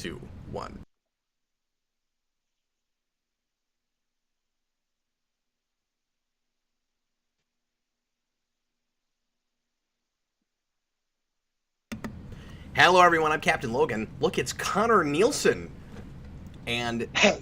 2, 1. Hello, everyone. I'm Captain Logan. Look, it's Connor Nielsen. And Hey,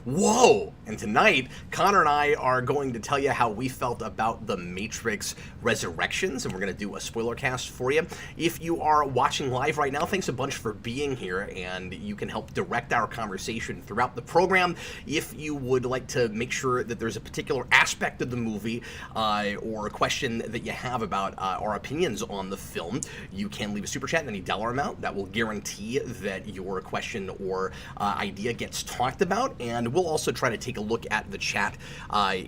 whoa! And tonight, Connor and I are going to tell you how we felt about The Matrix Resurrections, and we're going to do a spoiler cast for you. If you are watching live right now, thanks a bunch for being here, and you can help direct our conversation throughout the program. If you would like to make sure that there's a particular aspect of the movie or a question that you have about our opinions on the film, you can leave a super chat in any dollar amount. That will guarantee that your question or idea gets talked about, and we'll also try to take a look at the chat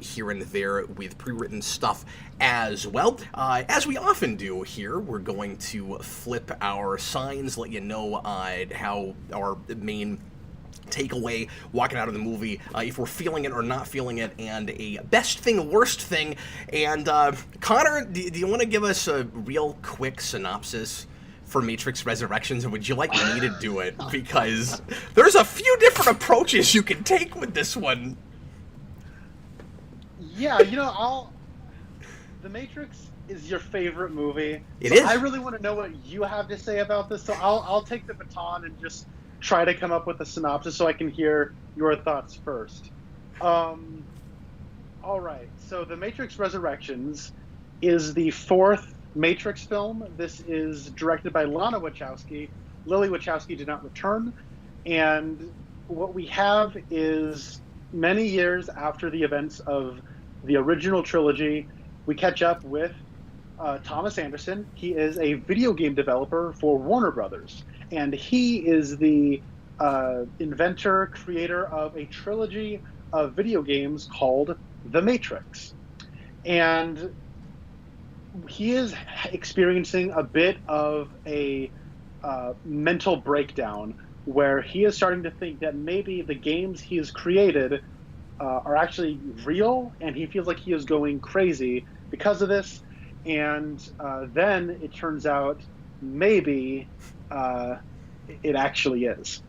here and there with pre-written stuff as well. As we often do here, we're going to flip our signs, let you know how our main takeaway walking out of the movie, if we're feeling it or not feeling it, and a best thing, worst thing. And Connor, do you want to give us a real quick synopsis for Matrix Resurrections, and would you like me to do it? Because there's a few different approaches you can take with this one. yeah, The Matrix is your favorite movie. It so is. I really want to know what you have to say about this. So I'll take the baton and just try to come up with a synopsis so I can hear your thoughts first. All right. So The Matrix Resurrections is the fourth Matrix film. This is directed by Lana Wachowski. Lily Wachowski did not return. And what we have is many years after the events of the original trilogy, we catch up with Thomas Anderson. He is a video game developer for Warner Brothers. And he is the inventor, creator of a trilogy of video games called The Matrix. And he is experiencing a bit of a mental breakdown where he is starting to think that maybe the games he has created are actually real, and he feels like he is going crazy because of this. And then it turns out maybe it actually is.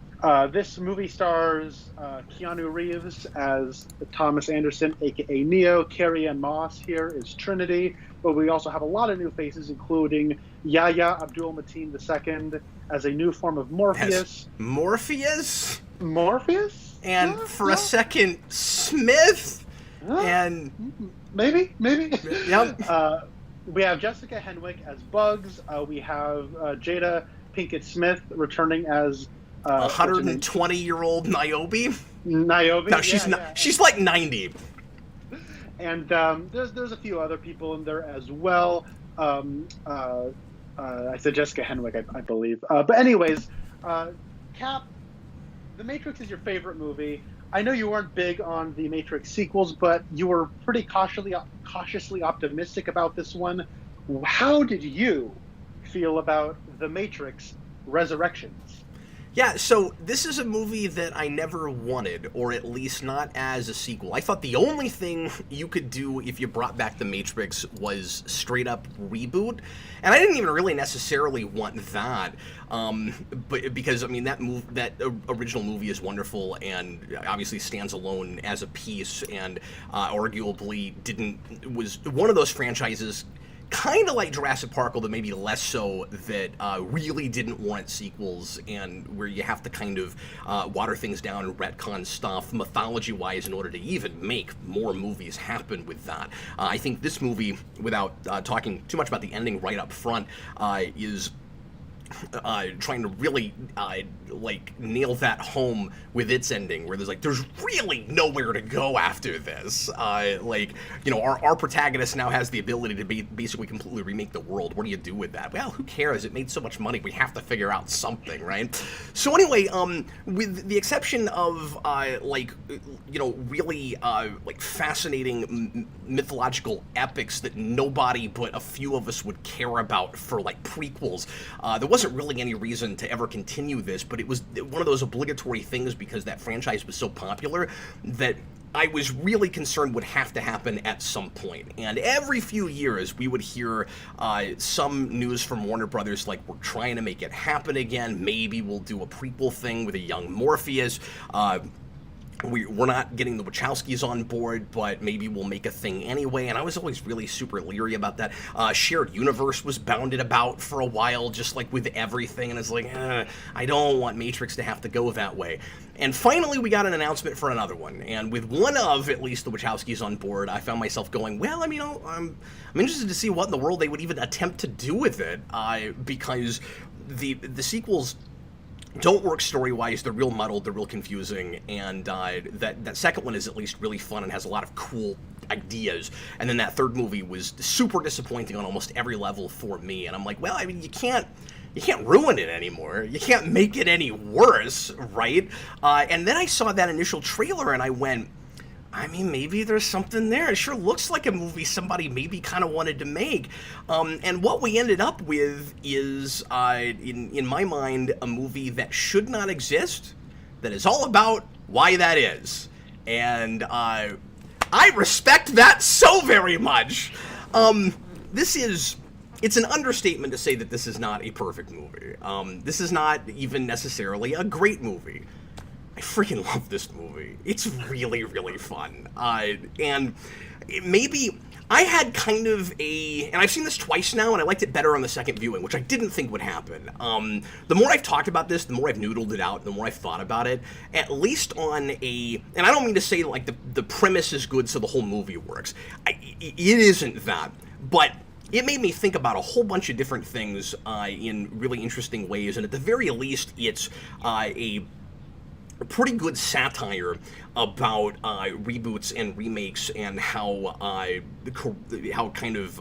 This movie stars Keanu Reeves as Thomas Anderson, aka Neo. Carrie-Anne Moss here is Trinity, but we also have a lot of new faces, including Yahya Abdul-Mateen II as a new form of Morpheus. Morpheus? Morpheus? And Yeah, for yeah. a second, Smith? And Maybe. yep. We have Jessica Henwick as Bugs. We have Jada Pinkett Smith returning as 120-year-old Niobe? Niobe. No, she's not. Yeah. She's like 90. And there's a few other people in there as well. I said Jessica Henwick, I believe. But anyways, Cap, The Matrix is your favorite movie. I know you weren't big on the Matrix sequels, but you were pretty cautiously optimistic about this one. How did you feel about The Matrix Resurrections? Yeah, so this is a movie that I never wanted, or at least not as a sequel. I thought the only thing you could do if you brought back The Matrix was straight up reboot, and I didn't even really necessarily want that, but because I mean that original movie is wonderful and obviously stands alone as a piece, and arguably was one of those franchises, kind of like Jurassic Park, although maybe less so, that really didn't warrant sequels, and where you have to kind of water things down and retcon stuff mythology-wise in order to even make more movies happen with that. I think this movie, without talking too much about the ending right up front, is trying to really nail that home with its ending, where there's really nowhere to go after this. Our protagonist now has the ability to basically completely remake the world. What do you do with that? Well, who cares? It made so much money. We have to figure out something, right? So anyway, with the exception of really fascinating mythological epics that nobody but a few of us would care about for prequels, there wasn't really any reason to ever continue this, but it was one of those obligatory things because that franchise was so popular that I was really concerned would have to happen at some point. And every few years, we would hear some news from Warner Brothers, like, we're trying to make it happen again. Maybe we'll do a prequel thing with a young Morpheus. We're not getting the Wachowskis on board, but maybe we'll make a thing anyway. And I was always really super leery about that. Shared universe was bounded about for a while, just like with everything. And it's like, I don't want Matrix to have to go that way. And finally, we got an announcement for another one. And with one of, at least, the Wachowskis on board, I found myself going, well, I mean, I'm interested to see what in the world they would even attempt to do with it. Because the sequels don't work story-wise. They're real muddled, they're real confusing, and that second one is at least really fun and has a lot of cool ideas. And then that third movie was super disappointing on almost every level for me. And I'm like, well, I mean, you can't ruin it anymore. You can't make it any worse, right? And then I saw that initial trailer and I went, I mean, maybe there's something there. It sure looks like a movie somebody maybe kind of wanted to make. And what we ended up with is, in my mind, a movie that should not exist, that is all about why that is. And I respect that so very much. It's an understatement to say that this is not a perfect movie. This is not even necessarily a great movie. I freaking love this movie. It's really, really fun. And maybe I had kind of and I've seen this twice now, and I liked it better on the second viewing, which I didn't think would happen. The more I've talked about this, the more I've noodled it out, the more I've thought about it, at least on and I don't mean to say like the premise is good so the whole movie works. It isn't that, but it made me think about a whole bunch of different things in really interesting ways, and at the very least, it's a pretty good satire about reboots and remakes and how kind of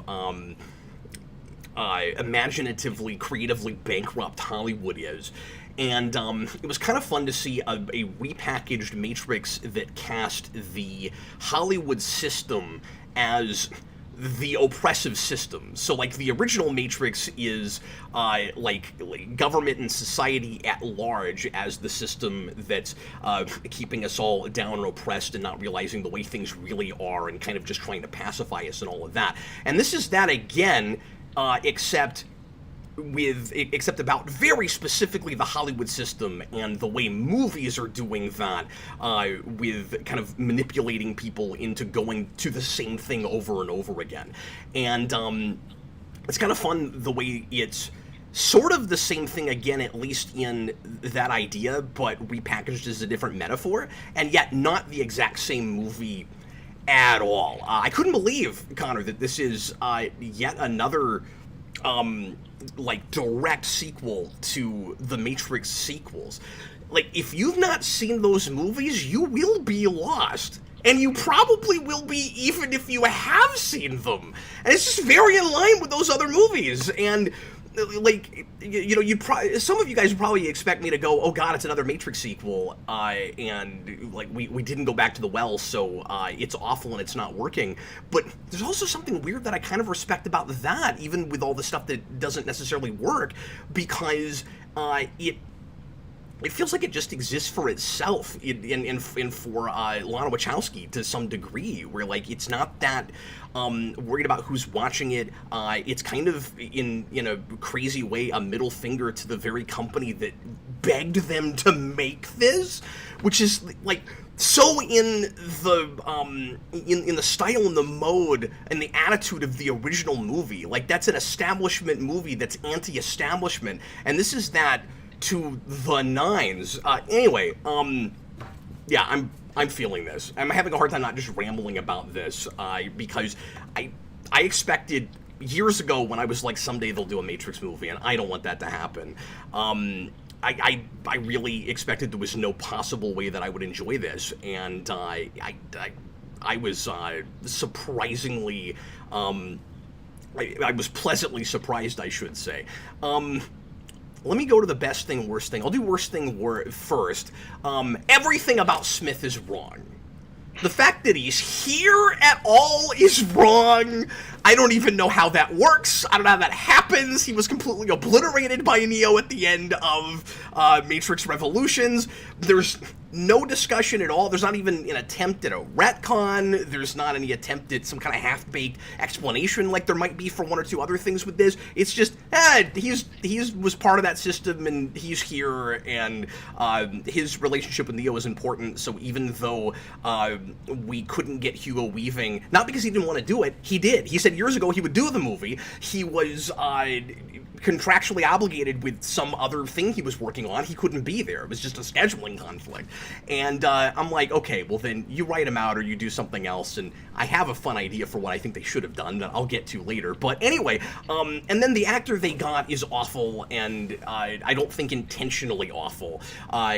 imaginatively, creatively bankrupt Hollywood is. And it was kind of fun to see a repackaged Matrix that cast the Hollywood system as the oppressive system. So, like, the original Matrix is, like government and society at large as the system that's keeping us all down and oppressed and not realizing the way things really are and kind of just trying to pacify us and all of that. And this is that again, except about very specifically the Hollywood system and the way movies are doing that, with kind of manipulating people into going to the same thing over and over again. And it's kind of fun the way it's sort of the same thing again, at least in that idea, but repackaged as a different metaphor, and yet not the exact same movie at all. I couldn't believe, Connor, that this is yet another like direct sequel to the Matrix sequels. Like, if you've not seen those movies, you will be lost. And you probably will be even if you have seen them. And it's just very in line with those other movies. And like, you know, some of you guys would probably expect me to go, oh god, it's another Matrix sequel, and like we didn't go back to the well, so it's awful and it's not working. But there's also something weird that I kind of respect about that, even with all the stuff that doesn't necessarily work, because it feels like it just exists for itself, and for Lana Wachowski to some degree, where like it's not that worried about who's watching it. It's kind of in a crazy way a middle finger to the very company that begged them to make this, which is like so in the style and the mode and the attitude of the original movie. Like, that's an establishment movie that's anti-establishment, and this is that to the nines. Anyway, yeah, I'm feeling this. I'm having a hard time not just rambling about this, because I expected years ago when I was like, someday they'll do a Matrix movie, and I don't want that to happen. I really expected there was no possible way that I would enjoy this, and I was surprisingly, I was pleasantly surprised, I should say. Let me go to the best thing, worst thing. I'll do worst thing first. Everything about Smith is wrong. The fact that he's here at all is wrong. I don't even know how that works. I don't know how that happens. He was completely obliterated by Neo at the end of Matrix Revolutions. There's no discussion at all. There's not even an attempt at a retcon. There's not any attempt at some kind of half-baked explanation like there might be for one or two other things with this. It's just, he's was part of that system and he's here, and his relationship with Neo is important. So even though we couldn't get Hugo Weaving, not because he didn't want to do it, he did. He said years ago he would do the movie. He was contractually obligated with some other thing he was working on. He couldn't be there. It was just a scheduling conflict. And I'm like, okay, well then you write him out or you do something else. And I have a fun idea for what I think they should have done that I'll get to later. But anyway, and then the actor they got is awful, and I don't think intentionally awful.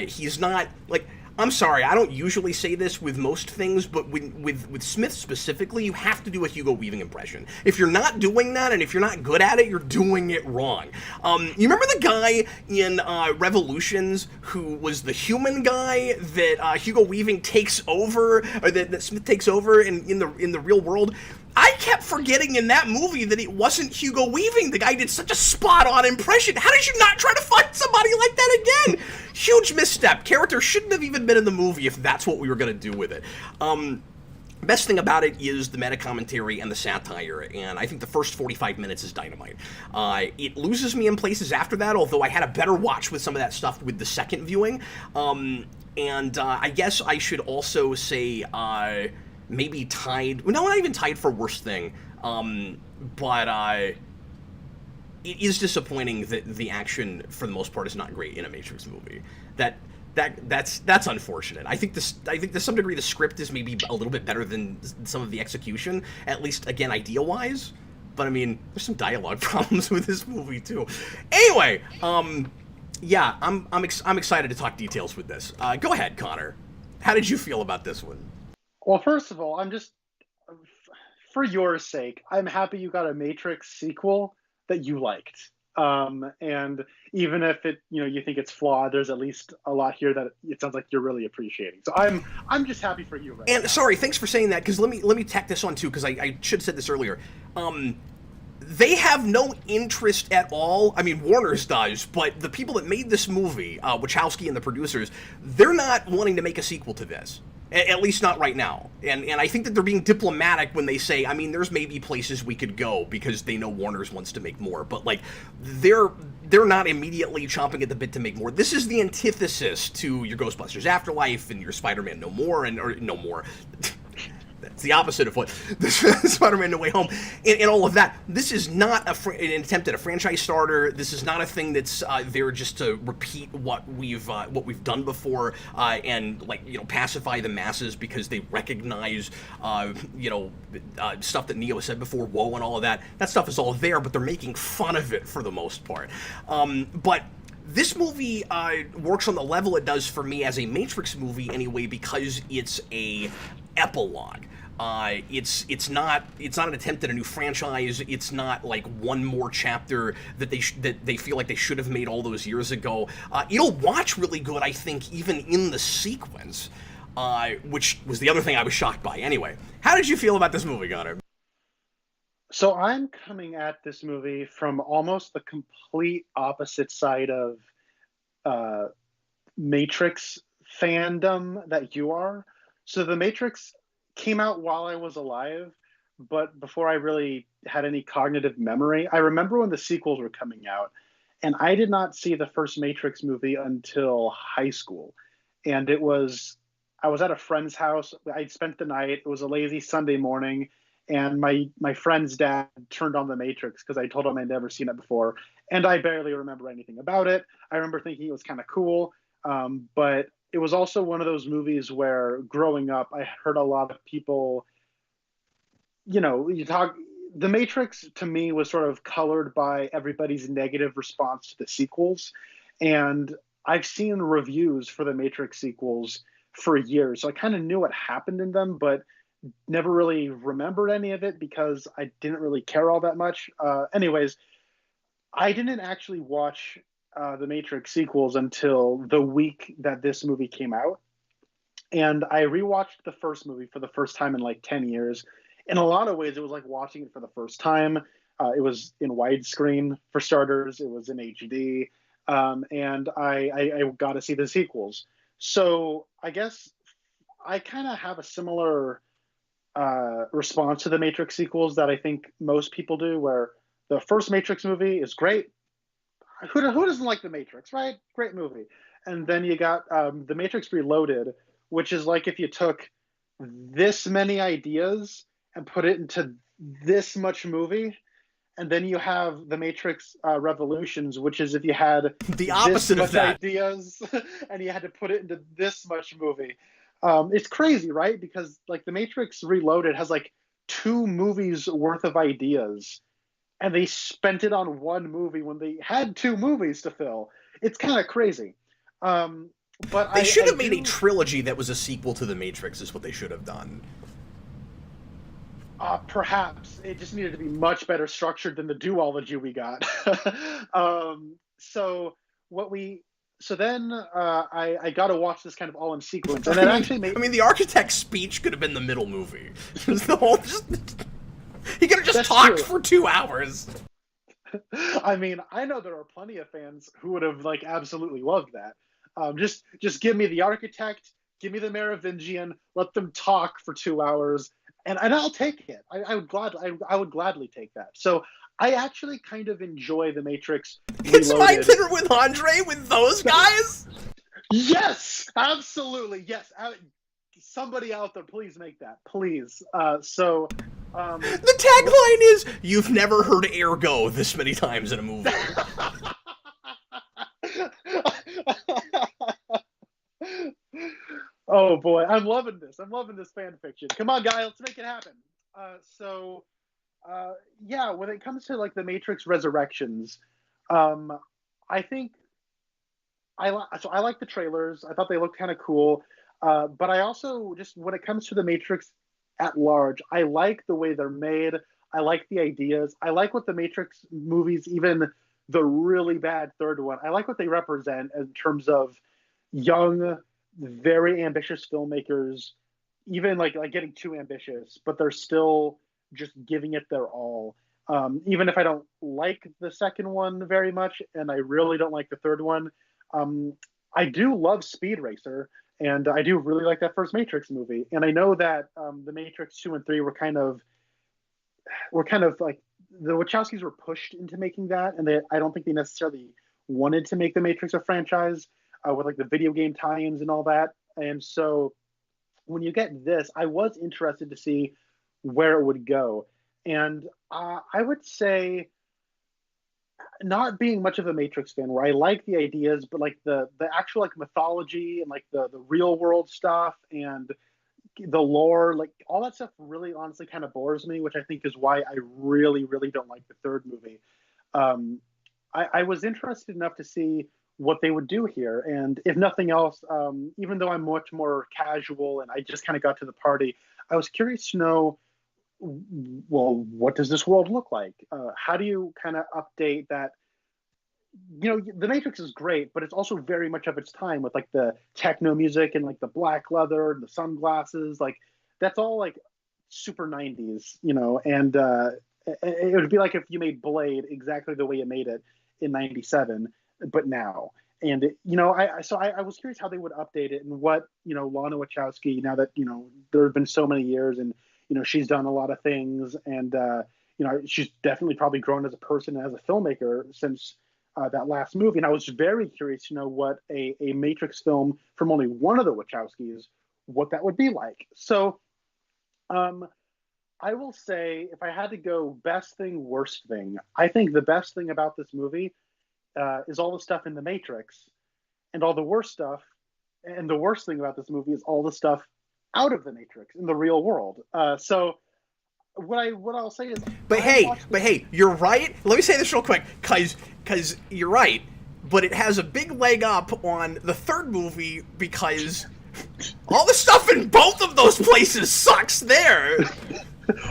He's not, like, I'm sorry, I don't usually say this with most things, but with Smith specifically, you have to do a Hugo Weaving impression. If you're not doing that, and if you're not good at it, you're doing it wrong. You remember the guy in Revolutions who was the human guy that Hugo Weaving takes over, or that Smith takes over in the real world? I kept forgetting in that movie that it wasn't Hugo Weaving. The guy did such a spot-on impression. How did you not try to find somebody like that again? Huge misstep. Character shouldn't have even been in the movie if that's what we were going to do with it. Best thing about it is the meta-commentary and the satire, and I think the first 45 minutes is dynamite. It loses me in places after that, although I had a better watch with some of that stuff with the second viewing. And I guess I should also say... maybe tied, no, not even tied for worst thing, but it is disappointing that the action for the most part is not great in a Matrix movie. That's unfortunate. I think to some degree the script is maybe a little bit better than some of the execution, at least again idea-wise. But I mean, there's some dialogue problems with this movie too. Anyway, yeah, I'm excited to talk details with this. Go ahead, Connor. How did you feel about this one? Well, first of all, I'm just, for your sake, I'm happy you got a Matrix sequel that you liked. And even if it, you think it's flawed, there's at least a lot here that it sounds like you're really appreciating. So I'm just happy for you right now. And sorry, thanks for saying that, because let me tack this on too, because I should have said this earlier. They have no interest at all. I mean, Warner's does, but the people that made this movie, Wachowski and the producers, they're not wanting to make a sequel to this. At least not right now. And I think that they're being diplomatic when they say, I mean, there's maybe places we could go because they know Warner's wants to make more. But, like, they're not immediately chomping at the bit to make more. This is the antithesis to your Ghostbusters Afterlife and your Spider-Man No More, or No More. It's the opposite of what Spider-Man No Way Home and all of that. This is not an attempt at a franchise starter. This is not a thing that's there just to repeat what we've done before and pacify the masses because they recognize stuff that Neo said before, woe and all of that. That stuff is all there, but they're making fun of it for the most part. But this movie works on the level it does for me as a Matrix movie anyway, because it's a epilogue. It's not an attempt at a new franchise. It's not like one more chapter that they feel like they should have made all those years ago. It'll watch really good, I think, even in the sequence, which was the other thing I was shocked by. Anyway, how did you feel about this movie, Connor? So I'm coming at this movie from almost the complete opposite side of Matrix fandom that you are. So The Matrix came out while I was alive, but before I really had any cognitive memory. I remember when the sequels were coming out, and I did not see the first Matrix movie until high school. And I was at a friend's house. I spent the night. It was a lazy Sunday morning, and my friend's dad turned on The Matrix because I told him I'd never seen it before, and I barely remember anything about it. I remember thinking it was kind of cool, but it was also one of those movies where growing up, I heard a lot of people, The Matrix to me was sort of colored by everybody's negative response to the sequels. And I've seen reviews for the Matrix sequels for years. So I kind of knew what happened in them, but never really remembered any of it because I didn't really care all that much. Anyways, I didn't actually watch the Matrix sequels until the week that this movie came out. And I rewatched the first movie for the first time in like 10 years. In a lot of ways, it was like watching it for the first time. It was in widescreen, for starters. It was in HD. And I got to see the sequels. So I guess I kind of have a similar response to the Matrix sequels that I think most people do, where the first Matrix movie is great. Who doesn't like the Matrix, right? Great movie. And then you got the Matrix Reloaded, which is like if you took this many ideas and put it into this much movie, and then you have the Matrix Revolutions, which is if you had The this opposite of much that. ideas and you had to put it into this much movie. It's crazy, right? Because like the Matrix Reloaded has like 2 movies worth of ideas, and they spent it on 1 movie when they had 2 movies to fill. It's kind of crazy. Um, but They should I have made a do trilogy that was a sequel to The Matrix, is what they should have done. perhaps it just needed to be much better structured than the duology we got. So what we so then I got to watch this kind of all in sequence, and it actually made The architect's speech could have been the middle movie. The whole he could have just that's talked true. for 2 hours. I mean, I know there are plenty of fans who would have like absolutely loved that. Just give me the architect, give me the Merovingian, let them talk for 2 hours, and I'll take it. I would gladly take that. So I actually kind of enjoy the Matrix It's my Reloaded. dinner with Andre with those guys. Yes, absolutely. Yes, somebody out there, please make that, please. The tagline is "You've never heard air go this many times in a movie." Oh boy, I'm loving this. I'm loving this fan fiction. Come on, guys, let's make it happen. So, yeah, when it comes to like the Matrix Resurrections, um, I think I like the trailers. I thought they looked kind of cool. But I also just when it comes to the Matrix at large, I like the way they're made. I like the ideas. I like what the Matrix movies, even the really bad third one, I like what they represent in terms of young, very ambitious filmmakers, even like getting too ambitious, but they're still just giving it their all. Even if I don't like the second one very much, and I really don't like the third one, um, I do love Speed Racer, and I do really like that first Matrix movie. And I know that the Matrix 2 and 3 were kind of like the Wachowskis were pushed into making that, and I don't think they necessarily wanted to make the Matrix a franchise with like the video game tie-ins and all that. And so when you get this, I was interested to see where it would go. And I would say, not being much of a Matrix fan, where I like the ideas, but like the actual like mythology and like the real world stuff and the lore, like all that stuff, really honestly kind of bores me, which I think is why I really don't like the third movie. Um, I was interested enough to see what they would do here, and if nothing else, even though I'm much more casual and I just kind of got to the party, I was curious to know, well, what does this world look like? How do you kind of update that? The Matrix is great, but it's also very much of its time with like the techno music and like the black leather and the sunglasses. Like that's all like super 90s, and it would be like if you made Blade exactly the way you made it in 97, but now. And I was curious how they would update it, and what Lana Wachowski, now that there have been so many years, and she's done a lot of things, and she's definitely probably grown as a person and as a filmmaker since that last movie. And I was very curious to know what a Matrix film from only one of the Wachowskis, what that would be like. So um, I will say, if I had to go best thing, worst thing, I think the best thing about this movie is all the stuff in the Matrix, and all the worst stuff. And the worst thing about this movie is all the stuff out of the Matrix in the real world. So what I'll say is, But I hey, watched but this. hey, you're right. Let me say this real quick, cause you're right. But it has a big leg up on the third movie because all the stuff in both of those places sucks there.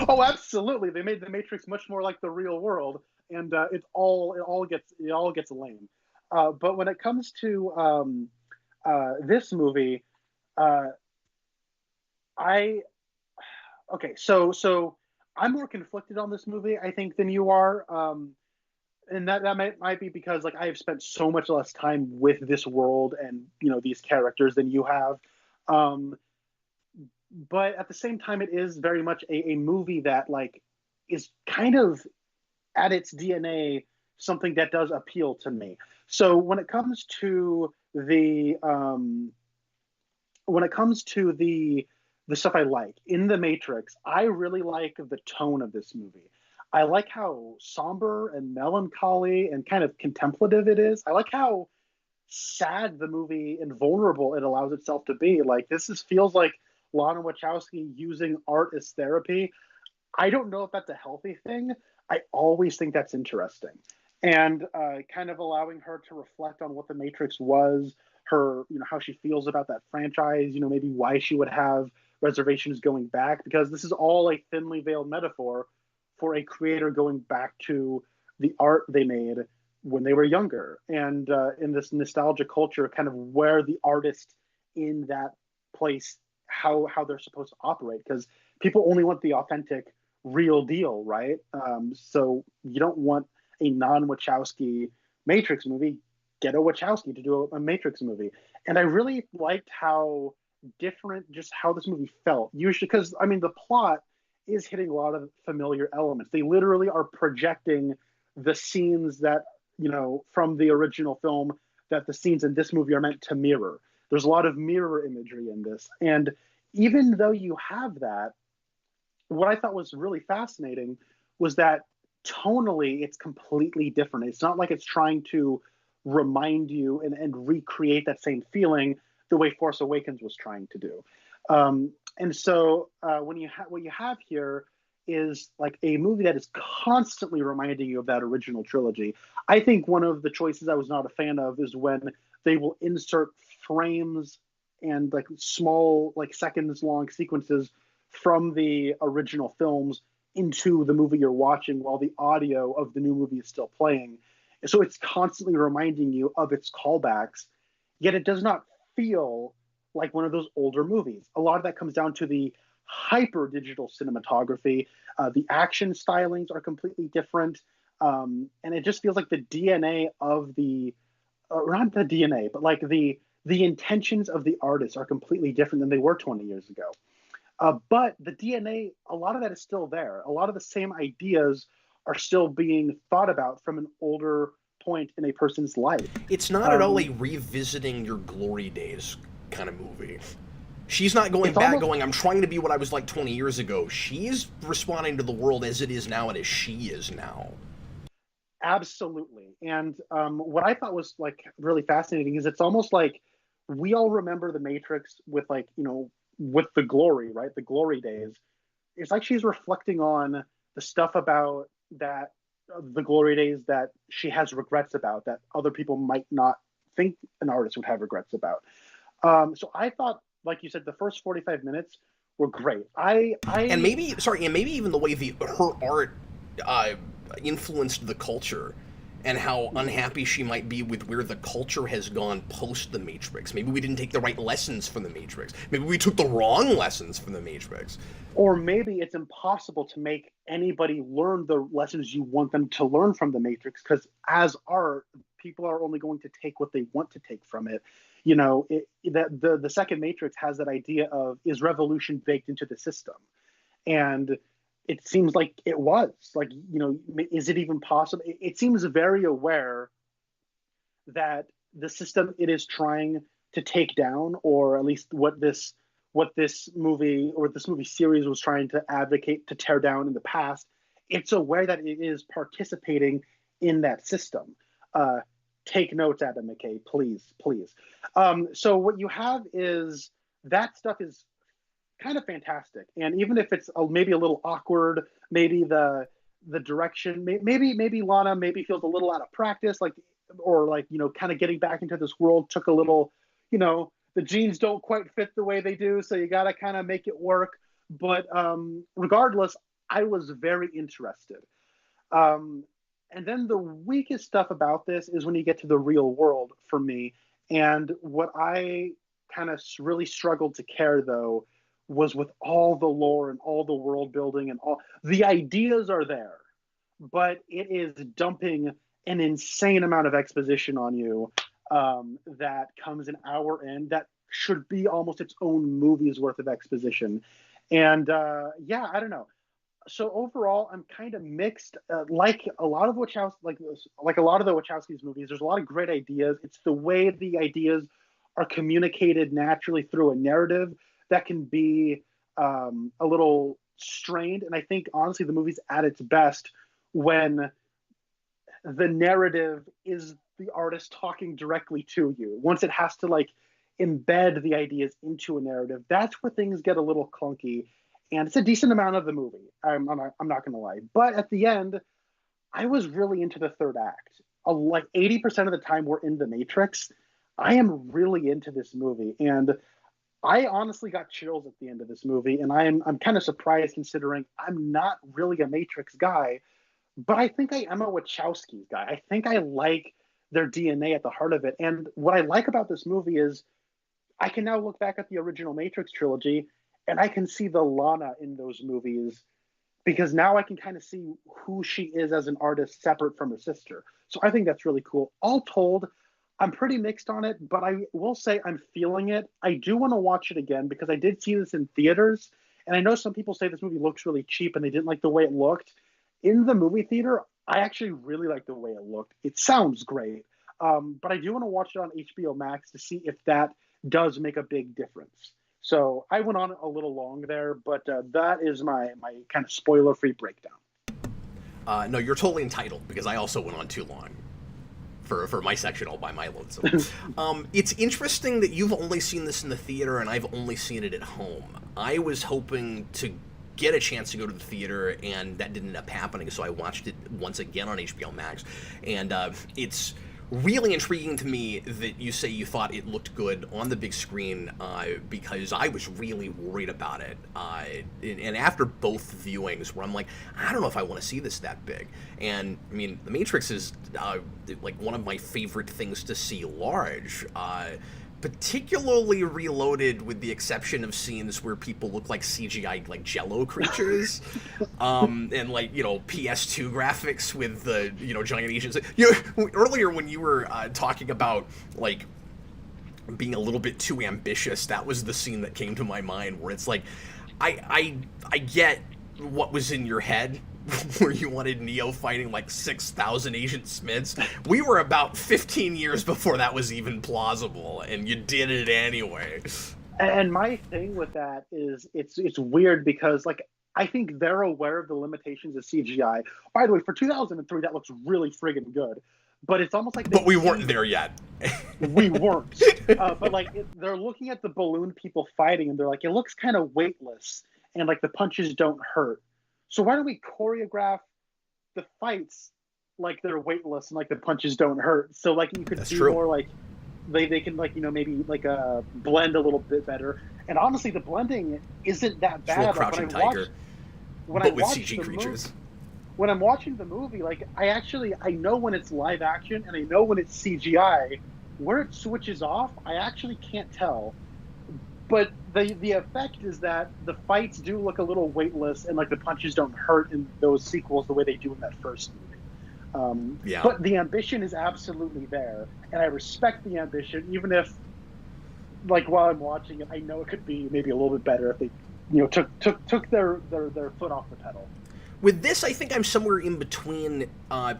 Oh, absolutely. They made the Matrix much more like the real world, and it all gets lame. But when it comes to this movie, uh, I okay. So I'm more conflicted on this movie, I think, than you are. and that might be because like I have spent so much less time with this world and these characters than you have. Um, but at the same time, it is very much a movie that like is kind of at its DNA something that does appeal to me. So when it comes to the stuff I like in the Matrix, I really like the tone of this movie. I like how somber and melancholy and kind of contemplative it is. I like how sad the movie and vulnerable it allows itself to be. Like feels like Lana Wachowski using art as therapy. I don't know if that's a healthy thing. I always think that's interesting. And kind of allowing her to reflect on what the Matrix was, her, how she feels about that franchise, maybe why she would have reservations going back, because this is all a thinly veiled metaphor for a creator going back to the art they made when they were younger. And in this nostalgia culture, kind of where the artist in that place, how they're supposed to operate, because people only want the authentic real deal, right? So you don't want a non-Wachowski Matrix movie. Get a Wachowski to do a Matrix movie. And I really liked how different just how this movie felt. Usually, because I mean, the plot is hitting a lot of familiar elements. They literally are projecting the scenes that from the original film that the scenes in this movie are meant to mirror. There's a lot of mirror imagery in this, and even though you have that, what I thought was really fascinating was that tonally it's completely different. It's not like it's trying to remind you and recreate that same feeling the way Force Awakens was trying to do. And so what you have here is like a movie that is constantly reminding you of that original trilogy. I think one of the choices I was not a fan of is when they will insert frames and like small, like seconds long sequences from the original films into the movie you're watching while the audio of the new movie is still playing. So it's constantly reminding you of its callbacks, yet it does not feel like one of those older movies. A lot of that comes down to the hyper digital cinematography. The action stylings are completely different. And it just feels like the DNA of not the DNA, but like the intentions of the artists are completely different than they were 20 years ago. But the DNA, a lot of that is still there. A lot of the same ideas are still being thought about from an older point in a person's life. It's not at all a revisiting your glory days kind of movie. She's not going back going, I'm trying to be what I was like 20 years ago. She's responding to the world as it is now and as she is now. Absolutely. And what I thought was like really fascinating is it's almost like we all remember the Matrix with like, with the glory, right? The glory days. It's like she's reflecting on the stuff about that, the glory days that she has regrets about, that other people might not think an artist would have regrets about. So I thought, like you said, the first 45 minutes were great. And maybe even the way her art influenced the culture and how unhappy she might be with where the culture has gone post the Matrix. Maybe we didn't take the right lessons from the Matrix. Maybe we took the wrong lessons from the Matrix. Or maybe it's impossible to make anybody learn the lessons you want them to learn from the Matrix, because as art, people are only going to take what they want to take from it. The second Matrix has that idea of, is revolution baked into the system? And it seems like it was. Like, is it even possible? It seems very aware that the system it is trying to take down, or at least what this movie or this movie series was trying to advocate to tear down in the past, it's aware that it is participating in that system. Take notes, Adam McKay, please. So what you have is that stuff is kind of fantastic, and even if it's maybe a little awkward, maybe the direction, maybe Lana maybe feels a little out of practice, like, or like, kind of getting back into this world took a little, the genes don't quite fit the way they do, so you got to kind of make it work. But regardless, I was very interested. And then the weakest stuff about this is when you get to the real world for me. And what I kind of really struggled to care, though, was with all the lore and all the world building and all the ideas are there, but it is dumping an insane amount of exposition on you that comes an hour in that should be almost its own movie's worth of exposition. And yeah, I don't know. So overall, I'm kind of mixed. Like a lot of like a lot of the Wachowskis movies, there's a lot of great ideas. It's the way the ideas are communicated naturally through a narrative that can be a little strained. And I think honestly, the movie's at its best when the narrative is the artist talking directly to you. Once it has to like embed the ideas into a narrative, that's where things get a little clunky. And it's a decent amount of the movie. I'm not going to lie. But at the end, I was really into the third act. Like 80% of the time we're in the Matrix. I am really into this movie. And I honestly got chills at the end of this movie. And I'm kind of surprised considering I'm not really a Matrix guy. But I think I am a Wachowskis guy. I think I like their DNA at the heart of it. And what I like about this movie is I can now look back at the original Matrix trilogy and I can see the Lana in those movies because now I can kind of see who she is as an artist separate from her sister. So I think that's really cool. All told, I'm pretty mixed on it, but I will say I'm feeling it. I do want to watch it again because I did see this in theaters. And I know some people say this movie looks really cheap and they didn't like the way it looked. In the movie theater, I actually really like the way it looked. It sounds great. But I do want to watch it on HBO Max to see if that does make a big difference. So I went on a little long there, but that is my kind of spoiler-free breakdown. No, you're totally entitled, because I also went on too long for my section all by my lonesome. It's interesting that you've only seen this in the theater and I've only seen it at home. I was hoping to get a chance to go to the theater, and that didn't end up happening, so I watched it once again on HBO Max, and it's really intriguing to me that you say you thought it looked good on the big screen, because I was really worried about it. And after both viewings, where I'm like, I don't know if I want to see this that big. And I mean, The Matrix is like one of my favorite things to see large. Particularly Reloaded, with the exception of scenes where people look like CGI like Jello creatures, and like, you know, PS2 graphics with the, you know, giant Asians. You know, earlier when you were talking about like being a little bit too ambitious, that was the scene that came to my mind, where it's like, I get what was in your head, where you wanted Neo fighting like 6,000 Agent Smiths. We were about 15 years before that was even plausible, and you did it anyway. And my thing with that is it's weird because like I think they're aware of the limitations of CGI. By the way, for 2003, that looks really friggin' good. But it's almost like... But we weren't there yet. We weren't. But like they're looking at the balloon people fighting, and they're like, it looks kind of weightless, and like the punches don't hurt. So why don't we choreograph the fights like they're weightless and like the punches don't hurt? So like you could see more like they can like, you know, maybe like blend a little bit better. And honestly, the blending isn't that bad. It's Crouching Tiger, but with CG creatures. When I'm watching the movie, like I know when it's live action and I know when it's CGI. Where it switches off, I actually can't tell. But the effect is that the fights do look a little weightless, and like the punches don't hurt in those sequels the way they do in that first movie. Yeah. But the ambition is absolutely there, and I respect the ambition, even if, like, while I'm watching it, I know it could be maybe a little bit better if they, you know, took their foot off the pedal. With this, I think I'm somewhere in between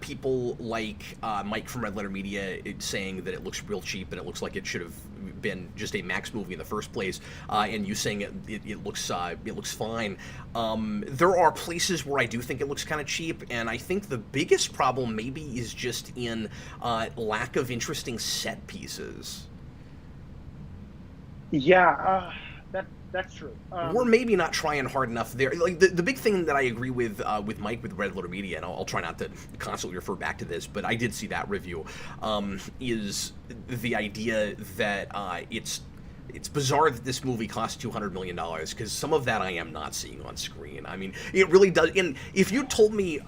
people like Mike from Red Letter Media saying that it looks real cheap and it looks like it should have been just a Max movie in the first place, and you saying it looks fine. There are places where I do think it looks kind of cheap, and I think the biggest problem maybe is just in lack of interesting set pieces. Yeah, that's true. We're maybe not trying hard enough there. Like the big thing that I agree with Mike with Red Letter Media, and I'll try not to constantly refer back to this, but I did see that review, is the idea that it's bizarre that this movie cost $200 million, because some of that I am not seeing on screen. I mean, it really does. And if you told me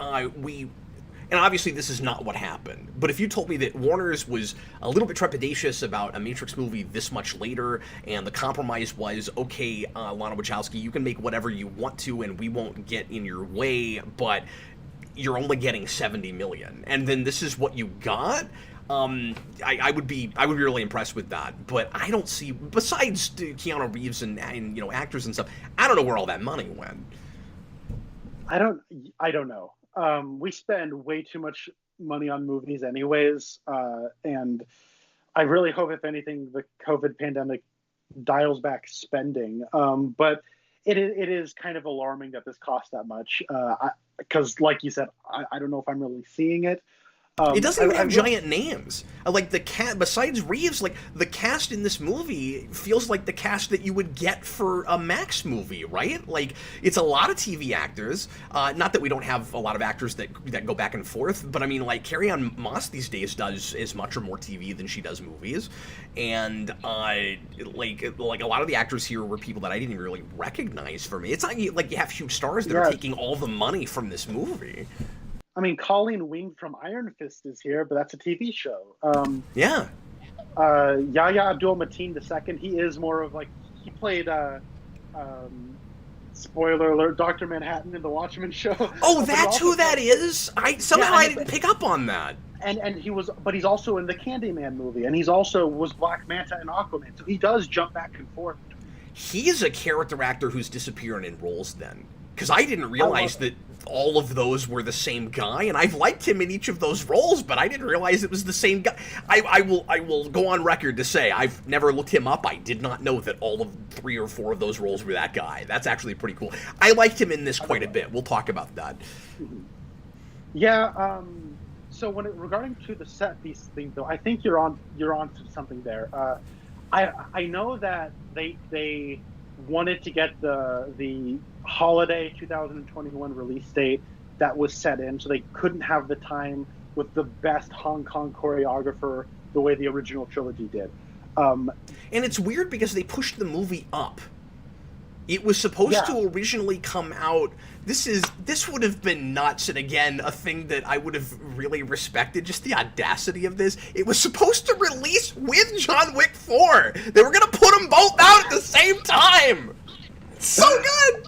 and obviously this is not what happened, but if you told me that Warner's was a little bit trepidatious about a Matrix movie this much later, and the compromise was, okay, Lana Wachowski, you can make whatever you want to and we won't get in your way, but you're only getting 70 million, and then this is what you got. I would be really impressed with that, but I don't see, besides Keanu Reeves and actors and stuff, I don't know where all that money went. I don't know. We spend way too much money on movies anyways, and I really hope, if anything, the COVID pandemic dials back spending. But it is kind of alarming that this costs that much, because like you said, I don't know if I'm really seeing it. It doesn't even have giant names. Like the cast, besides Reeves, like the cast in this movie feels like the cast that you would get for a Max movie, right? Like it's a lot of TV actors. Not that we don't have a lot of actors that go back and forth, but I mean, like Carrie-Anne Moss these days does as much or more TV than she does movies, and like a lot of the actors here were people that I didn't really recognize. For me, it's not like you have huge stars that are taking all the money from this movie. I mean, Colleen Wing from Iron Fist is here, but that's a TV show. Yeah. Yahya Abdul-Mateen II, he is more of like, he played, spoiler alert, Dr. Manhattan in the Watchmen show. Oh, that's who that is? I didn't pick up on that. And he's also in the Candyman movie, and was Black Manta in Aquaman, so he does jump back and forth. He's a character actor who's disappearing in roles then. Because I didn't realize that all of those were the same guy, and I've liked him in each of those roles, but I didn't realize it was the same guy. I will go on record to say I've never looked him up. I did not know that all of 3 or 4 of those roles were that guy. That's actually pretty cool. I liked him in this quite a bit. We'll talk about that. Yeah. So regarding to the set piece thing, though, I think you're on to something there. I know that they wanted to get the holiday 2021 release date that was set in, so they couldn't have the time with the best Hong Kong choreographer the way the original trilogy did. And it's weird because they pushed the movie up. It was supposed to originally come out. This would have been nuts, and again, a thing that I would have really respected, just the audacity of this. It was supposed to release with John Wick 4. They were gonna put them both out at the same time. So good.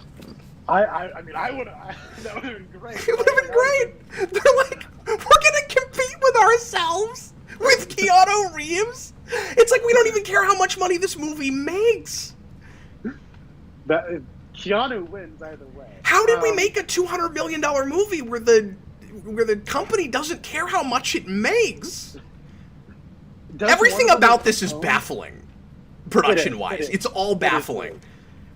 I mean, that would have been great. It would have been great. They're like, we're gonna compete with ourselves with Keanu Reeves. It's like we don't even care how much money this movie makes. Keanu wins either way. How did we make a $200 million movie where the company doesn't care how much it makes? Everything about this is baffling, production-wise. It's all baffling.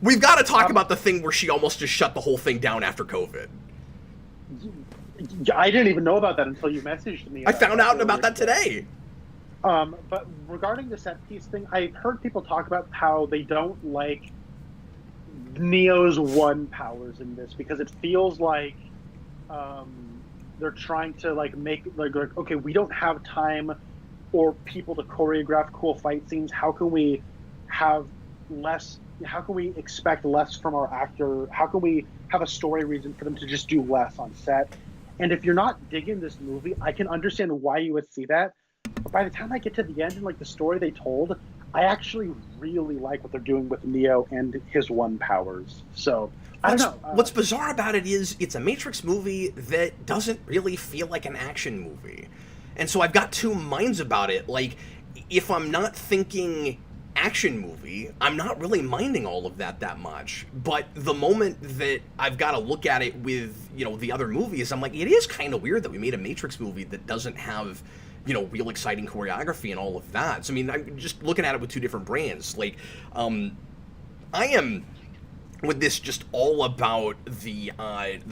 We've got to talk about the thing where she almost just shut the whole thing down after COVID. I didn't even know about that until you messaged me. I found out about that today. But regarding the set piece thing, I've heard people talk about how they don't like Neo's one powers in this because it feels like they're trying to make okay, we don't have time or people to choreograph cool fight scenes. How can we expect less from our actor? How can we have a story reason for them to just do less on set? And if you're not digging this movie, I can understand why you would see that. But by the time I get to the end and the story they told, I actually really like what they're doing with Neo and his one powers. So I don't know. What's bizarre about it is it's a Matrix movie that doesn't really feel like an action movie. And so I've got two minds about it. Like, if I'm not thinking action movie, I'm not really minding all of that much. But the moment that I've got to look at it with, the other movies, I'm like, it is kind of weird that we made a Matrix movie that doesn't have, real exciting choreography and all of that. So, I mean, I'm just looking at it with two different brands. Like, I am with this just all about the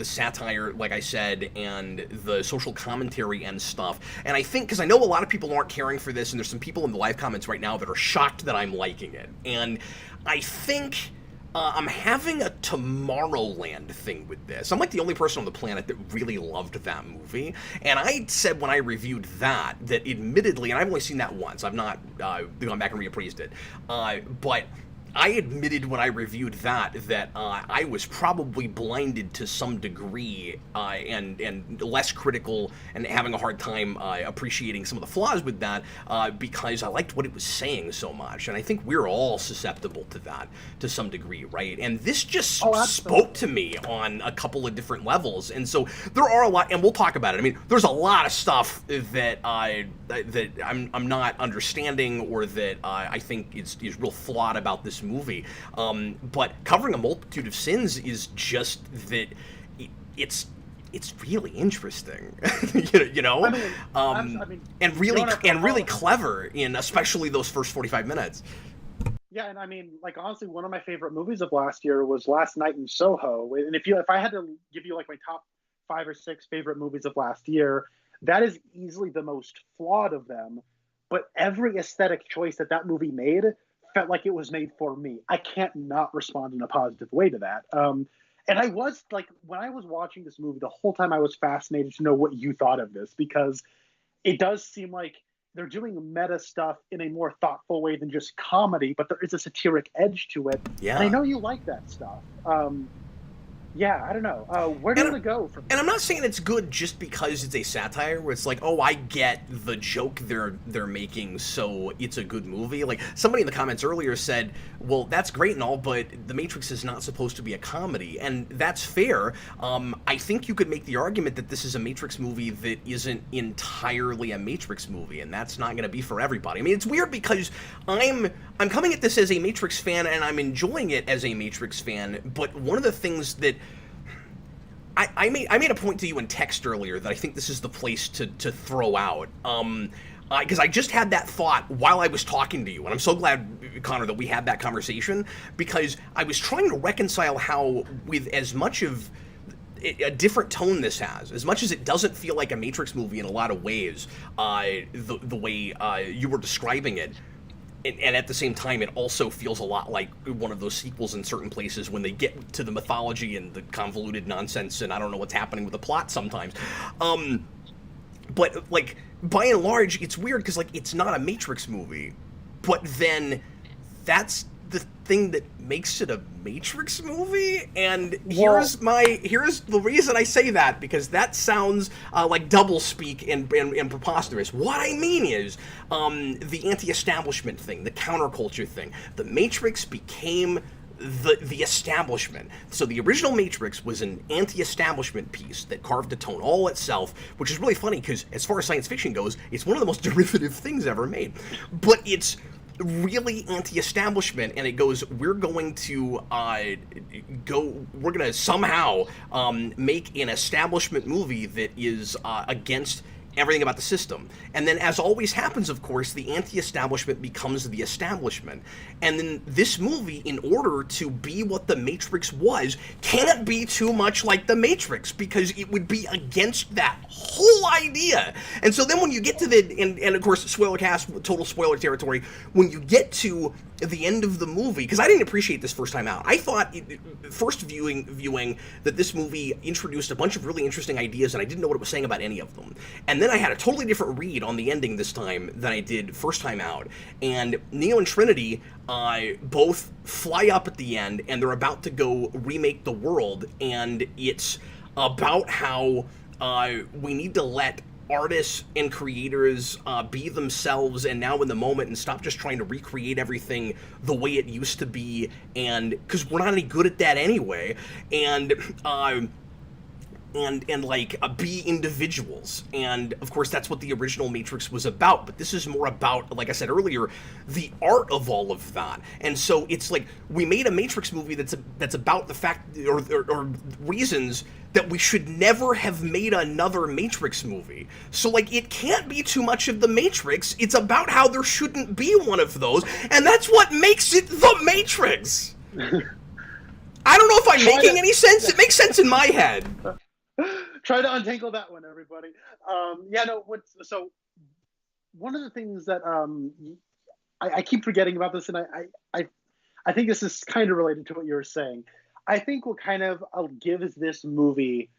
satire, like I said, and the social commentary and stuff. And I think, because I know a lot of people aren't caring for this, and there's some people in the live comments right now that are shocked that I'm liking it. And I think I'm having a Tomorrowland thing with this. I'm like the only person on the planet that really loved that movie. And I said when I reviewed that admittedly, and I've only seen that once, I've not gone back and reappraised it, but I admitted when I reviewed that I was probably blinded to some degree and less critical and having a hard time appreciating some of the flaws with that because I liked what it was saying so much. And I think we're all susceptible to that to some degree, right? And this just spoke to me on a couple of different levels. And so there are a lot, and we'll talk about it. I mean, there's a lot of stuff that I'm not understanding or that I think is real flawed about this movie. But covering a multitude of sins is just that it's really interesting, you know, and really clever in especially those first 45 minutes. Yeah, and I mean, like, honestly, one of my favorite movies of last year was Last Night in Soho. And if I had to give you like my top 5 or 6 favorite movies of last year, that is easily the most flawed of them. But every aesthetic choice that movie made felt like it was made for me. I can't not respond in a positive way to that. And I was like, when I was watching this movie, the whole time I was fascinated to know what you thought of this, because it does seem like they're doing meta stuff in a more thoughtful way than just comedy, but there is a satiric edge to it. Yeah. And I know you like that stuff. Yeah, I don't know. Where do you want to go from here? And I'm not saying it's good just because it's a satire where it's like, oh, I get the joke they're making, so it's a good movie. Like, somebody in the comments earlier said, well, that's great and all, but The Matrix is not supposed to be a comedy. And that's fair. I think you could make the argument that this is a Matrix movie that isn't entirely a Matrix movie, and that's not going to be for everybody. I mean, it's weird because I'm coming at this as a Matrix fan, and I'm enjoying it as a Matrix fan, but one of the things that I made a point to you in text earlier that I think this is the place to throw out. Because I just had that thought while I was talking to you, and I'm so glad, Connor, that we had that conversation, because I was trying to reconcile how, with as much of a different tone this has, as much as it doesn't feel like a Matrix movie in a lot of ways, the way you were describing it, and at the same time, it also feels a lot like one of those sequels in certain places when they get to the mythology and the convoluted nonsense, and I don't know what's happening with the plot sometimes. But, like, by and large, it's weird because, like, it's not a Matrix movie, but then that's the thing that makes it a Matrix movie, and here's the reason I say that, because that sounds like doublespeak and preposterous. What I mean is the anti-establishment thing, the counterculture thing. The Matrix became the establishment. So the original Matrix was an anti-establishment piece that carved a tone all itself, which is really funny because as far as science fiction goes, it's one of the most derivative things ever made. But it's really anti-establishment, and it goes, we're going to somehow make an establishment movie that is against everything about the system. And then, as always happens, of course, the anti-establishment becomes the establishment. And then this movie, in order to be what the Matrix was, can't be too much like the Matrix, because it would be against that whole idea. And so then when you get to and of course, Spoilercast, total spoiler territory, when you get to the end of the movie, because I didn't appreciate this first time out. I thought, first viewing, that this movie introduced a bunch of really interesting ideas, and I didn't know what it was saying about any of them. And then I had a totally different read on the ending this time than I did first time out. And Neo and Trinity both fly up at the end, and they're about to go remake the world, and it's about how we need to let artists and creators be themselves and now in the moment, and stop just trying to recreate everything the way it used to be, and because we're not any good at that anyway, and be individuals. And of course that's what the original Matrix was about, but this is more about, like I said earlier, the art of all of that. And so it's like we made a Matrix movie that's about the fact or reasons that we should never have made another Matrix movie. So, like, it can't be too much of the Matrix. It's about how there shouldn't be one of those, and that's what makes it the Matrix. I don't know if I'm making any sense. It makes sense in my head. Try to untangle that one, everybody. So one of the things that I keep forgetting about this, and I think this is kind of related to what you were saying. I think what kind of gives this movie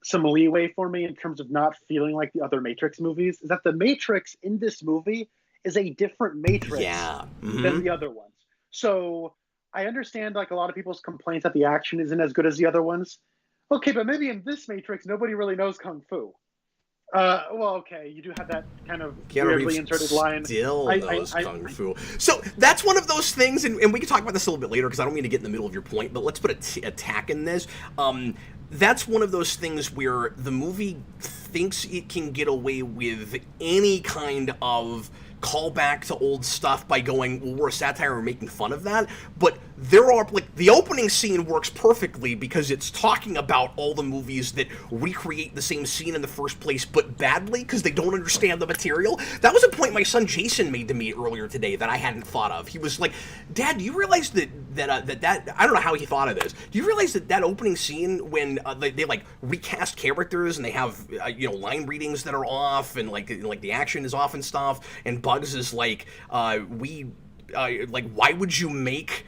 some leeway for me in terms of not feeling like the other Matrix movies is that the Matrix in this movie is a different Matrix than the other ones. So I understand like a lot of people's complaints that the action isn't as good as the other ones. Okay, but maybe in this Matrix, nobody really knows kung fu. Well, okay, you do have that kind of Keanu weirdly Reeves inserted line. still knows kung fu. So that's one of those things, and we can talk about this a little bit later because I don't mean to get in the middle of your point, but let's put a tack in this. That's one of those things where the movie thinks it can get away with any kind of callback to old stuff by going, well, we're a satire, we're making fun of that, but there are, like, the opening scene works perfectly because it's talking about all the movies that recreate the same scene in the first place, but badly because they don't understand the material. That was a point my son Jason made to me earlier today that I hadn't thought of. He was like, Dad, do you realize that I don't know how he thought of this. Do you realize that opening scene when they like recast characters and they have line readings that are off and like the action is off and stuff, and Bugs is like, why would you make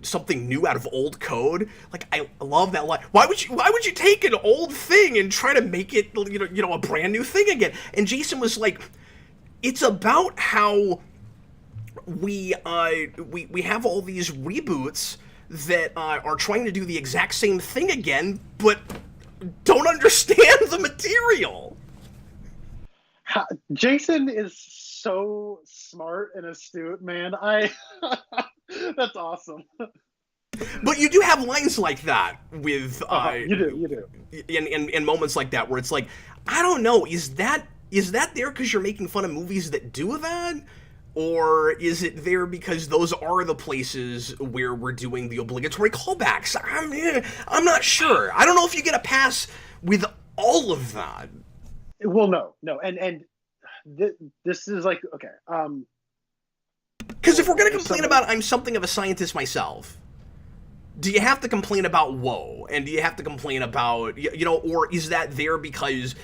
something new out of old code? Like, I love that line. Why would you take an old thing and try to make it a brand new thing again? And Jason was like, it's about how we have all these reboots that are trying to do the exact same thing again, but don't understand the material. Jason is so smart and astute, man. That's awesome. But you do have lines like that with you do in moments like that where it's like, I don't know, is that there because you're making fun of movies that do that? Or is it there because those are the places where we're doing the obligatory callbacks? I'm not sure. I don't know if you get a pass with all of that. Well, no, and this is like, okay. Because if we're going to complain about I'm something of a scientist myself, do you have to complain about Whoa? And do you have to complain about, or is that there because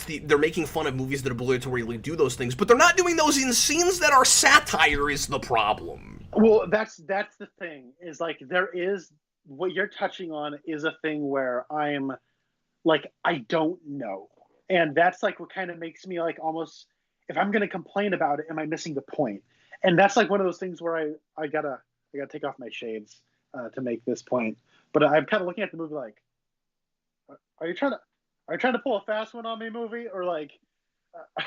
they're making fun of movies that obligatorily do those things, but they're not doing those in scenes that are satire is the problem? Well, that's the thing, is like, there is, what you're touching on is a thing where I'm like, I don't know. And that's like what kind of makes me like almost, if I'm going to complain about it, am I missing the point? And that's like one of those things where I gotta take off my shades to make this point. But I'm kind of looking at the movie like, are you trying to pull a fast one on me, movie, or like,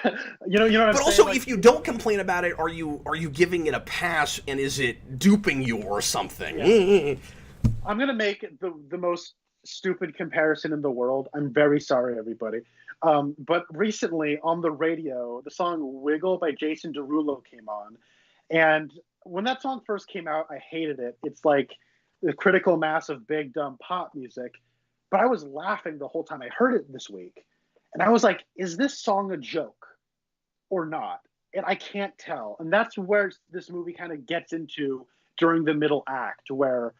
you know what I'm saying? But also, like, if you don't complain about it, are you giving it a pass, and is it duping you or something? Yeah. I'm gonna make the most stupid comparison in the world. I'm very sorry, everybody. But recently on the radio, the song "Wiggle" by Jason Derulo came on, and when that song first came out, I hated it. It's like the critical mass of big dumb pop music, but I was laughing the whole time I heard it this week, and I was like, is this song a joke or not? And I can't tell. And that's where this movie kind of gets into during the middle act, where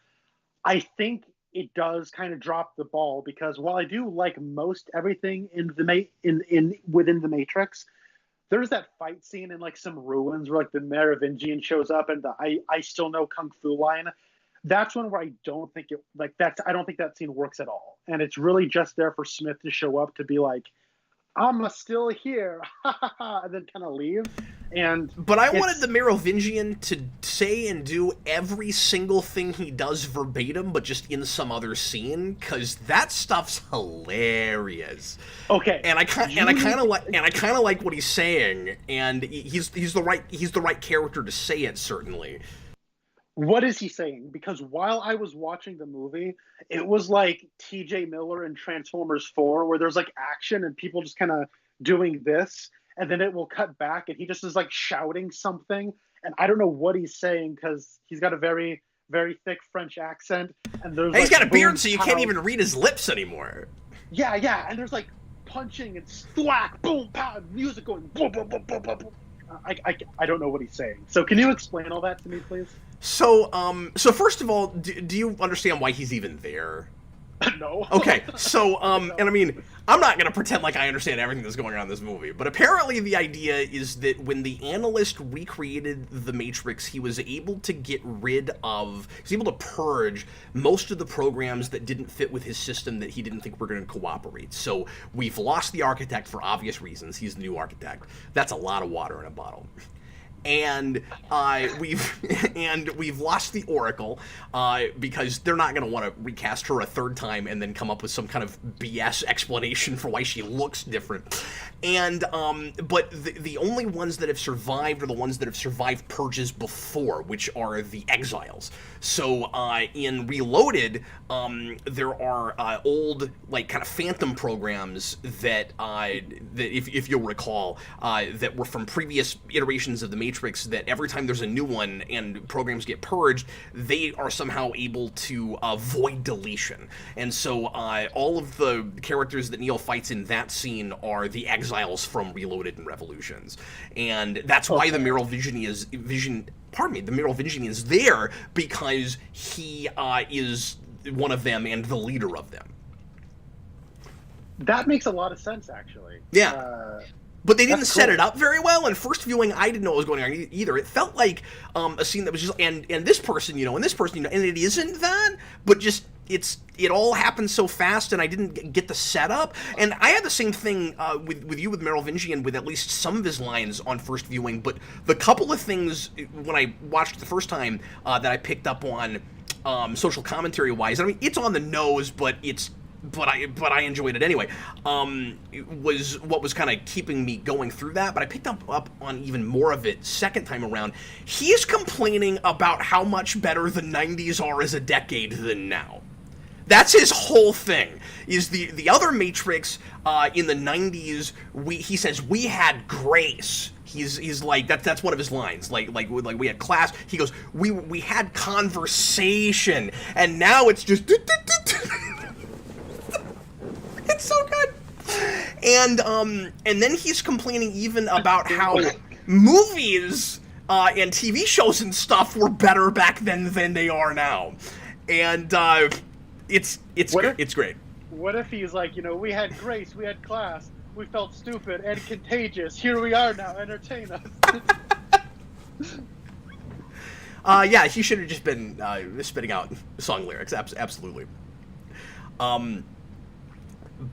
I think it does kind of drop the ball, because while I do like most everything within the Matrix, there's that fight scene in like some ruins where like the Merovingian shows up and the I still know kung fu line. That's one where I don't think that scene works at all. And it's really just there for Smith to show up to be like, I'm still here, and then kind of leave. But I wanted the Merovingian to say and do every single thing he does verbatim, but just in some other scene, because that stuff's hilarious. Okay, and I kind of like what he's saying, and he's the right character to say it, certainly. What is he saying? Because while I was watching the movie, it was like T.J. Miller in Transformers 4, where there's like action and people just kind of doing this, and then it will cut back and he just is like shouting something, and I don't know what he's saying because he's got a very, very thick French accent, and he's got a beard, so you can't even read his lips anymore. Yeah, and there's like punching and thwack, boom, pow, music going boom, boom, boom, boom, boom. I don't know what he's saying. So can you explain all that to me, please? So first of all, do you understand why he's even there? No. Okay, so, and I mean, I'm not going to pretend like I understand everything that's going on in this movie, but apparently the idea is that when the analyst recreated the Matrix, he was able to purge most of the programs that didn't fit with his system that he didn't think were going to cooperate. So we've lost the architect for obvious reasons. He's the new architect. That's a lot of water in a bottle. and we've lost the Oracle because they're not going to want to recast her a third time and then come up with some kind of BS explanation for why she looks different. And but the only ones that have survived are the ones that have survived purges before, which are the exiles. So in Reloaded, there are old like kind of phantom programs that if you'll recall that were from previous iterations of the Matrix, that every time there's a new one and programs get purged, they are somehow able to avoid deletion. And so all of the characters that Neo fights in that scene are the exiles from Reloaded and Revolutions. And that's why the Merovingian is there, because he is one of them and the leader of them. That makes a lot of sense, actually. Yeah. But they didn't set it up very well, and first viewing, I didn't know what was going on either. It felt like a scene that was just, and this person, and this person, and it isn't that, but just, it all happened so fast, and I didn't get the setup. And I had the same thing with you, with Merovingian, with at least some of his lines on first viewing, but the couple of things, when I watched it the first time, that I picked up on social commentary-wise, I mean, it's on the nose, but I enjoyed it anyway. It was what was kind of keeping me going through that, but I picked up on even more of it second time around. He's complaining about how much better the 90s are as a decade than now. That's his whole thing. Is the other Matrix in the 90s? He says we had grace. He's like that's one of his lines. Like we had class. He goes we had conversation, and now it's just. It's so good. And then he's complaining even about how movies and TV shows and stuff were better back then than they are now. And it's great. What if he's like, we had grace, we had class, we felt stupid and contagious. Here we are now, entertain us. Yeah, he should have just been spitting out song lyrics. Absolutely.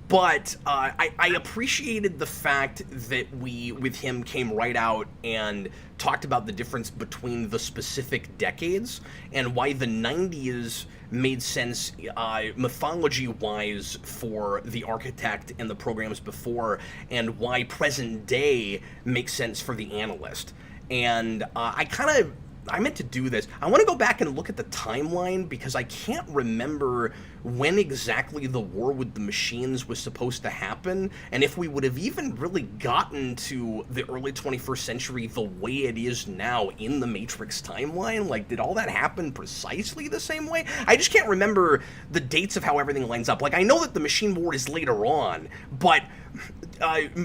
But I appreciated the fact that we, with him, came right out and talked about the difference between the specific decades and why the 90s made sense mythology-wise for the Architect and the programs before, and why present day makes sense for the Analyst. And I meant to do this. I want to go back and look at the timeline, because I can't remember when exactly the war with the machines was supposed to happen, and if we would have even really gotten to the early 21st century the way it is now in the Matrix timeline. Like, did all that happen precisely the same way? I just can't remember the dates of how everything lines up. Like, I know that the machine war is later on, but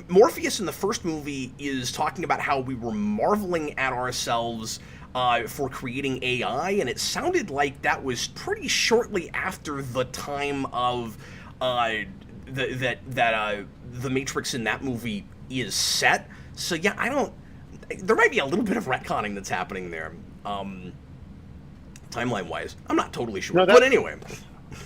Morpheus in the first movie is talking about how we were marveling at ourselves for creating AI, and it sounded like that was pretty shortly after the time of the Matrix in that movie is set. So yeah, there might be a little bit of retconning that's happening there, timeline-wise. I'm not totally sure, but anyway.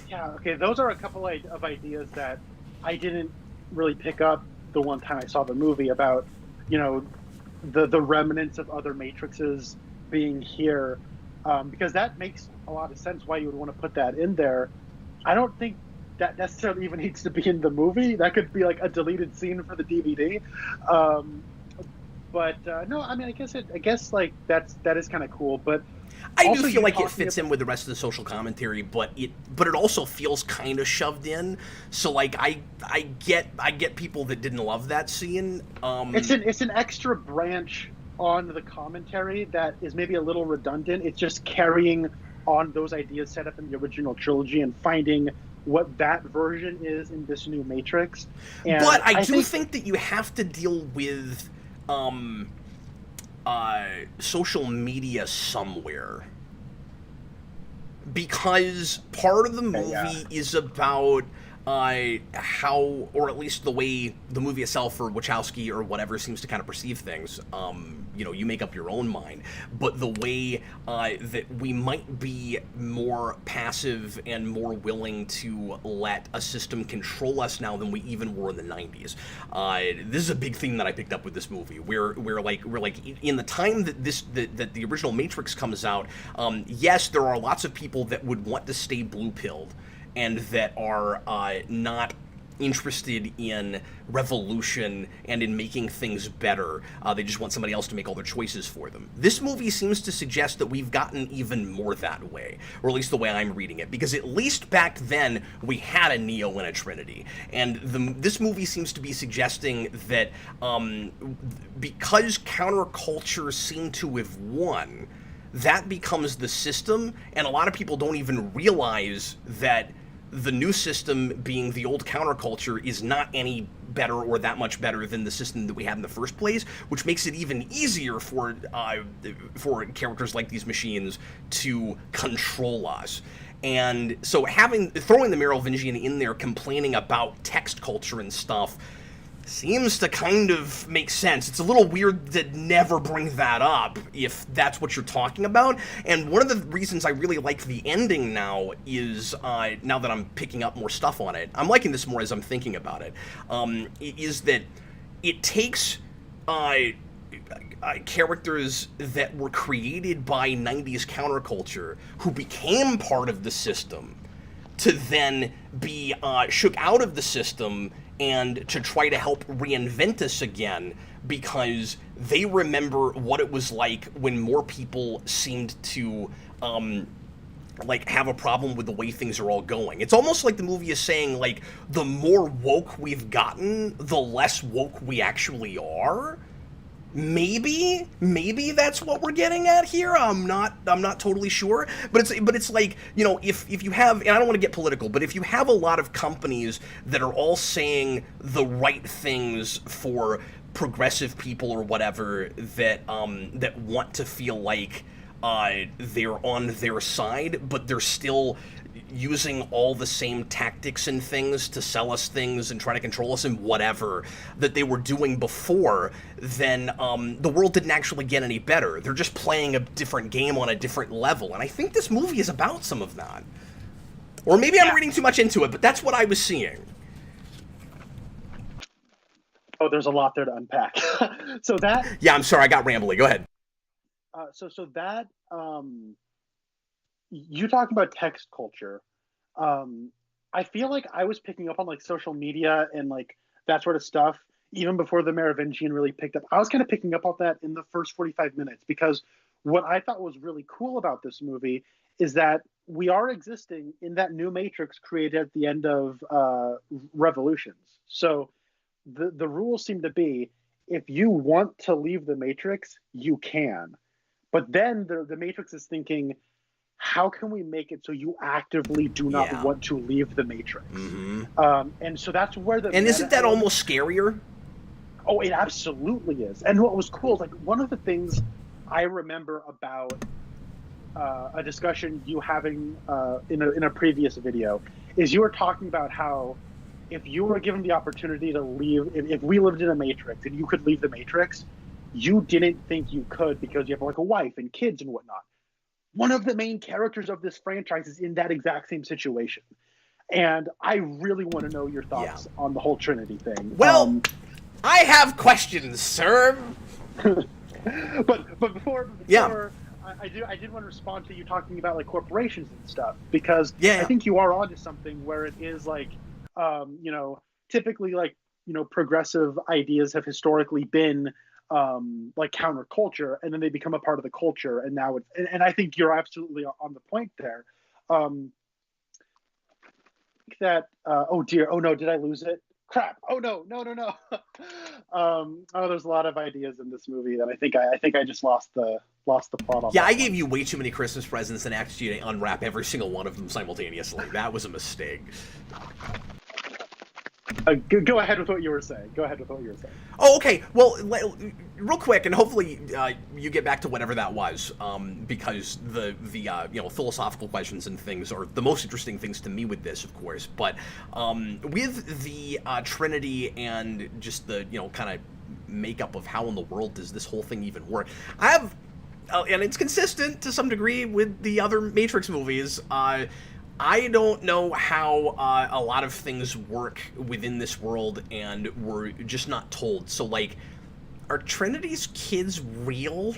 Yeah, okay, those are a couple of ideas that I didn't really pick up the one time I saw the movie about, the remnants of other Matrixes being here, because that makes a lot of sense why you would want to put that in there. I don't think that necessarily even needs to be in the movie. That could be like a deleted scene for the DVD. But no, I mean, I guess like that is kind of cool. But I do feel like it fits in with the rest of the social commentary, but it also feels kind of shoved in. So like I get people that didn't love that scene. It's an extra branch on the commentary that is maybe a little redundant. It's just carrying on those ideas set up in the original trilogy and finding what that version is in this new Matrix. And but I do think that you have to deal with social media somewhere, because part of the movie is about how, or at least the way the movie itself, or Wachowski or whatever, seems to kind of perceive things, you make up your own mind. But the way that we might be more passive and more willing to let a system control us now than we even were in the 90s. This is a big thing that I picked up with this movie. We're like in the time that that the original Matrix comes out. Yes, there are lots of people that would want to stay blue-pilled and that are not interested in revolution and in making things better. They just want somebody else to make all their choices for them. This movie seems to suggest that we've gotten even more that way, or at least the way I'm reading it, because at least back then we had a Neo and a Trinity, and this movie seems to be suggesting that because counterculture seemed to have won, that becomes the system, and a lot of people don't even realize that the new system, being the old counterculture, is not any better or that much better than the system that we had in the first place, which makes it even easier for characters like these machines to control us. And so throwing the Merovingian in there complaining about text culture and stuff seems to kind of make sense. It's a little weird to never bring that up if that's what you're talking about. And one of the reasons I really like the ending now is, now that I'm picking up more stuff on it, I'm liking this more as I'm thinking about it, is that it takes characters that were created by 90s counterculture who became part of the system to then be shook out of the system and to try to help reinvent us again, because they remember what it was like when more people seemed to have a problem with the way things are all going. It's almost like the movie is saying, like, the more woke we've gotten, the less woke we actually are. Maybe that's what we're getting at here. I'm not totally sure, but it's like, if you have, and I don't want to get political, but if you have a lot of companies that are all saying the right things for progressive people or whatever, that want to feel like they're on their side, but they're still using all the same tactics and things to sell us things and try to control us and whatever that they were doing before, then the world didn't actually get any better. They're just playing a different game on a different level, and I think this movie is about some of that. Or maybe I'm reading too much into it, but that's what I was seeing. Oh, there's a lot there to unpack. So that... Yeah, I'm sorry, I got rambly. Go ahead. So that... you talking about text culture. I feel like I was picking up on like social media and like that sort of stuff even before the Merovingian really picked up. I was kind of picking up on that in the first 45 minutes, because what I thought was really cool about this movie is that we are existing in that new Matrix created at the end of Revolutions. So the rules seem to be, if you want to leave the Matrix, you can. But then the Matrix is thinking, how can we make it so you actively do not want to leave the Matrix? Mm-hmm. And so that's where the... And isn't that almost scarier? Oh, it absolutely is. And what was cool is, like, one of the things I remember about a discussion you having in a previous video is you were talking about how if you were given the opportunity to leave, if we lived in a Matrix and you could leave the Matrix, you didn't think you could because you have like a wife and kids and whatnot. One of the main characters of this franchise is in that exact same situation. And I really want to know your thoughts on the whole Trinity thing. Well, I have questions, sir. but before I did want to respond to you talking about like corporations and stuff, because I think you are onto something where it is like, typically like, progressive ideas have historically been like counterculture, and then they become a part of the culture, and now and I think you're absolutely on the point there. That oh dear, oh no, did I lose it? Crap! Oh no. There's a lot of ideas in this movie that I think I just lost the plot on. Yeah, I gave you way too many Christmas presents and asked you to unwrap every single one of them simultaneously. That was a mistake. Go ahead with what you were saying. Oh, okay. Well, real quick, and hopefully you get back to whatever that was, because the philosophical questions and things are the most interesting things to me with this, of course. But with the Trinity and just the kind of makeup of how in the world does this whole thing even work. I have, and it's consistent to some degree with the other Matrix movies. I don't know how a lot of things work within this world, and we're just not told. So, like, are Trinity's kids real?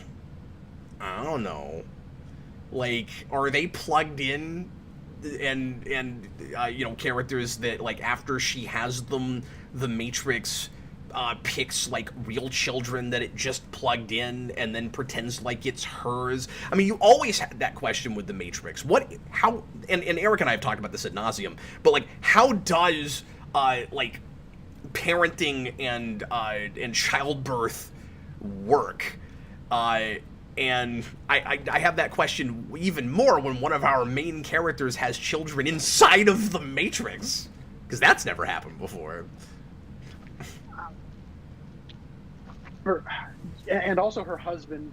I don't know. Like, are they plugged in, and you know, characters that, like, after she has them, the Matrix picks, like, real children that it just plugged in and then pretends like it's hers? I mean, you always had that question with the Matrix. How, and Eric and I have talked about this ad nauseum, but, like, how does, like, parenting and childbirth work? And I have that question even more when one of our main characters has children inside of the Matrix, because that's never happened before. And also her husband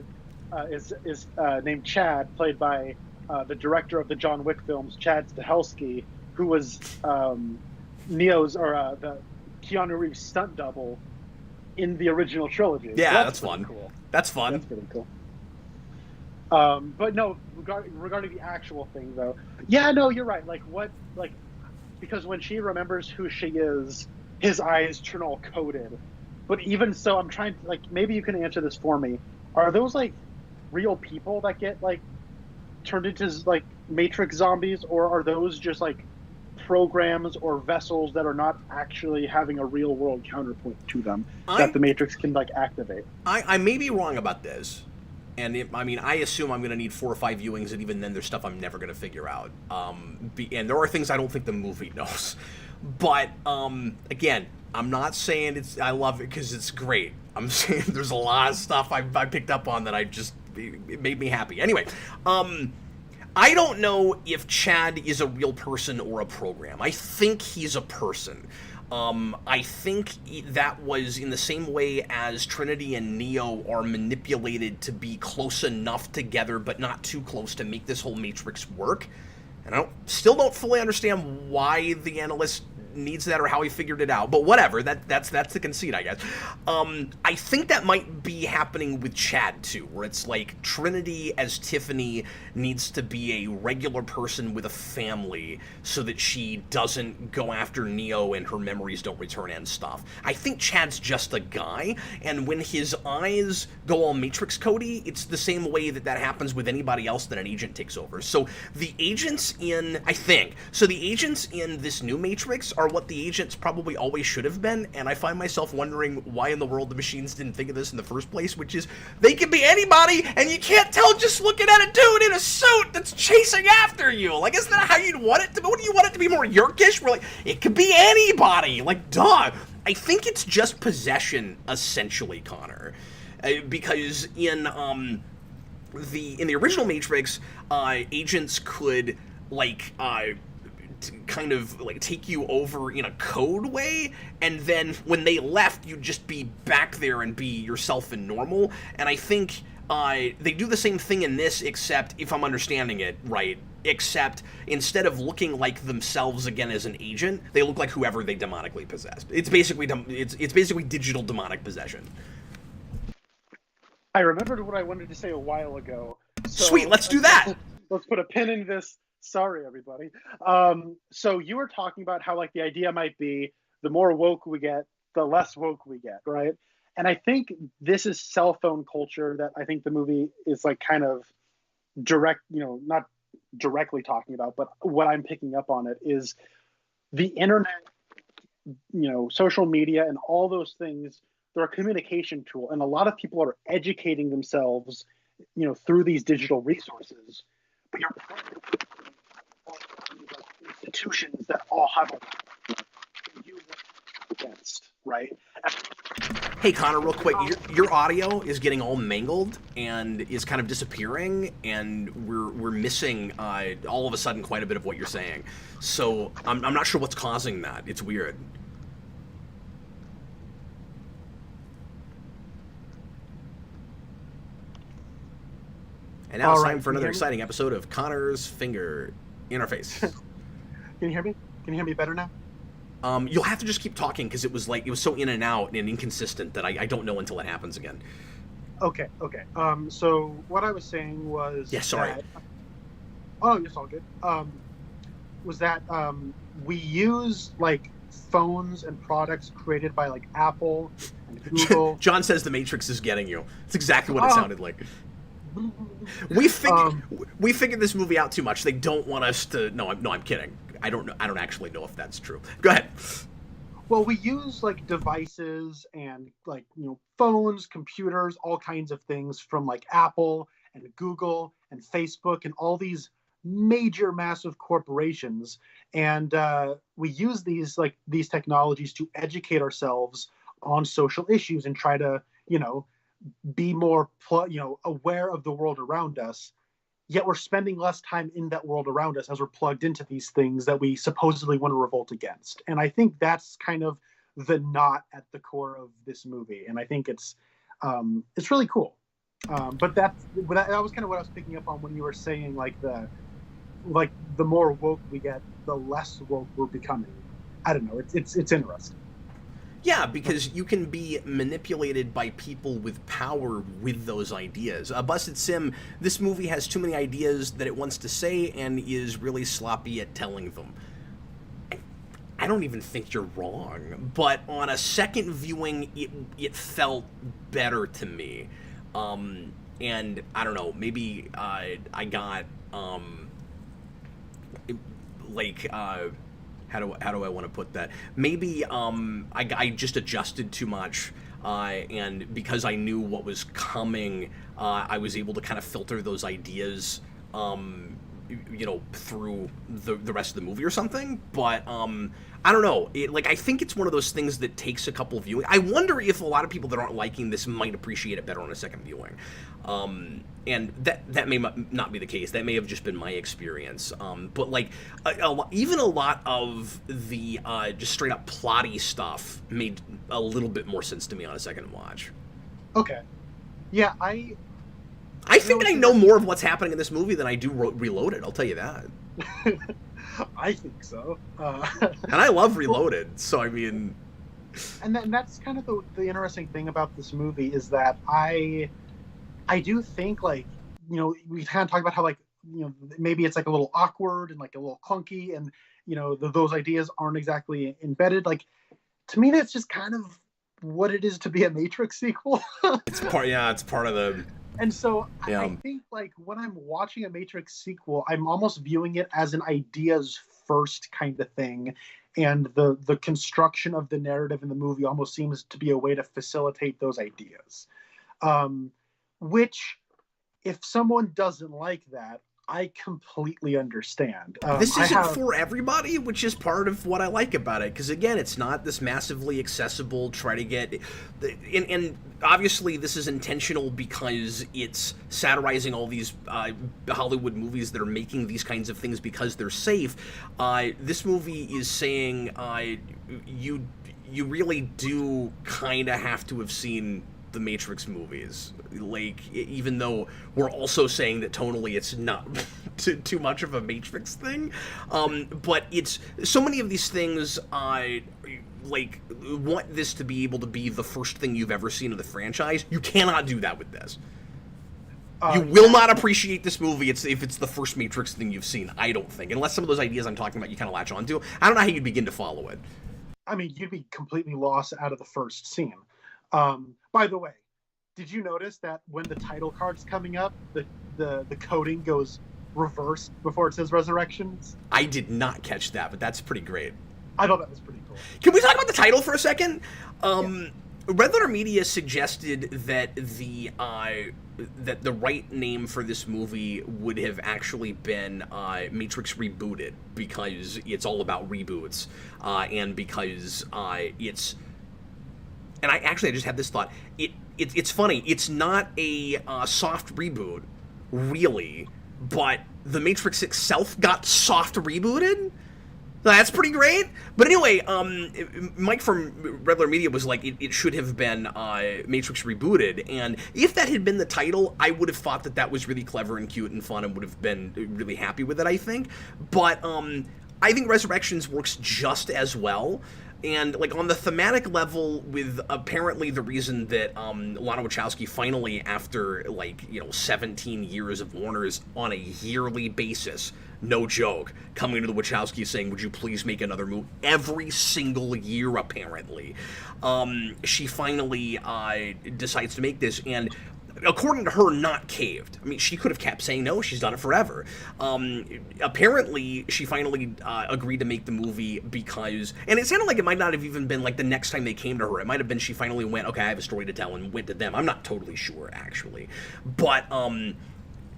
is named Chad, played by the director of the John Wick films, Chad Stahelski, who was Neo's, or the Keanu Reeves stunt double in the original trilogy. Yeah, so that's fun. Cool. That's fun. That's pretty cool. But no, regarding the actual thing, though, yeah, no, you're right. Like, because when she remembers who she is, his eyes turn all coated. But even so, I'm trying to, like, maybe you can answer this for me. Are those, like, real people that get, like, turned into, like, Matrix zombies, or are those just, like, programs or vessels that are not actually having a real world counterpoint to them that the Matrix can, like, activate? I may be wrong about this. And I mean, I assume I'm going to need 4 or 5 viewings, and even then there's stuff I'm never going to figure out. And there are things I don't think the movie knows. But, again, I'm not saying I love it because it's great. I'm saying there's a lot of stuff I picked up on that it made me happy. Anyway, I don't know if Chad is a real person or a program. I think he's a person. I think that was in the same way as Trinity and Neo are manipulated to be close enough together, but not too close to make this whole Matrix work. And I still don't fully understand why the analyst needs that or how he figured it out, but whatever. That's the conceit, I guess. I think that might be happening with Chad too, where it's like Trinity as Tiffany needs to be a regular person with a family so that she doesn't go after Neo and her memories don't return and stuff. I think Chad's just a guy, and when his eyes go all Matrix Cody, it's the same way that happens with anybody else that an agent takes over. So the agents in this new Matrix are what the agents probably always should have been, and I find myself wondering why in the world the machines didn't think of this in the first place, which is they could be anybody, and you can't tell just looking at a dude in a suit that's chasing after you. Like, isn't that how you'd want it to be? What do you want it to be, more Yerkish? Where, like, it could be anybody. Like, duh. I think it's just possession, essentially, Connor. Because in the original Matrix, agents could, like, kind of, like, take you over in a code way, and then when they left, you'd just be back there and be yourself and normal. And I think they do the same thing in this, except, if I'm understanding it right, except instead of looking like themselves again as an agent, they look like whoever they demonically possessed. It's basically digital demonic possession. I remembered what I wanted to say a while ago. So sweet, let's do that. Let's put a pin in this. Sorry, everybody. So you were talking about how, like, the idea might be the more woke we get, the less woke we get, right? And I think this is cell phone culture that I think the movie is, like, kind of direct, not directly talking about, but what I'm picking up on it is the internet, social media and all those things. They're a communication tool, and a lot of people are educating themselves, through these digital resources. But you're institutions that all have a against, right? Hey, Connor, real quick, your audio is getting all mangled and is kind of disappearing, and we're missing all of a sudden quite a bit of what you're saying. So I'm not sure what's causing that. It's weird. And now it's time for another exciting episode of Connor's Finger Interface. Can you hear me? Can you hear me better now? You'll have to just keep talking because it was so in and out and inconsistent that I don't know until it happens again. Okay. So what I was saying was, Yeah, sorry. oh, it's all good. Was that we use like phones and products created by like Apple and Google. John says the Matrix is getting you. It's exactly what it sounded like. We figured this movie out too much. They don't want us to. No, I'm kidding. I don't know. I don't actually know if that's true. Go ahead. Well, we use like devices and like, phones, computers, all kinds of things from like Apple and Google and Facebook and all these major, massive corporations. And we use these technologies to educate ourselves on social issues and try to, be more, aware of the world around us. Yet we're spending less time in that world around us as we're plugged into these things that we supposedly want to revolt against. And I think that's kind of the knot at the core of this movie. And I think it's really cool. But that was kind of what I was picking up on when you were saying the more woke we get, the less woke we're becoming. I don't know. It's interesting. Yeah, because you can be manipulated by people with power with those ideas. Busted Sim, this movie has too many ideas that it wants to say and is really sloppy at telling them. I don't even think you're wrong, but on a second viewing, it felt better to me. And I don't know, maybe I got how do I want to put that? Maybe I just adjusted too much, and because I knew what was coming, I was able to kind of filter those ideas, through the rest of the movie or something. But I don't know. I think it's one of those things that takes a couple viewing. I wonder if a lot of people that aren't liking this might appreciate it better on a second viewing. And that may not be the case. That may have just been my experience. But even a lot of the just straight up plotty stuff made a little bit more sense to me on a second watch. Okay. Yeah, I think I know more of what's happening in this movie than I do Reloaded. I'll tell you that. I think so. And I love Reloaded, so I mean. And that's kind of the interesting thing about this movie is that I do think we kind of talk about how maybe it's a little awkward and a little clunky and those ideas aren't exactly embedded. To me, that's just kind of what it is to be a Matrix sequel. It's part of the. And so yeah. I think when I'm watching a Matrix sequel, I'm almost viewing it as an ideas first kind of thing. And the construction of the narrative in the movie almost seems to be a way to facilitate those ideas. Which, if someone doesn't like that, I completely understand. This isn't for everybody, which is part of what I like about it. Because again, it's not this massively accessible, try to get... And obviously this is intentional because it's satirizing all these Hollywood movies that are making these kinds of things because they're safe. This movie is saying you really do kind of have to have seen the Matrix movies, even though we're also saying that tonally it's not too much of a Matrix thing, but it's so many of these things want this to be able to be the first thing you've ever seen of the franchise. You cannot do that with this. You will not appreciate this movie if it's the first Matrix thing you've seen, I don't think, unless some of those ideas I'm talking about you kind of latch onto. I don't know how you'd begin to follow it. I mean, you'd be completely lost out of the first scene. By the way, did you notice that when the title card's coming up, the coding goes reversed before it says Resurrections? I did not catch that, but that's pretty great. I thought that was pretty cool. Can we talk about the title for a second? Red Letter Media suggested that the right name for this movie would have actually been Matrix Rebooted, because it's all about reboots, and because it's... And I just had this thought. It's funny. It's not a soft reboot, really, but The Matrix itself got soft rebooted. That's pretty great. But anyway, Mike from Red Letter Media was like, it should have been Matrix Rebooted. And if that had been the title, I would have thought that was really clever and cute and fun and would have been really happy with it, I think. But I think Resurrections works just as well. And, like, on the thematic level, with apparently the reason that Lana Wachowski finally, after, 17 years of Warner's on a yearly basis, no joke, coming to the Wachowskis saying, would you please make another movie? Every single year, apparently. She finally decides to make this, and according to her, not caved. I mean, she could have kept saying no. She's done it forever. Apparently, she finally agreed to make the movie because... And it sounded like it might not have even been, the next time they came to her. It might have been she finally went, okay, I have a story to tell, and went to them. I'm not totally sure, actually. But,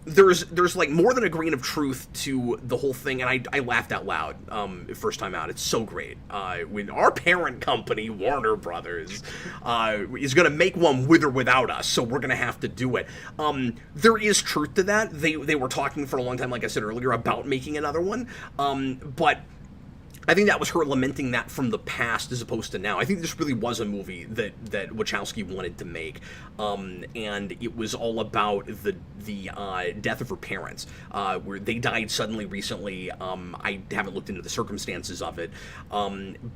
there's more than a grain of truth to the whole thing, and I laughed out loud first time out. It's so great. When our parent company, Warner Brothers, is going to make one with or without us, so we're going to have to do it. There is truth to that. They were talking for a long time, like I said earlier, about making another one, but I think that was her lamenting that from the past as opposed to now. I think this really was a movie that Wachowski wanted to make, and it was all about the death of her parents, where they died suddenly recently. I haven't looked into the circumstances of it,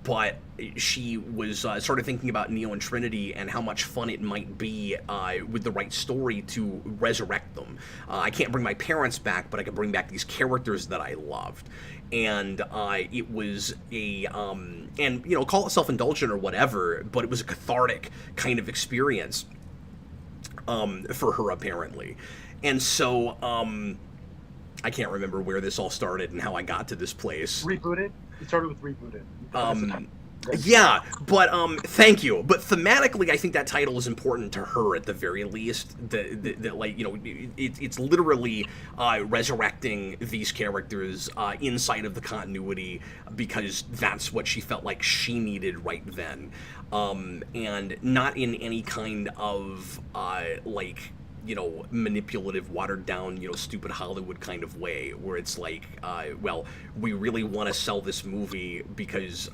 but she was started thinking about Neo and Trinity and how much fun it might be with the right story to resurrect them. I can't bring my parents back, but I can bring back these characters that I loved. And it was a, and, call it self-indulgent or whatever, but it was a cathartic kind of experience for her, apparently. And so, I can't remember where this all started and how I got to this place. Rebooted? It started with Rebooted. Yeah, but thank you. But thematically, I think that title is important to her at the very least. It's literally resurrecting these characters inside of the continuity because that's what she felt like she needed right then, and not in any kind of manipulative, watered down, stupid Hollywood kind of way, where it's like, we really want to sell this movie because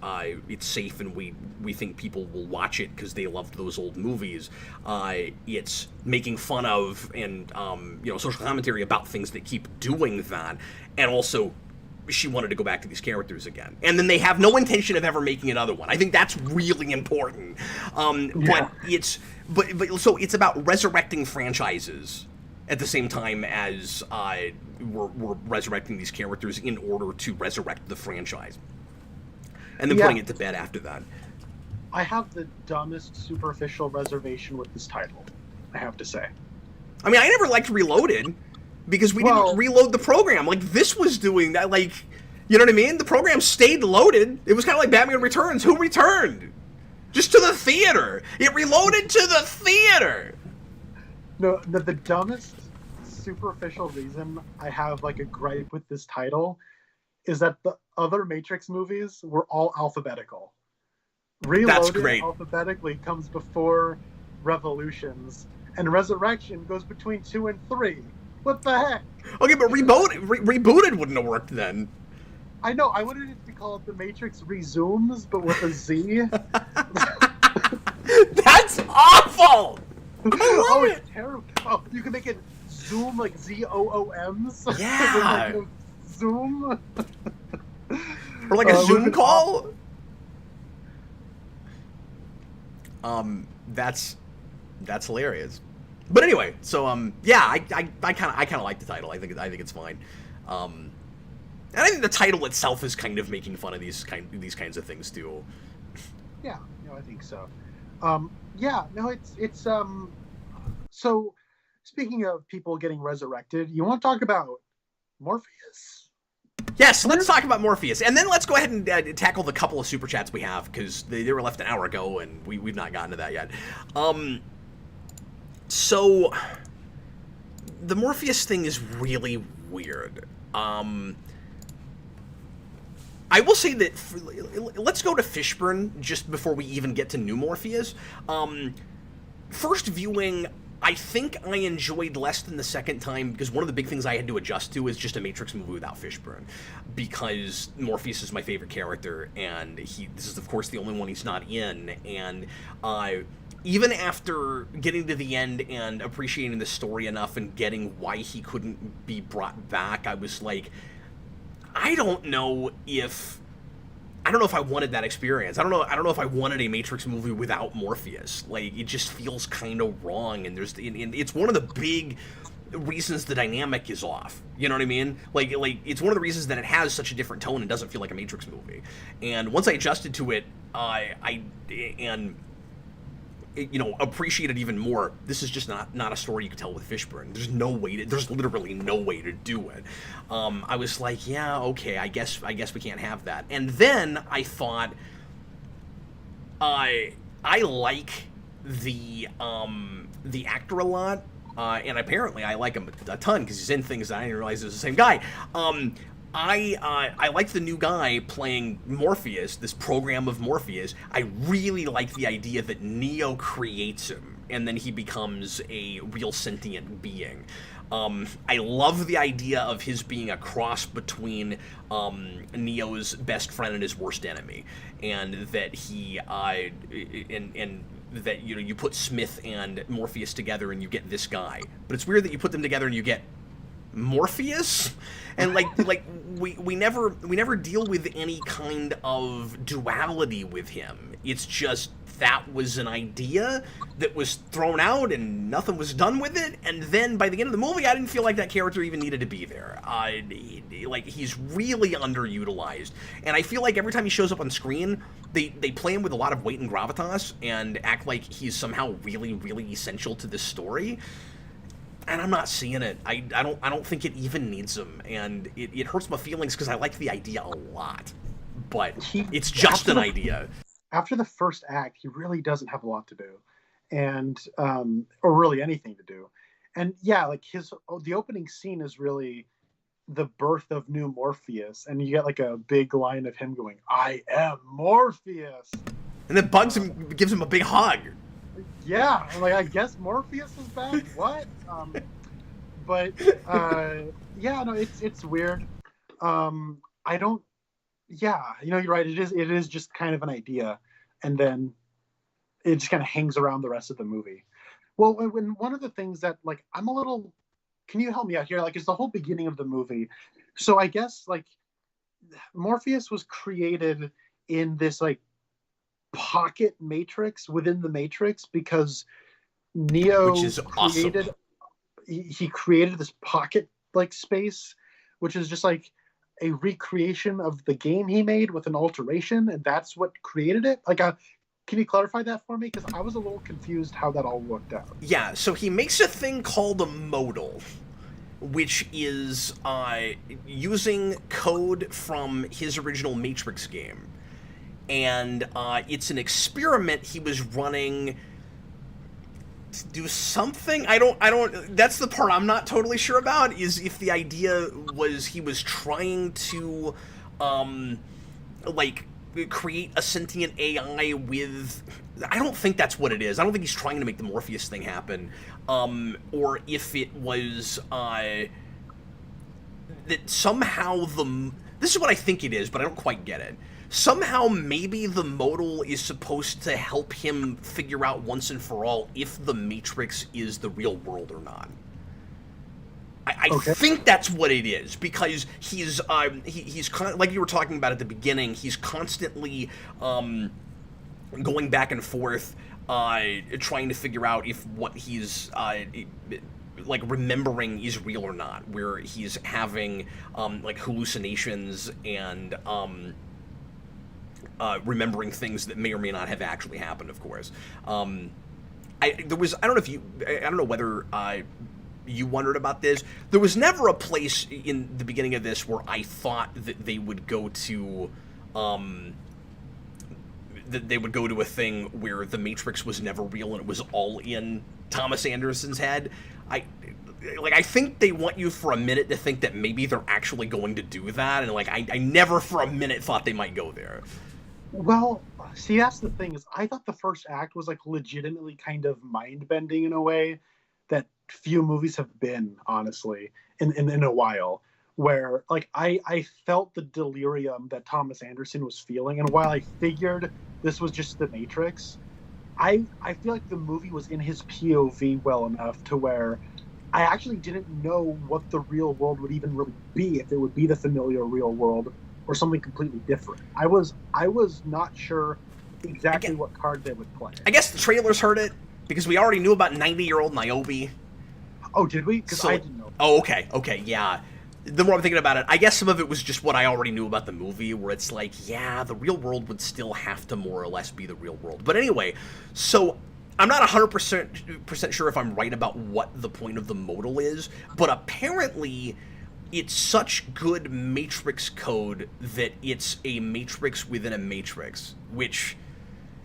it's safe and we think people will watch it because they loved those old movies. It's making fun of and, social commentary about things that keep doing that, and also she wanted to go back to these characters again. And then they have no intention of ever making another one. I think that's really important. So it's about resurrecting franchises at the same time as we're resurrecting these characters in order to resurrect the franchise. And then putting it to bed after that. I have the dumbest superficial reservation with this title, I have to say. I mean, I never liked Reloaded because we didn't reload the program. Like, this was doing that, you know what I mean? The program stayed loaded. It was kind of like Batman Returns. Who returned? Just to the theater. It reloaded to the theater. No, the dumbest superficial reason I have a gripe with this title is that the other Matrix movies were all alphabetical. Reloaded alphabetically comes before Revolutions, and Resurrection goes between 2 and 3. What the heck? Okay, but rebooted wouldn't have worked then. I know. I wanted it to call it The Matrix Resumes, but with a Z. That's awful! It's terrible. Oh, you can make it Zoom, like Zooms. Yeah. Zoom. Or like a Zoom call. That's hilarious. But anyway, so I kind of like the title. I think it's fine. And I think the title itself is kind of making fun of these kinds of things too. Yeah, I think so. It's so speaking of people getting resurrected, you want to talk about Morpheus? Yes, let's talk about Morpheus, and then let's go ahead and tackle the couple of super chats we have because they were left an hour ago and we've not gotten to that yet. So the Morpheus thing is really weird. I will say that let's go to Fishburne just before we even get to New Morpheus. First viewing, I think I enjoyed less than the second time because one of the big things I had to adjust to is just a Matrix movie without Fishburne, because Morpheus is my favorite character and this is of course the only one he's not in, and even after getting to the end and appreciating the story enough and getting why he couldn't be brought back, I was like, I don't know if I wanted that experience. I don't know if I wanted a Matrix movie without Morpheus. Like, it just feels kind of wrong, and it's one of the big reasons the dynamic is off. You know what I mean? Like it's one of the reasons that it has such a different tone and doesn't feel like a Matrix movie. And once I adjusted to it, appreciate it even more. This is just not a story you can tell with Fishburne. There's literally no way to do it. I was like, yeah, okay, I guess we can't have that. And then I thought, I like the actor a lot, and apparently I like him a ton because he's in things that I didn't realize it was the same guy. I like the new guy playing Morpheus, this program of Morpheus. I really like the idea that Neo creates him, and then he becomes a real sentient being. I love the idea of his being a cross between Neo's best friend and his worst enemy, and that that you put Smith and Morpheus together and you get this guy. But it's weird that you put them together and you get Morpheus, and we never deal with any kind of duality with him. It's just that was an idea that was thrown out and nothing was done with it. And then by the end of the movie, I didn't feel like that character even needed to be there. He's really underutilized, and I feel like every time he shows up on screen, they play him with a lot of weight and gravitas and act like he's somehow really, really essential to this story. And I'm not seeing it. I don't think it even needs him, and it hurts my feelings because I like the idea a lot, but it's just an idea. After the first act, he really doesn't have a lot to do, and or really anything to do. And yeah, like the opening scene is really the birth of new Morpheus, and you get like a big line of him going, "I am Morpheus," and then Bugs gives him a big hug. Yeah, like, I guess Morpheus is back. What? Yeah, no, it's weird. I don't. Yeah, you're right. It is just kind of an idea, and then it just kind of hangs around the rest of the movie. Well, when one of the things that, like, I'm a little. Can you help me out here? Like, it's the whole beginning of the movie. So I guess, like, Morpheus was created in this, like, pocket matrix within the matrix because Neo which is created awesome. He created this pocket like space, which is just like a recreation of the game he made with an alteration, and that's what created it. Like, can you clarify that for me? Because I was a little confused how that all worked out. Yeah, so he makes a thing called a modal, which is using code from his original Matrix game. And it's an experiment he was running to do something. I don't. That's the part I'm not totally sure about. Is if the idea was he was trying to, create a sentient AI with. I don't think that's what it is. I don't think he's trying to make the Morpheus thing happen. Or if it was that somehow this is what I think it is, but I don't quite get it. Somehow, maybe the modal is supposed to help him figure out once and for all if the Matrix is the real world or not. I think that's what it is, because he's like you were talking about at the beginning, he's constantly going back and forth, trying to figure out if what he's remembering is real or not, where he's having hallucinations and remembering things that may or may not have actually happened, of course. I don't know whether you wondered about this. There was never a place in the beginning of this where I thought that they would go to a thing where the Matrix was never real and it was all in Thomas Anderson's head. I think they want you for a minute to think that maybe they're actually going to do that, and I never for a minute thought they might go there. Well, see, that's the thing, is I thought the first act was legitimately kind of mind-bending in a way that few movies have been, honestly, in a while, where I felt the delirium that Thomas Anderson was feeling, and while I figured this was just the Matrix, I feel like the movie was in his POV well enough to where I actually didn't know what the real world would even really be, if it would be the familiar real world or something completely different. I was not sure exactly what card they would play. I guess the trailers hurt it because we already knew about 90-year-old Niobe. Oh, did we? Because I didn't know. Oh, okay, yeah. The more I'm thinking about it, I guess some of it was just what I already knew about the movie, where it's like, yeah, the real world would still have to more or less be the real world. But anyway, so I'm not 100% sure if I'm right about what the point of the modal is, but apparently it's such good Matrix code that it's a matrix within a matrix, which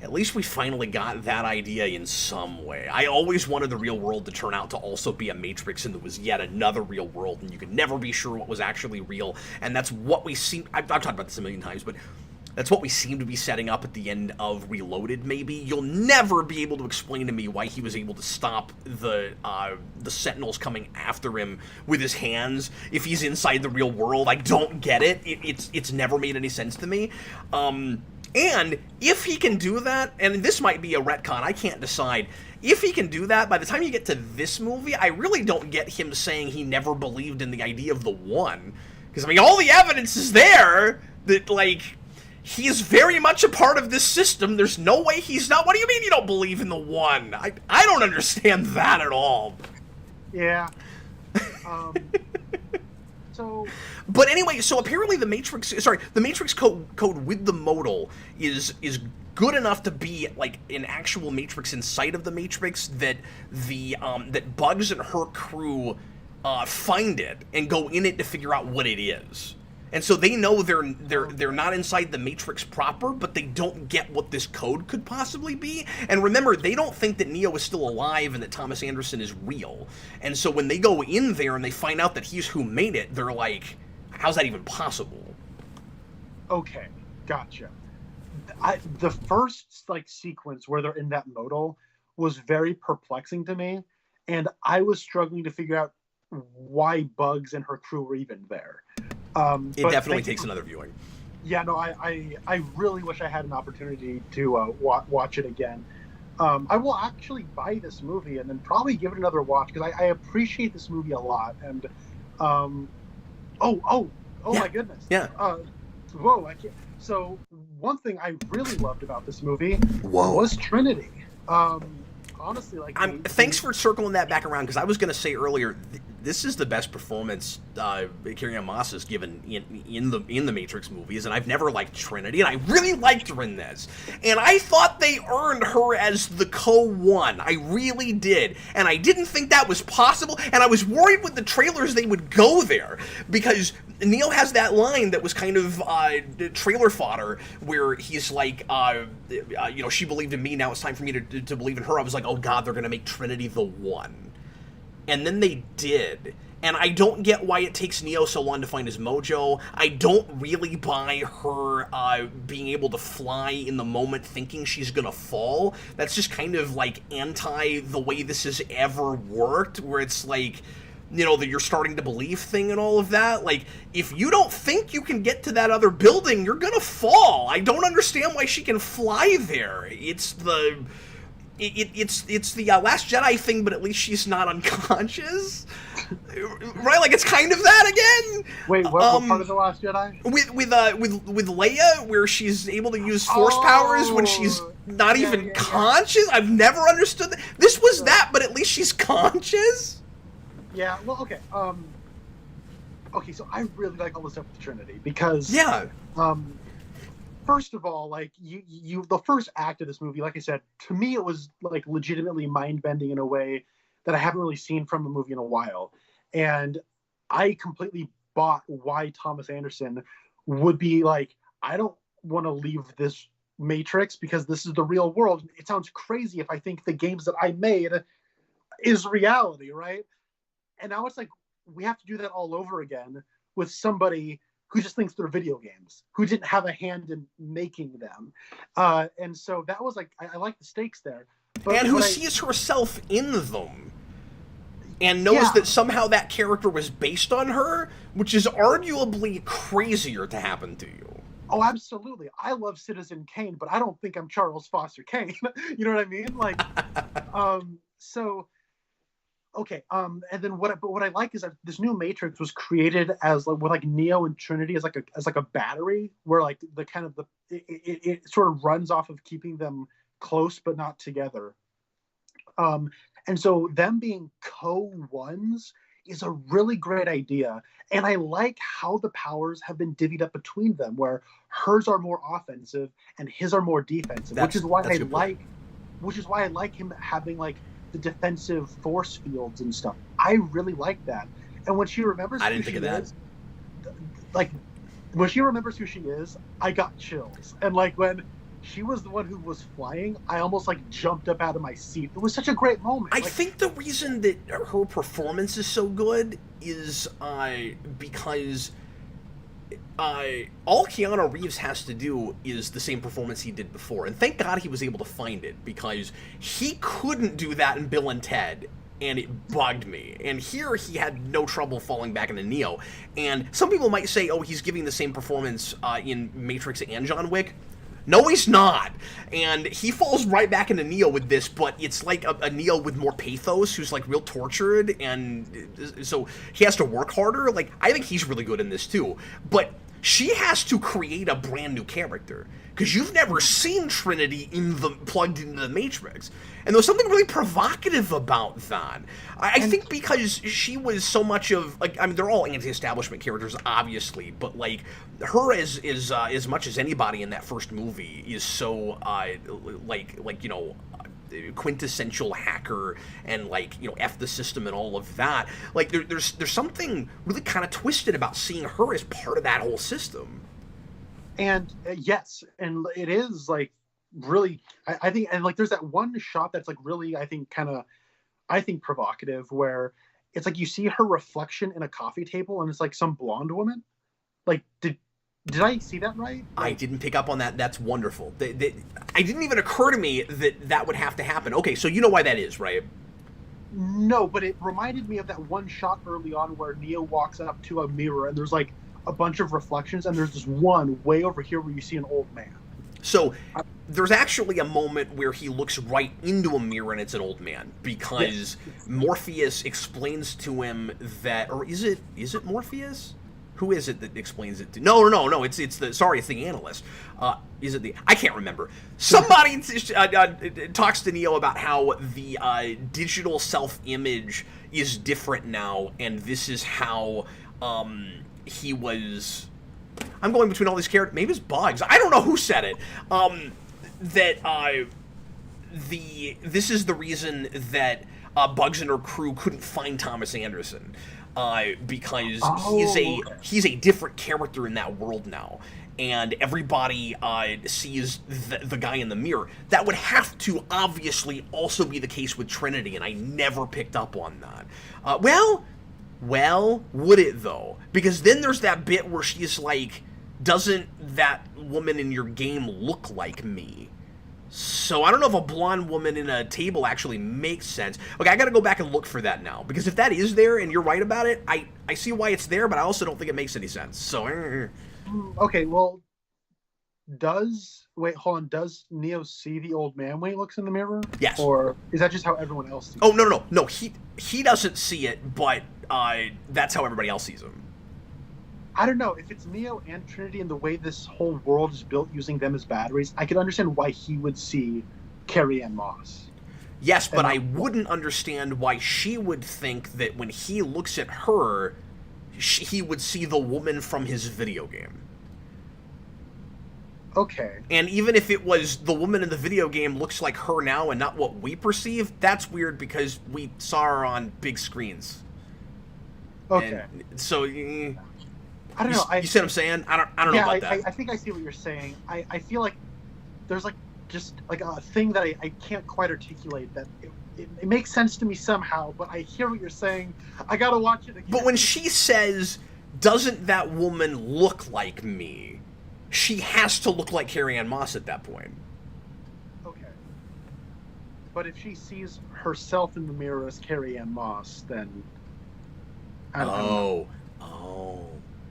at least we finally got that idea in some way. I always wanted the real world to turn out to also be a matrix, and there was yet another real world, and you could never be sure what was actually real, and that's what we seem... I've talked about this a million times, but that's what we seem to be setting up at the end of Reloaded, maybe. You'll never be able to explain to me why he was able to stop the Sentinels coming after him with his hands if he's inside the real world. I don't get it. It's never made any sense to me. And if he can do that, and this might be a retcon, I can't decide. If he can do that, by the time you get to this movie, I really don't get him saying he never believed in the idea of the One. Because, I mean, all the evidence is there that, like, he is very much a part of this system. There's no way he's not. What do you mean you don't believe in the One? I don't understand that at all. Yeah. So, but anyway, so apparently the Matrix code with the modal is good enough to be like an actual Matrix inside of the Matrix that that Bugs and her crew find it and go in it to figure out what it is. And so they know they're not inside the Matrix proper, but they don't get what this code could possibly be. And remember, they don't think that Neo is still alive and that Thomas Anderson is real. And so when they go in there and they find out that he's who made it, they're like, how's that even possible? Okay, gotcha. The first sequence where they're in that modal was very perplexing to me, and I was struggling to figure out why Bugs and her crew were even there. It definitely takes another viewing. Yeah, no, I really wish I had an opportunity to watch it again. I will actually buy this movie and then probably give it another watch, because I appreciate this movie a lot. And yeah. My goodness. Yeah. Whoa, I can't. So one thing I really loved about this movie was Trinity. Honestly, thanks for circling that back around, because I was going to say earlier, this is the best performance Carrie-Anne Moss has given in the Matrix movies, and I've never liked Trinity, and I really liked her in this. And I thought they earned her as the Co-1. I really did. And I didn't think that was possible, and I was worried with the trailers they would go there, because Neo has that line that was kind of trailer fodder, where he's like, she believed in me, now it's time for me to believe in her. I was like, oh god, they're going to make Trinity the One. And then they did. And I don't get why it takes Neo so long to find his mojo. I don't really buy her being able to fly in the moment thinking she's gonna fall. That's just kind of like anti the way this has ever worked, where it's like, the you're starting to believe thing and all of that. Like, if you don't think you can get to that other building, you're gonna fall. I don't understand why she can fly there. It's the Last Jedi thing, but at least she's not unconscious, right? Like, it's kind of that again. Wait, what part of the Last Jedi? With Leia, where she's able to use Force powers when she's not even conscious. I've never understood that. This was that, but at least she's conscious. Yeah. Well, okay. Okay, so I really like all the stuff with Trinity, because first of all, the first act of this movie, like I said, to me it was legitimately mind-bending in a way that I haven't really seen from a movie in a while. And I completely bought why Thomas Anderson would be like, I don't want to leave this Matrix because this is the real world. It sounds crazy if I think the games that I made is reality, right? And now it's like, we have to do that all over again with somebody who just thinks they're video games, who didn't have a hand in making them. And so that was I like the stakes there. But and who sees herself in them and knows that somehow that character was based on her, which is arguably crazier to happen to you. Oh, absolutely. I love Citizen Kane, but I don't think I'm Charles Foster Kane. You know what I mean? So, Okay, and then what I like is that this new Matrix was created as like with like Neo and Trinity as like a battery where like the kind of it sort of runs off of keeping them close but not together. And so them being co-ones is a really great idea, and I like how the powers have been divvied up between them, where hers are more offensive and his are more defensive, which is why I like him having like the defensive force fields and stuff. I really like that. And when she remembers I didn't think of that. Like when she remembers who she is, I got chills. And like when she was the one who was flying, I almost like jumped up out of my seat. It was such a great moment. I think the reason that her performance is so good is because all Keanu Reeves has to do is the same performance he did before, and thank God he was able to find it, because he couldn't do that in Bill and Ted, and it bugged me. And here he had no trouble falling back into Neo. And some people might say, oh, he's giving the same performance in Matrix and John Wick. No, he's not. And he falls right back into Neo with this, but it's like a Neo with more pathos, who's like real tortured, and so he has to work harder. Like, I think he's really good in this too. But she has to create a brand new character, because you've never seen Trinity plugged into the Matrix. And there's something really provocative about that. I think because she was so much of, like, I mean, they're all anti-establishment characters, obviously, but, like, her as much as anybody in that first movie is so, like you know, quintessential hacker and, like, you know, F the system and all of that. Like, there's something really kind of twisted about seeing her as part of that whole system. And yes, and it is like really, I think, and like there's that one shot that's like really, I think, provocative, where it's like you see her reflection in a coffee table, and it's like some blonde woman. Like, did I see that right? I didn't pick up on that. That's wonderful. It didn't even occur to me that would have to happen. Okay, so you know why that is, right? No, but it reminded me of that one shot early on where Neo walks up to a mirror, and there's like a bunch of reflections, and there's this one way over here where you see an old man. So there's actually a moment where he looks right into a mirror, and it's an old man, because Morpheus explains to him that, or is it Morpheus? Who is it that explains it to? No, it's the analyst. Is it the? I can't remember. Somebody talks to Neo about how the digital self-image is different now, and this is how he was. I'm going between all these characters. Maybe it's Bugs. I don't know who said it. This is the reason that Bugs and her crew couldn't find Thomas Anderson. Because he's a different character in that world now, and everybody sees the guy in the mirror. That would have to obviously also be the case with Trinity, and I never picked up on that. Well, would it though? Because then there's that bit where she's like, "Doesn't that woman in your game look like me?" So I don't know if a blonde woman in a table actually makes sense. Okay, I gotta go back and look for that now, because if that is there and you're right about it, I see why it's there, but I also don't think it makes any sense. So okay, well, does Neo see the old man when he looks in the mirror? Yes. Or is that just how everyone else sees it? Oh, no, he doesn't see it, but that's how everybody else sees him. I don't know, if it's Neo and Trinity and the way this whole world is built using them as batteries, I can understand why he would see Carrie-Anne Moss. Yes, but I wouldn't understand why she would think that when he looks at her, he would see the woman from his video game. Okay. And even if it was the woman in the video game looks like her now and not what we perceive, that's weird because we saw her on big screens. Okay. And so I don't know. You see what I'm saying? I don't know about that. I think I see what you're saying. I feel like there's like just like a thing that I can't quite articulate, that it makes sense to me somehow, but I hear what you're saying. I gotta watch it again. But when she says, "Doesn't that woman look like me?" she has to look like Carrie-Anne Moss at that point. Okay. But if she sees herself in the mirror as Carrie-Anne Moss, then I don't know.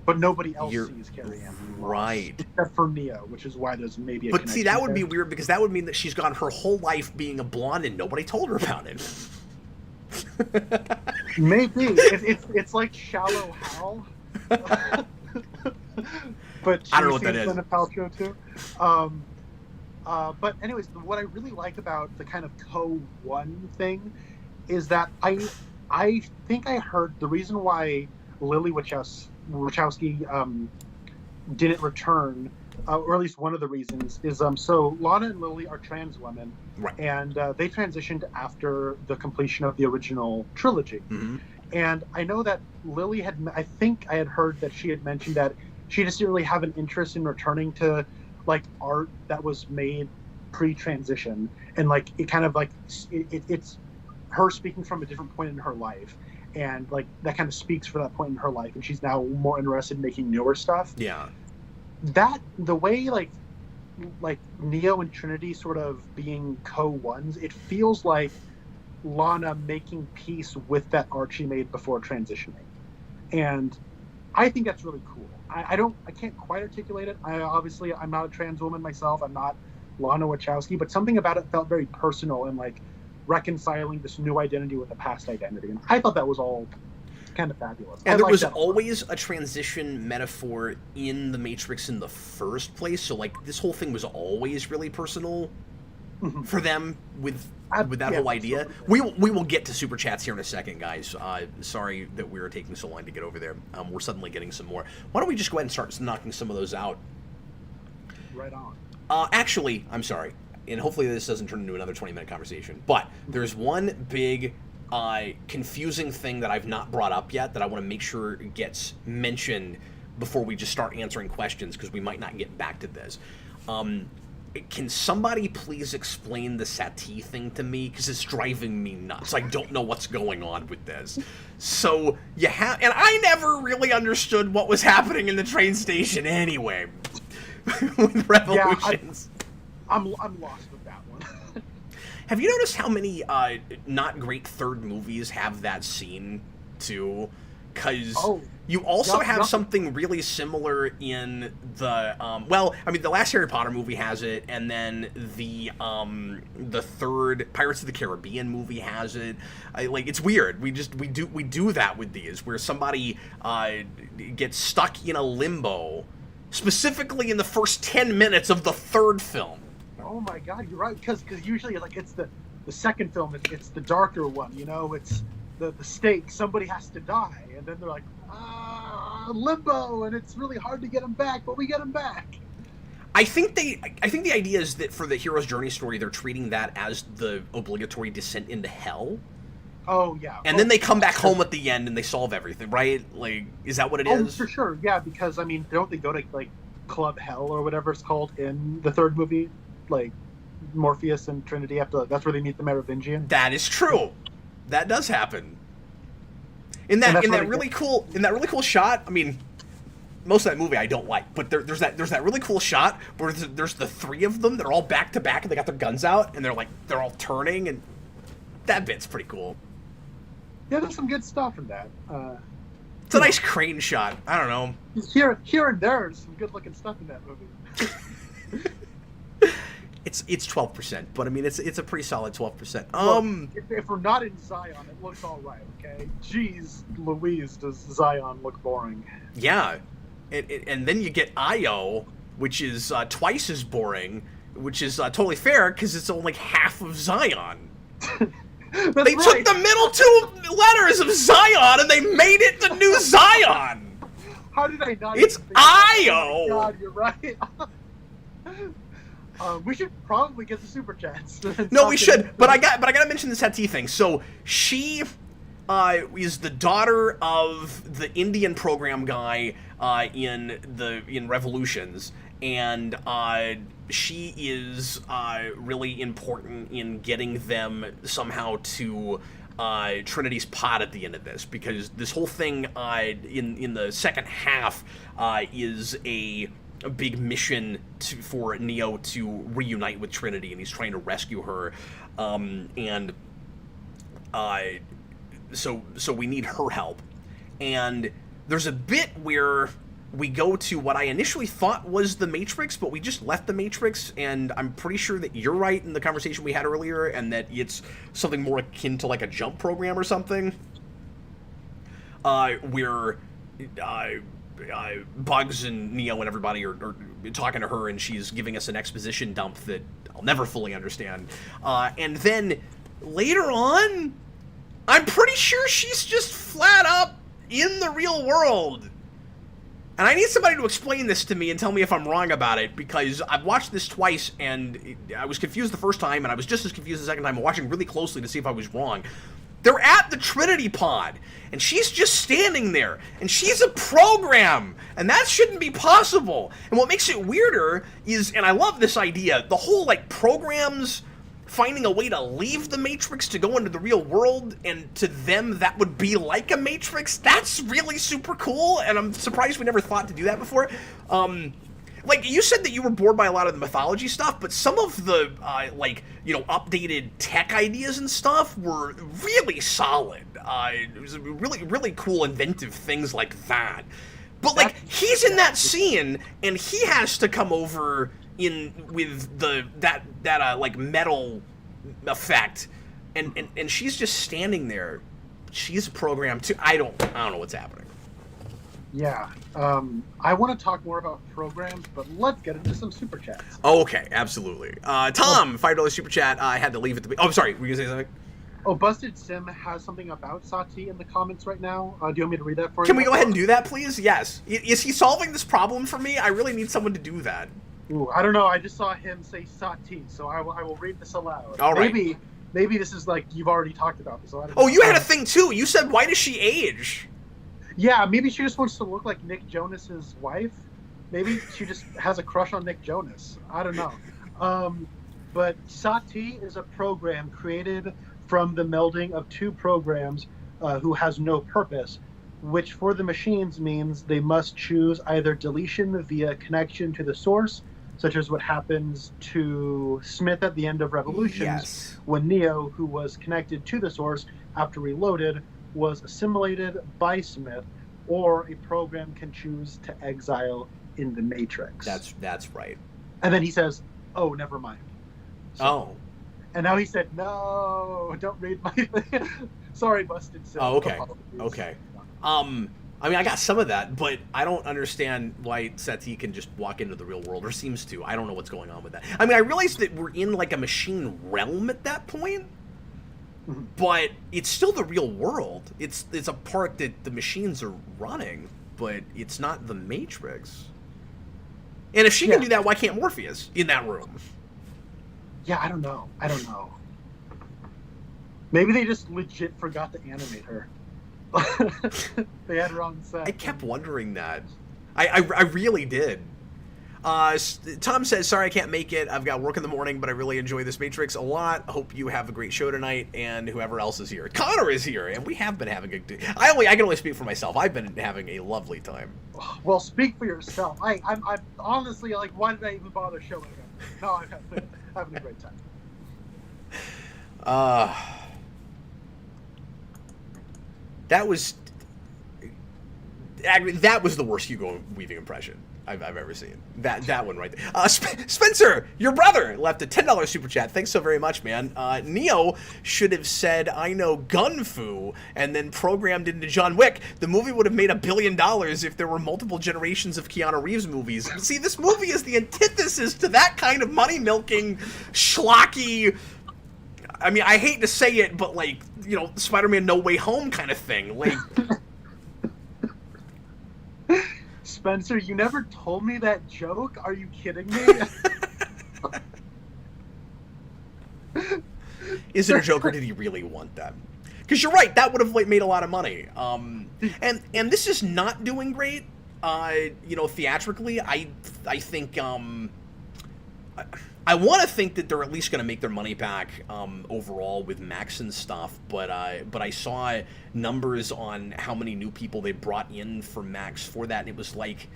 But nobody else sees Carrie-Anne Moss. Right. Except for Neo, which is why there's maybe a connection. But see, that would there. be weird, because that would mean that she's gone her whole life being a blonde and nobody told her about it. Maybe it's like Shallow Hal, but I don't know what that is. Gwyneth Paltrow too. But anyways, what I really like about the kind of co-one thing is that I think I heard the reason why Lily Wachowski didn't return, or at least one of the reasons, is so Lana and Lily are trans women, right? And they transitioned after the completion of the original trilogy. Mm-hmm. And I know that Lily I think I had heard that she had mentioned that she just didn't really have an interest in returning to like art that was made pre-transition, and like it kind of like it's her speaking from a different point in her life, and like that kind of speaks for that point in her life, and she's now more interested in making newer stuff. Yeah, that the way like Neo and Trinity sort of being co-ones, it feels like Lana making peace with that art she made before transitioning, and I think that's really cool. I can't quite articulate it. I'm not a trans woman myself. I'm not Lana Wachowski, but something about it felt very personal and like reconciling this new identity with a past identity. And I thought that was all kind of fabulous. And there was always a transition metaphor in The Matrix in the first place. So like this whole thing was always really personal for them with that whole idea. We will get to super chats here in a second, guys. Sorry that we were taking so long to get over there. We're suddenly getting some more. Why don't we just go ahead and start knocking some of those out? Right on. Actually, I'm sorry, and hopefully this doesn't turn into another 20-minute conversation, but there's one big confusing thing that I've not brought up yet that I want to make sure gets mentioned before we just start answering questions, because we might not get back to this. Can somebody please explain the Sati thing to me? Because it's driving me nuts. I don't know what's going on with this. So you have, and I never really understood what was happening in the train station anyway. With Revolutions. Yeah, I'm lost with that one. Have you noticed how many not great third movies have that scene too? Because you also have something really similar in the the last Harry Potter movie has it, and then the third Pirates of the Caribbean movie has it. It's weird. We do that with these, where somebody gets stuck in a limbo, specifically in the first 10 minutes of the third film. Oh my God, you're right. Because usually like it's the second film, it's the darker one. You know, it's the stake. Somebody has to die, and then they're like, limbo, and it's really hard to get them back, but we get them back. I think the idea is that for the hero's journey story, they're treating that as the obligatory descent into hell. Oh yeah. And then they come back home at the end and they solve everything, right? Like, is that what it is? For sure, yeah. Because I mean, don't they go to like Club Hell or whatever it's called in the third movie? Like Morpheus and Trinity that's where they meet the Merovingian. That is true. That does happen. In that really cool shot. I mean, most of that movie I don't like, but there's that really cool shot where there's the three of them. They're all back to back and they got their guns out and they're all turning, and that bit's pretty cool. Yeah, there's some good stuff in that. It's a nice crane shot. I don't know. Here and there's some good looking stuff in that movie. It's 12%, but I mean it's a pretty solid 12%. If we're not in Zion, it looks all right. Okay, jeez, Louise, does Zion look boring? Yeah, and then you get Io, which is twice as boring, which is totally fair because it's only half of Zion. They took the middle two letters of Zion and they made it the new Zion. How did I not? It's Io. Oh God, you're right. We should probably get the super chats. No, we should. But I gotta mention the Sati thing. So she is the daughter of the Indian program guy in Revolutions, and she is really important in getting them somehow to Trinity's pod at the end of this, because this whole thing in the second half is a big mission for Neo to reunite with Trinity, and he's trying to rescue her, so we need her help. And there's a bit where we go to what I initially thought was the Matrix, but we just left the Matrix, and I'm pretty sure that you're right in the conversation we had earlier, and that it's something more akin to like a jump program or something. Where Bugs and Neo and everybody are talking to her, and she's giving us an exposition dump that I'll never fully understand. And then later on, I'm pretty sure she's just flat up in the real world. And I need somebody to explain this to me and tell me if I'm wrong about it, because I've watched this twice, and I was confused the first time, and I was just as confused the second time. I'm watching really closely to see if I was wrong. They're at the Trinity pod, and she's just standing there, and she's a program, and that shouldn't be possible. And what makes it weirder is, and I love this idea, the whole, like, programs finding a way to leave the Matrix to go into the real world, and to them that would be like a Matrix. That's really super cool, and I'm surprised we never thought to do that before. Like, you said that you were bored by a lot of the mythology stuff, but some of the, like, you know, updated tech ideas and stuff were really solid. It was really, really cool, inventive things like that. But, like, he's in that scene, and he has to come over in with that like, metal effect, and she's just standing there. She's a program, too. I don't know what's happening. Yeah, I want to talk more about programs, but let's get into some super chats. Okay, absolutely. Tom, $5 super chat. I had to leave it. Oh, I'm sorry. Were you gonna say something? Oh, Busted Sim has something about Sati in the comments right now. Do you want me to read that for you? Can we go ahead and do that, please? Yes. Is he solving this problem for me? I really need someone to do that. Ooh, I don't know. I just saw him say Sati, so I will read this aloud. All right. Maybe this is like you've already talked about this. So I don't know. Oh, you had a thing too. You said, why does she age? Yeah, maybe she just wants to look like Nick Jonas's wife. Maybe she just has a crush on Nick Jonas. I don't know. But Sati is a program created from the melding of two programs who has no purpose, which for the machines means they must choose either deletion via connection to the source, such as what happens to Smith at the end of Revolutions, yes, when Neo, who was connected to the source after Reloaded, was assimilated by Smith, or a program can choose to exile in the Matrix. That's right. And then he says, "Oh, never mind." So, oh. And now he said, "No, don't read my thing." Sorry, Busted Sim. Oh, okay. Apologies. Okay. I mean, I got some of that, but I don't understand why Sati can just walk into the real world, or seems to. I don't know what's going on with that. I mean, I realize that we're in, like, a machine realm at that point, but it's still the real world. It's a part that the machines are running, but it's not the Matrix. And if she can do that, why can't Morpheus in that room? Yeah, I don't know. Maybe they just legit forgot to animate her. They had her on set. I kept wondering that. I really did. Tom says, sorry I can't make it. I've got work in the morning, but I really enjoy this Matrix a lot. Hope you have a great show tonight, and whoever else is here. Connor is here, and we have been having a good day. I can only speak for myself. I've been having a lovely time. Well, speak for yourself. I'm honestly, like, why did I even bother showing up? No, I'm having a great time. That was the worst Hugo Weaving impression I've ever seen. That one right there. Spencer, your brother, left a $10 super chat. Thanks so very much, man. Neo should have said, I know Gun Fu, and then programmed into John Wick. The movie would have made $1 billion if there were multiple generations of Keanu Reeves movies. See, this movie is the antithesis to that kind of money-milking, schlocky, I mean, I hate to say it, but, like, you know, Spider-Man No Way Home kind of thing. Like... Spencer, you never told me that joke. Are you kidding me? Is it a joke, or did he really want that? Because you're right, that would have made a lot of money. And this is not doing great. You know, theatrically, I think I want to think that they're at least going to make their money back overall with Max and stuff, but I saw numbers on how many new people they brought in for Max for that, and it was like,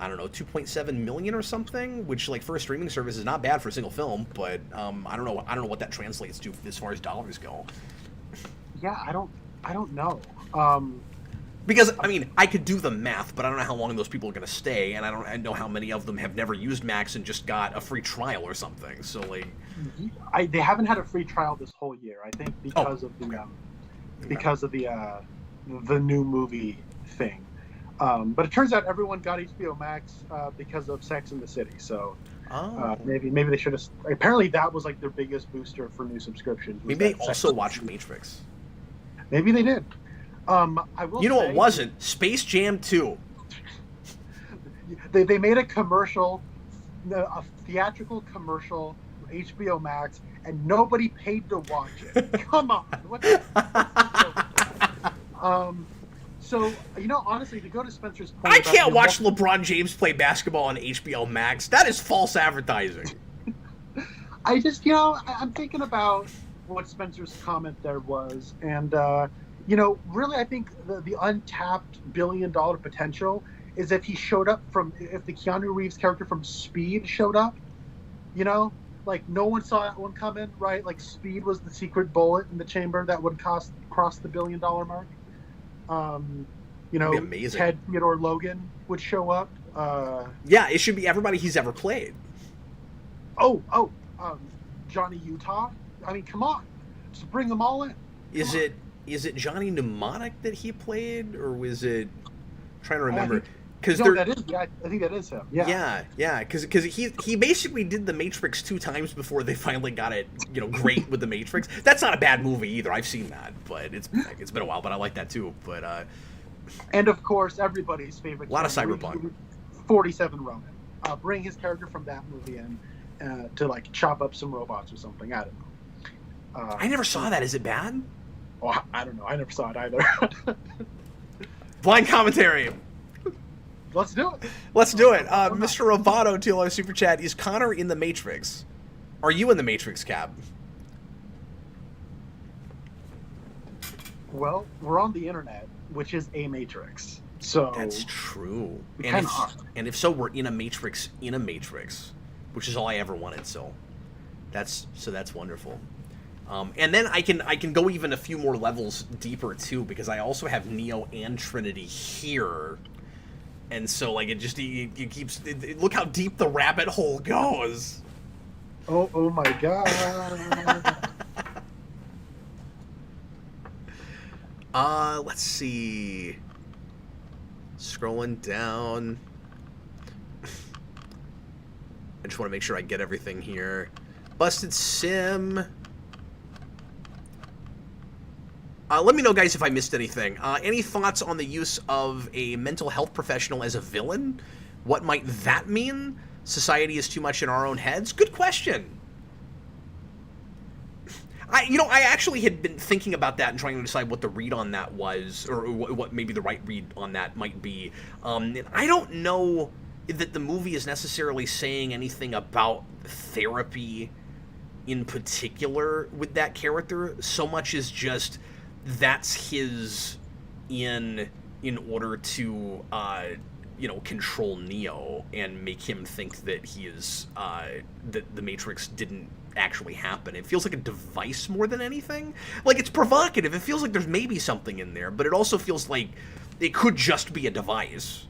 I don't know, 2.7 million or something, which, like, for a streaming service is not bad for a single film, but I don't know what that translates to as far as dollars go. Yeah, I don't know. Because, I mean, I could do the math, but I don't know how long those people are going to stay, and I know how many of them have never used Max and just got a free trial or something. So, like, they haven't had a free trial this whole year. I think because of the new movie thing. But it turns out everyone got HBO Max because of Sex and the City. So maybe they should have. Apparently, that was like their biggest booster for new subscriptions. Maybe they also watched Matrix. Maybe they did. I will. You know, it wasn't Space Jam 2. They made a commercial, a theatrical commercial for HBO Max, and nobody paid to watch it. Come on. So, you know, honestly, to go to Spencer's point... I can't watch LeBron James play basketball on HBO Max. That is false advertising. I just, you know, I'm thinking about what Spencer's comment there was, and, you know, really, I think the untapped billion-dollar potential is if he showed up if the Keanu Reeves character from Speed showed up, you know? Like, no one saw that one coming, right? Like, Speed was the secret bullet in the chamber that would cross the billion-dollar mark. You know, Ted Theodore Logan would show up. Yeah, it should be everybody he's ever played. Johnny Utah. I mean, come on, just bring them all in. Is it Johnny Mnemonic that he played, or was it? I'm trying to remember. I think that is him. Yeah. Because he basically did the Matrix 2 times before they finally got it, you know, great with the Matrix. That's not a bad movie either. I've seen that, but it's been a while. But I like that too. But and of course, everybody's favorite. A lot of Cyberpunk. 47 Ronin. Bring his character from that movie in to like chop up some robots or something. I don't know. I never saw that. Is it bad? Oh, I don't know. I never saw it either. Blind commentary. Let's do it. Mr. Rovato, $2 super chat. Is Connor in the Matrix? Are you in the Matrix, Cap? Well, we're on the internet, which is a matrix. So that's true. And if so, we're in a matrix, which is all I ever wanted. So that's wonderful. And then I can go even a few more levels deeper too, because I also have Neo and Trinity here. And so, like, it keeps... look how deep the rabbit hole goes. Oh my god. Let's see. Scrolling down. I just want to make sure I get everything here. Busted Sim. Let me know, guys, if I missed anything. Any thoughts on the use of a mental health professional as a villain? What might that mean? Society is too much in our own heads? Good question. I actually had been thinking about that and trying to decide what the read on that was, or what maybe the right read on that might be. And I don't know that the movie is necessarily saying anything about therapy in particular with that character, so much as just... that's his in order to control Neo and make him think that he is that the Matrix didn't actually happen. It feels like a device more than anything. Like, it's provocative. It feels like there's maybe something in there, but it also feels like it could just be a device.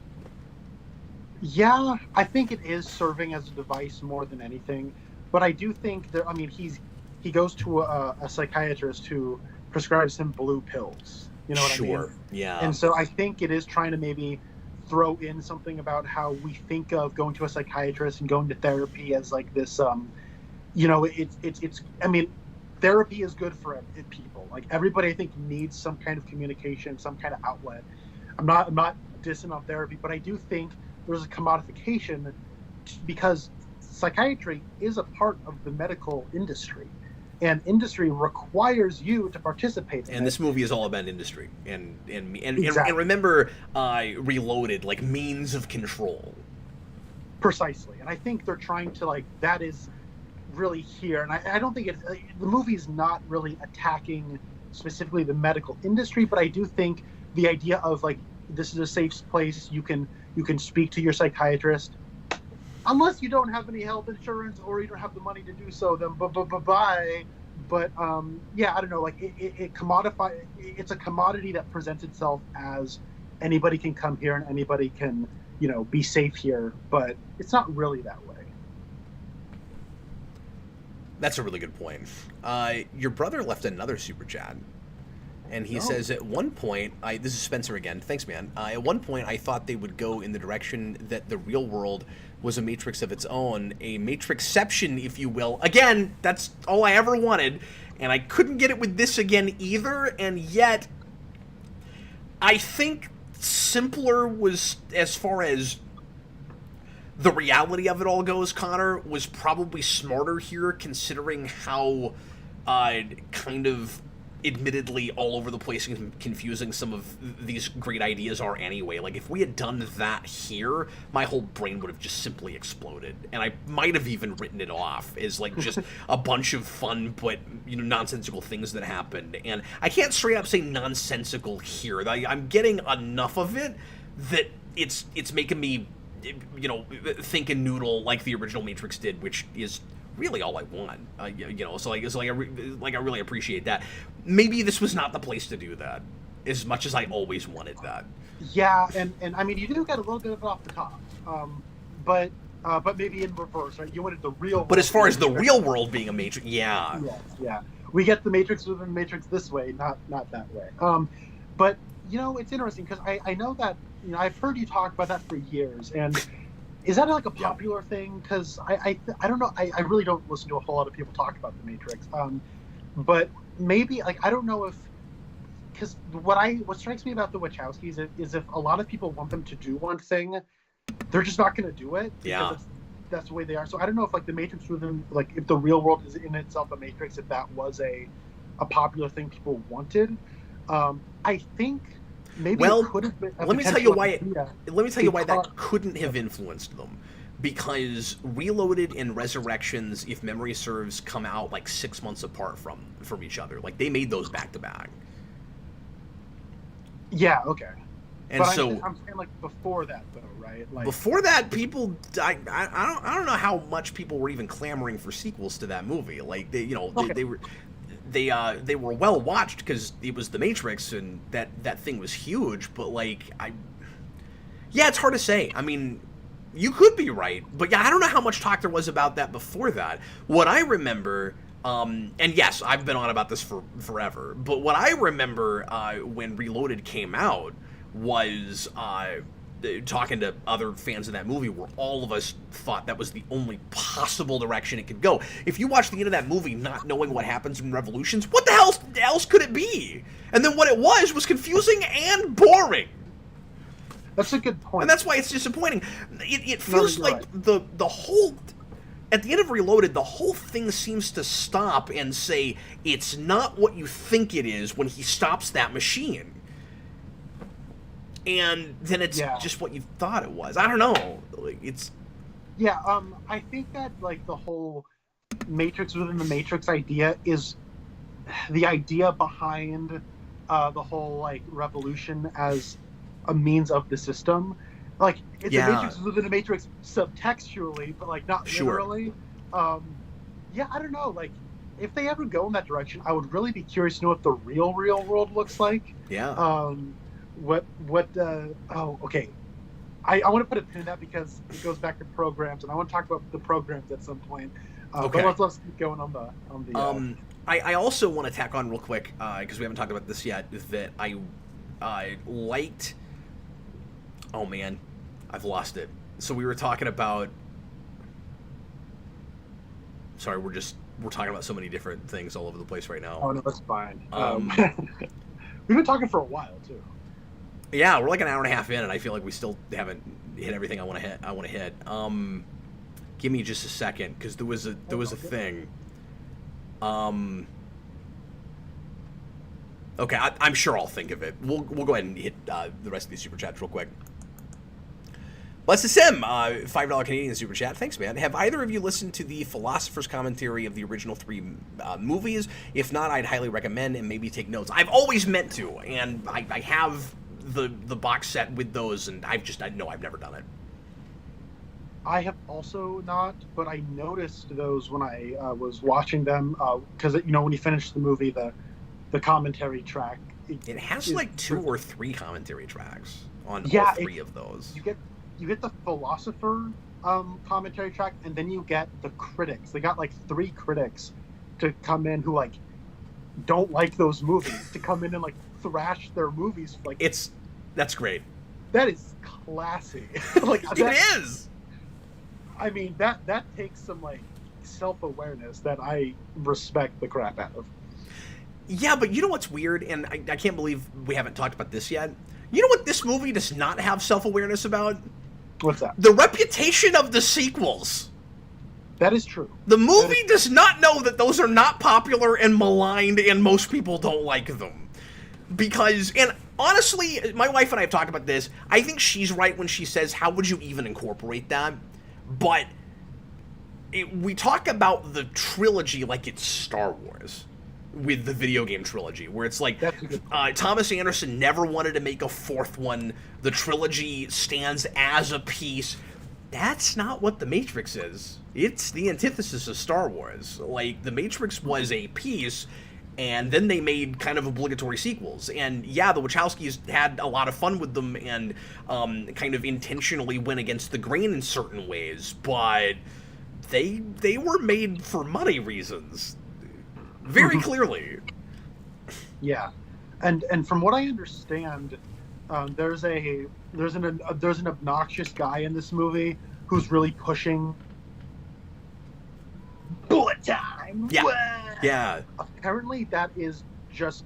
Yeah, I think it is serving as a device more than anything. But I do think that, I mean, he goes to a psychiatrist who prescribes him blue pills. You know what I mean? Sure, yeah. And so I think it is trying to maybe throw in something about how we think of going to a psychiatrist and going to therapy as like this, it's I mean, therapy is good for people. Like, everybody, I think, needs some kind of communication, some kind of outlet. I'm not dissing on therapy, but I do think there's a commodification because psychiatry is a part of the medical industry. And industry requires you to participate in and this movie is all about industry and remember Reloaded, like, means of control. Precisely. And I think they're trying to, like, that is really here. And I don't think the movie's not really attacking specifically the medical industry, but I do think the idea of, like, this is a safe place, you can speak to your psychiatrist. Unless you don't have any health insurance or you don't have the money to do so, then bye. But yeah, I don't know. Like, it's a commodity that presents itself as anybody can come here and anybody can, be safe here, but it's not really that way. That's a really good point. Your brother left another super chat, and he says, at one point, this is Spencer again, thanks man, at one point I thought they would go in the direction that the real world was a matrix of its own, a matrixception, if you will. Again, that's all I ever wanted, and I couldn't get it with this again either, and yet I think simpler was, as far as the reality of it all goes, Connor, was probably smarter here, considering how kind of admittedly all over the place and confusing some of these great ideas are anyway. Like, if we had done that here, my whole brain would have just simply exploded, and I might have even written it off as like just a bunch of fun but nonsensical things that happened. And I can't straight up say nonsensical here. I'm getting enough of it that it's making me think and noodle like the original Matrix did, which is really all I want. So I really appreciate that. Maybe this was not the place to do that, as much as I always wanted that. Yeah, and I mean, you do get a little bit of it off the top, but maybe in reverse, right? You wanted the real. But as far as the real world being a Matrix, yeah, we get the Matrix within the Matrix this way, not that way. But it's interesting because I know that I've heard you talk about that for years, and is that like a popular thing? Because I don't know. I really don't listen to a whole lot of people talk about the Matrix. But maybe I don't know if, because what strikes me about the Wachowskis is if a lot of people want them to do one thing, they're just not going to do it. Yeah. That's the way they are. So I don't know if the Matrix within if the real world is in itself a Matrix, if that was a popular thing people wanted. I think. Maybe it could have been. Let me tell you why that couldn't have influenced them, because Reloaded and Resurrections, if memory serves, come out 6 months apart from each other. Like, they made those back to back. Yeah. Okay. And but so I'm saying before that though, right? Before that, people, I don't know how much people were even clamoring for sequels to that movie. Like they were. They were well watched because it was The Matrix and that thing was huge, but it's hard to say. I mean, you could be right, but I don't know how much talk there was about that before that. What I remember, and yes, I've been on about this for forever, but what I remember when Reloaded came out was talking to other fans of that movie, where all of us thought that was the only possible direction it could go. If you watch the end of that movie not knowing what happens in Revolutions, what the hell else could it be? And then what it was confusing and boring. That's a good point. And that's why it's disappointing. It feels like the whole... At the end of Reloaded, the whole thing seems to stop and say, it's not what you think it is, when he stops that machine. And then it's just what you thought it was. I don't know. It's... Yeah, I think that, the whole Matrix within the Matrix idea is the idea behind the whole, revolution as a means of the system. It's a Matrix within the Matrix subtextually, but, not literally. I don't know. If they ever go in that direction, I would really be curious to know what the real world looks like. Yeah. Okay. I want to put a pin in that because it goes back to programs, and I want to talk about the programs at some point. Okay. But let's keep going on the. I also want to tack on real quick, because we haven't talked about this yet, that I liked... Oh man, I've lost it. So we were talking about... Sorry, we're talking about so many different things all over the place right now. Oh no, that's fine. We've been talking for a while too. Yeah, we're an hour and a half in, and I feel like we still haven't hit everything I want to hit. Give me just a second, because there was a thing. Okay, I'm sure I'll think of it. We'll go ahead and hit the rest of these super chats real quick. Bless the Sim, $5 Canadian super chat. Thanks, man. Have either of you listened to the Philosopher's Commentary of the original 3 movies? If not, I'd highly recommend and maybe take notes. I've always meant to, and I have the box set with those, and I've never done it. I have also not, but I noticed those when I was watching them, because when you finish the movie, the commentary track It has like 2 or 3 commentary tracks on Yeah, all 3 of those. You get the philosopher commentary track, and then you get the critics. They got like 3 critics to come in who like don't like those movies to come in and like thrash their movies. Like that's great. that is classy. Like It is. I mean that takes some like self-awareness that I respect the crap out of. Yeah, but you know what's weird, and I can't believe we haven't talked about this yet. You know what this movie does not have self-awareness about? What's that? The reputation of the sequels. That is true. The movie does not know that those are not popular and maligned, and most people don't like them. Because, and honestly, my wife and I have talked about this. I think she's right when she says, how would you even incorporate that? But we talk about the trilogy like it's Star Wars. With the video game trilogy, where it's like Thomas Anderson never wanted to make a 4th one. The trilogy stands as a piece. That's not what The Matrix is. It's the antithesis of Star Wars. Like, The Matrix was a piece, and then they made kind of obligatory sequels. And yeah, the Wachowskis had a lot of fun with them and kind of intentionally went against the grain in certain ways, but they were made for money reasons. Very clearly. Yeah, and from what I understand, there's an obnoxious guy in this movie who's really pushing bullet time. Yeah, Wah! yeah. Apparently, that is just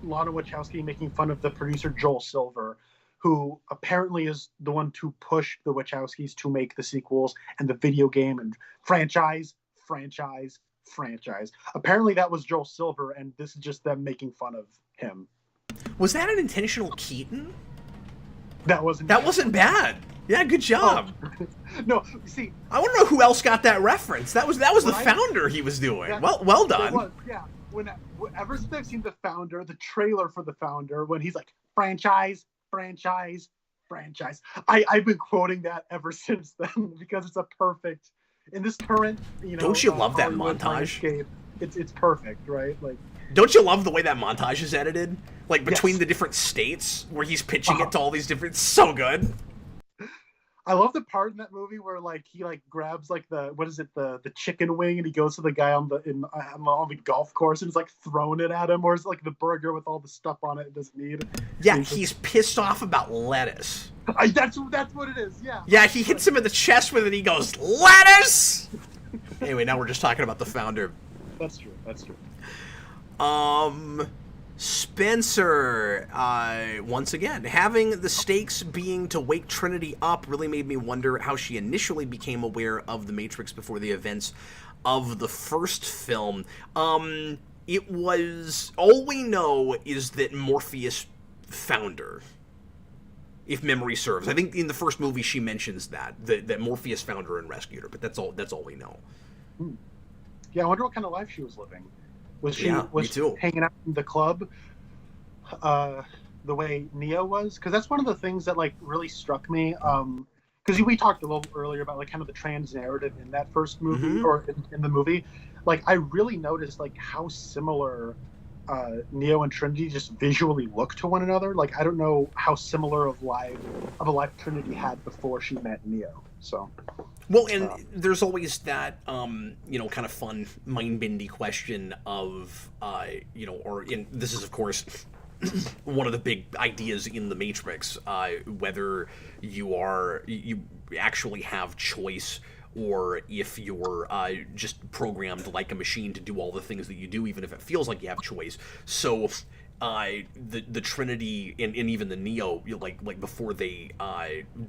Lana Wachowski making fun of the producer Joel Silver, who apparently is the one to push the Wachowskis to make the sequels and the video game and franchise. Apparently that was Joel Silver, and this is just them making fun of him. Was that an intentional Keaton? That wasn't bad. Yeah, good job. Oh. No, see, I want to know who else got that reference. That was the Founder he was doing. Well done. It was, yeah. Ever since I've seen the Founder, the trailer for the Founder, when he's like franchise, I've been quoting that ever since then because it's a perfect. In this current, don't you love that Hollywood montage? Landscape, it's perfect, right? Like, don't you love the way that montage is edited? Like between yes. the different states where he's pitching it to all these different. So good. I love the part in that movie where like he like grabs like the chicken wing and he goes to the guy on the golf course and is like throwing it at him, or is it like the burger with all the stuff on it doesn't need. Yeah, he's pissed off about lettuce. That's what it is. Yeah. Yeah, he hits him in the chest with it. And he goes lettuce. Anyway, now we're just talking about the Founder. That's true. Spencer, once again, having the stakes being to wake Trinity up really made me wonder how she initially became aware of the Matrix before the events of the first film. It was, all we know is that Morpheus found her, if memory serves. I think in the first movie she mentions that Morpheus found her and rescued her, but that's all we know. Yeah, I wonder what kind of life she was living. Was she hanging out in the club the way Neo was? Because that's one of the things that like really struck me. Because we talked a little earlier about like kind of the trans narrative in that first movie or in the movie. Like I really noticed like how similar Neo and Trinity just visually look to one another. Like I don't know how similar of a life Trinity had before she met Neo. So. Well, and there's always that, kind of fun, mind-bendy question of, this is, of course, one of the big ideas in The Matrix, whether you actually have choice or if you're just programmed like a machine to do all the things that you do, even if it feels like you have choice. So the Trinity and even the Neo, like before they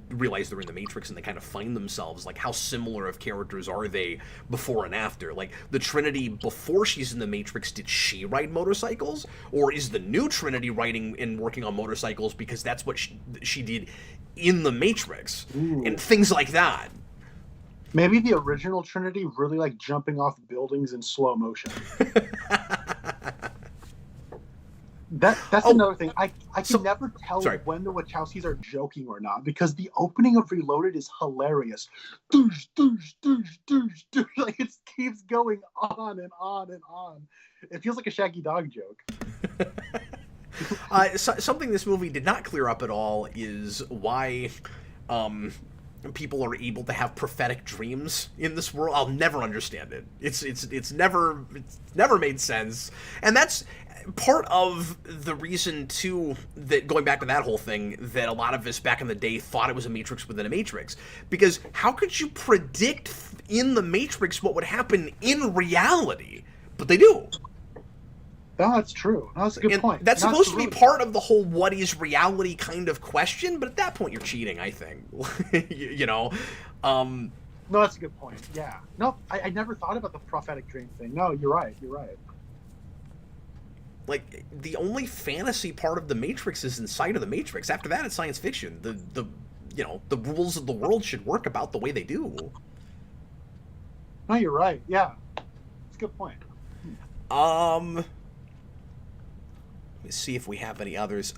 realize they're in the Matrix and they kind of find themselves, like how similar of characters are they before and after? Like the Trinity before she's in the Matrix, did she ride motorcycles, or is the new Trinity riding and working on motorcycles because that's what she did in the Matrix? Ooh. And things like that. Maybe the original Trinity really like jumping off buildings in slow motion. That's another thing. I can never tell when the Wachowskis are joking or not, because the opening of Reloaded is hilarious. Doosh, doosh, doosh, doosh, doosh. Like it keeps going on and on and on. It feels like a Shaggy Dog joke. Something this movie did not clear up at all is why people are able to have prophetic dreams in this world. I'll never understand it. It's never made sense, and that's part of the reason too, that going back to that whole thing, that a lot of us back in the day thought it was a Matrix within a Matrix, because how could you predict in the Matrix what would happen in reality? But they do. No, that's true. No, that's a good point. That's supposed to be part of the whole what is reality kind of question, but at that point you're cheating, I think. you know? No, that's a good point. Yeah. No, I never thought about the prophetic dream thing. No, you're right. Like, the only fantasy part of the Matrix is inside of the Matrix. After that, it's science fiction. The rules of the world should work about the way they do. No, you're right. Yeah. That's a good point. Let me see if we have any others.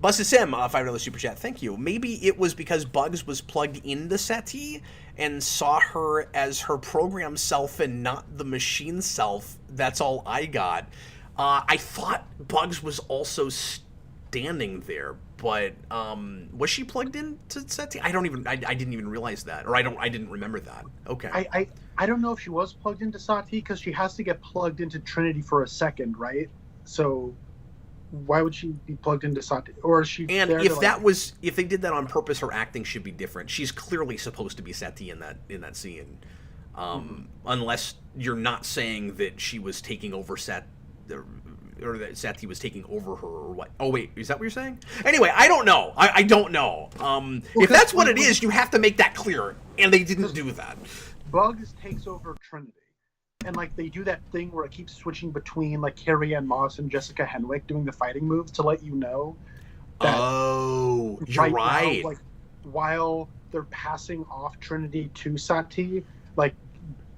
Busted Sim, $5 super chat. Thank you. Maybe it was because Bugs was plugged into Sati and saw her as her program self and not the machine self. That's all I got. I thought Bugs was also standing there, but was she plugged into Sati? I didn't even realize that, or I didn't remember that. Okay. I don't know if she was plugged into Sati, because she has to get plugged into Trinity for a second, right? So why would she be plugged into Sati? Or is she? And if they did that on purpose, her acting should be different. She's clearly supposed to be Sati in that scene, unless you're not saying that she was taking over or that Sati was taking over her, or what? Oh wait, is that what you're saying? Anyway, I don't know. I don't know. If that's what it is, you have to make that clear, and they didn't do that. Bugs takes over Trinity, and like they do that thing where it keeps switching between like Carrie Ann Moss and Jessica Henwick doing the fighting moves to let you know that you're right. Now, like while they're passing off Trinity to Sati, like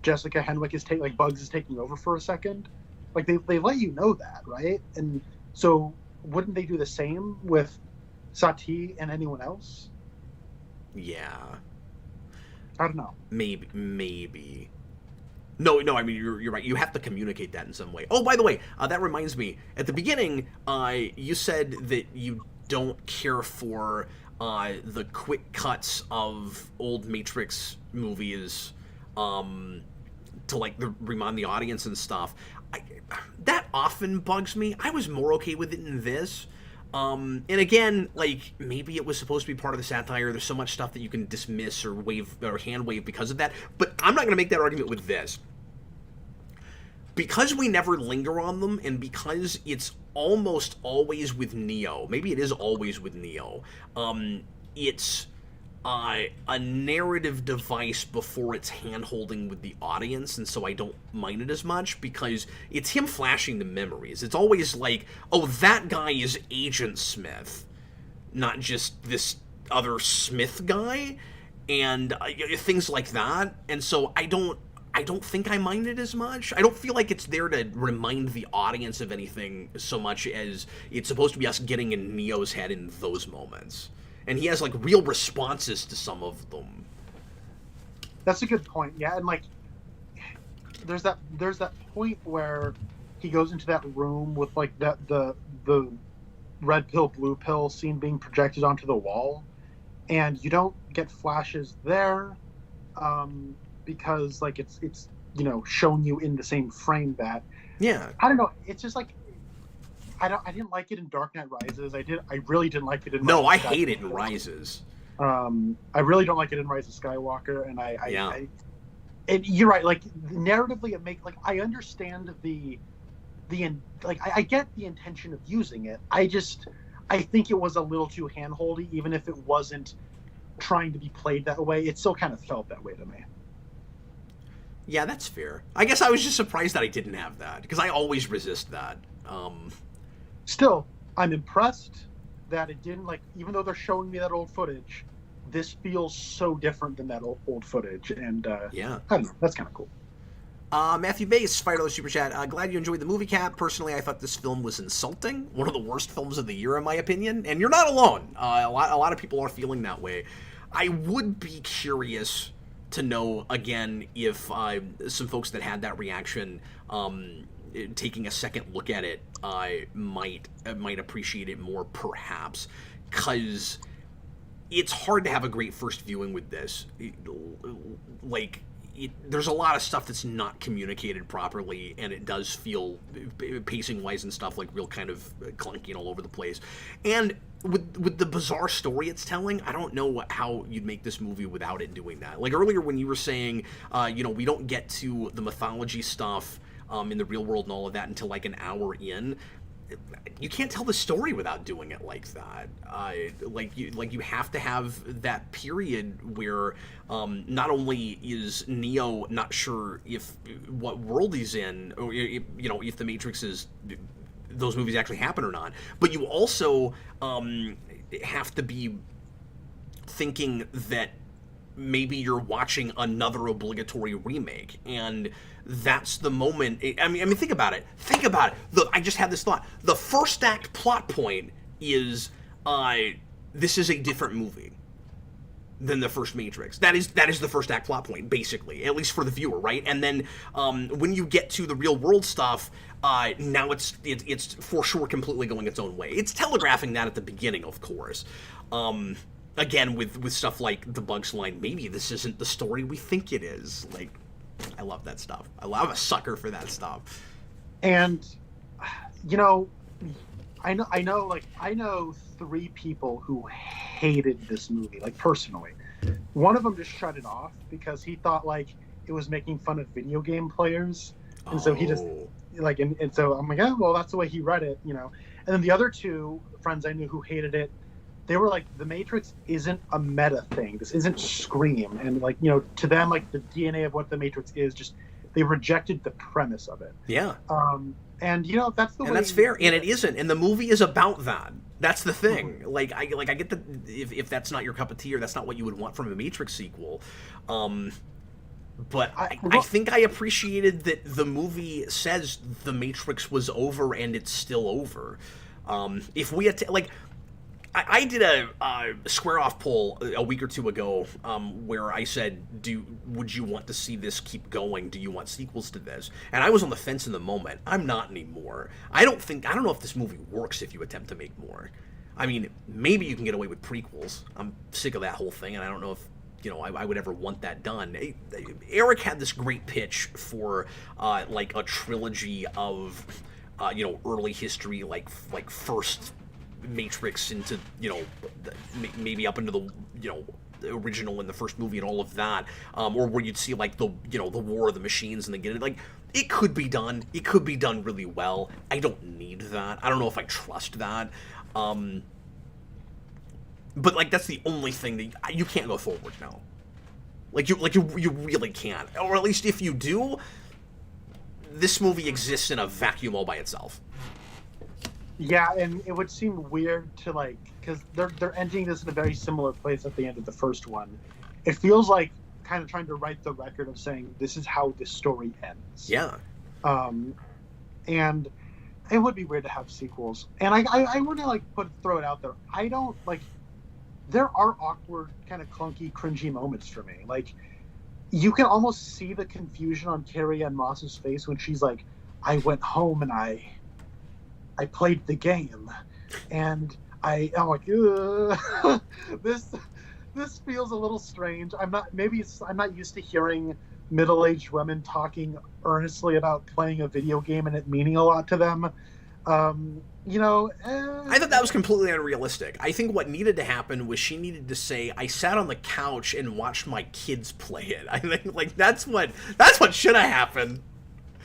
Jessica Henwick is Bugs is taking over for a second. Like they let you know that, right? And so wouldn't they do the same with Sati and anyone else? Yeah. I don't know. Maybe. No. I mean, you're right. You have to communicate that in some way. Oh, by the way, that reminds me. At the beginning, you said that you don't care for the quick cuts of old Matrix movies to like remind the audience and stuff. That often bugs me. I was more okay with it in this. And again, like, maybe it was supposed to be part of the satire. There's so much stuff that you can dismiss or wave or hand wave because of that. But I'm not going to make that argument with this. Because we never linger on them, and because it's almost always with Neo, maybe it is always with Neo, it's a narrative device before it's hand-holding with the audience, and so I don't mind it as much, because it's him flashing the memories. It's always like, oh, that guy is Agent Smith, not just this other Smith guy, and things like that, and so I don't think I mind it as much. I don't feel like it's there to remind the audience of anything so much as it's supposed to be us getting in Neo's head in those moments. And he has, like, real responses to some of them. That's a good point, yeah. And, like, there's that point where he goes into that room with, like, the red pill, blue pill scene being projected onto the wall. And you don't get flashes there because, like, it's showing you in the same frame that... Yeah. I don't know. It's just, like... I didn't like it in Dark Knight Rises. I really didn't like it in. No, I hate it in Rises. I really don't like it in Rise of Skywalker, and and you're right. Like narratively, I understand I get the intention of using it. I think it was a little too handholdy, even if it wasn't trying to be played that way. It still kind of felt that way to me. Yeah, that's fair. I guess I was just surprised that I didn't have that, because I always resist that. Still, I'm impressed that it didn't, like, even though they're showing me that old footage, this feels so different than that old footage, and yeah, I don't know, that's kind of cool. Matthew Bass, $5 super chat. Glad you enjoyed the movie, Cap. Personally, I thought this film was insulting, one of the worst films of the year, in my opinion, and you're not alone. A lot of people are feeling that way. I would be curious to know, again, if some folks that had that reaction, taking a second look at it, might appreciate it more, perhaps, because it's hard to have a great first viewing with this. Like, there's a lot of stuff that's not communicated properly, and it does feel, pacing-wise and stuff, like real kind of clunky and all over the place. And with the bizarre story it's telling, I don't know how you'd make this movie without it doing that. Like earlier when you were saying, we don't get to the mythology stuff in the real world and all of that until like an hour in. You can't tell the story without doing it like that. You have to have that period where not only is Neo not sure if what world he's in, or if the Matrix is, those movies actually happen or not, but you also have to be thinking that maybe you're watching another obligatory remake, and that's the moment. I mean, think about it. I just had this thought. The first act plot point is this is a different movie than the first Matrix. That is the first act plot point, basically, at least for the viewer, right? And then when you get to the real world stuff, now it's for sure completely going its own way. It's telegraphing that at the beginning, of course. Again, with stuff like the Bugs line, maybe this isn't the story we think it is. Like, I love that stuff. I'm a sucker for that stuff. And, I know 3 people who hated this movie, like, personally. One of them just shut it off because he thought, like, it was making fun of video game players. And so he just, like, and so I'm like, well, that's the way he read it, And then the other 2 friends I knew who hated it, they were like, The Matrix isn't a meta thing. This isn't Scream. And, like, to them, like, the DNA of what The Matrix is, just, they rejected the premise of it. Yeah. And, that's the way. And that's fair. And it isn't. And the movie is about that. That's the thing. Mm-hmm. I get that if that's not your cup of tea, or that's not what you would want from a Matrix sequel. But I think I appreciated that the movie says The Matrix was over and it's still over. If we had I did a square off poll a week or 2 ago where I said, would you want to see this keep going? Do you want sequels to this? And I was on the fence in the moment. I'm not anymore. I don't know if this movie works if you attempt to make more. I mean, maybe you can get away with prequels. I'm sick of that whole thing, and I don't know if I would ever want that done. Eric had this great pitch for like a trilogy of early history, like first Matrix into maybe up into the the original in the first movie and all of that, or where you'd see like the War of the Machines and then get it. Like, it could be done. It could be done really well. I don't need that. I don't know if I trust that. But like, that's the only thing that you can't go forward now. You really can't. Or at least if you do, this movie exists in a vacuum all by itself. Yeah, and it would seem weird to because they're ending this in a very similar place at the end of the first one. It feels like kind of trying to write the record of saying this is how this story ends. Yeah. And it would be weird to have sequels. And I want to throw it out there. I don't there are awkward, kind of clunky, cringy moments for me. You can almost see the confusion on Carrie-Anne Moss's face when she's like, I went home and I played the game, and I'm like, ugh. This feels a little strange. I'm not used to hearing middle-aged women talking earnestly about playing a video game and it meaning a lot to them. I thought that was completely unrealistic. I think what needed to happen was she needed to say, I sat on the couch and watched my kids play it. I think that's what should have happened.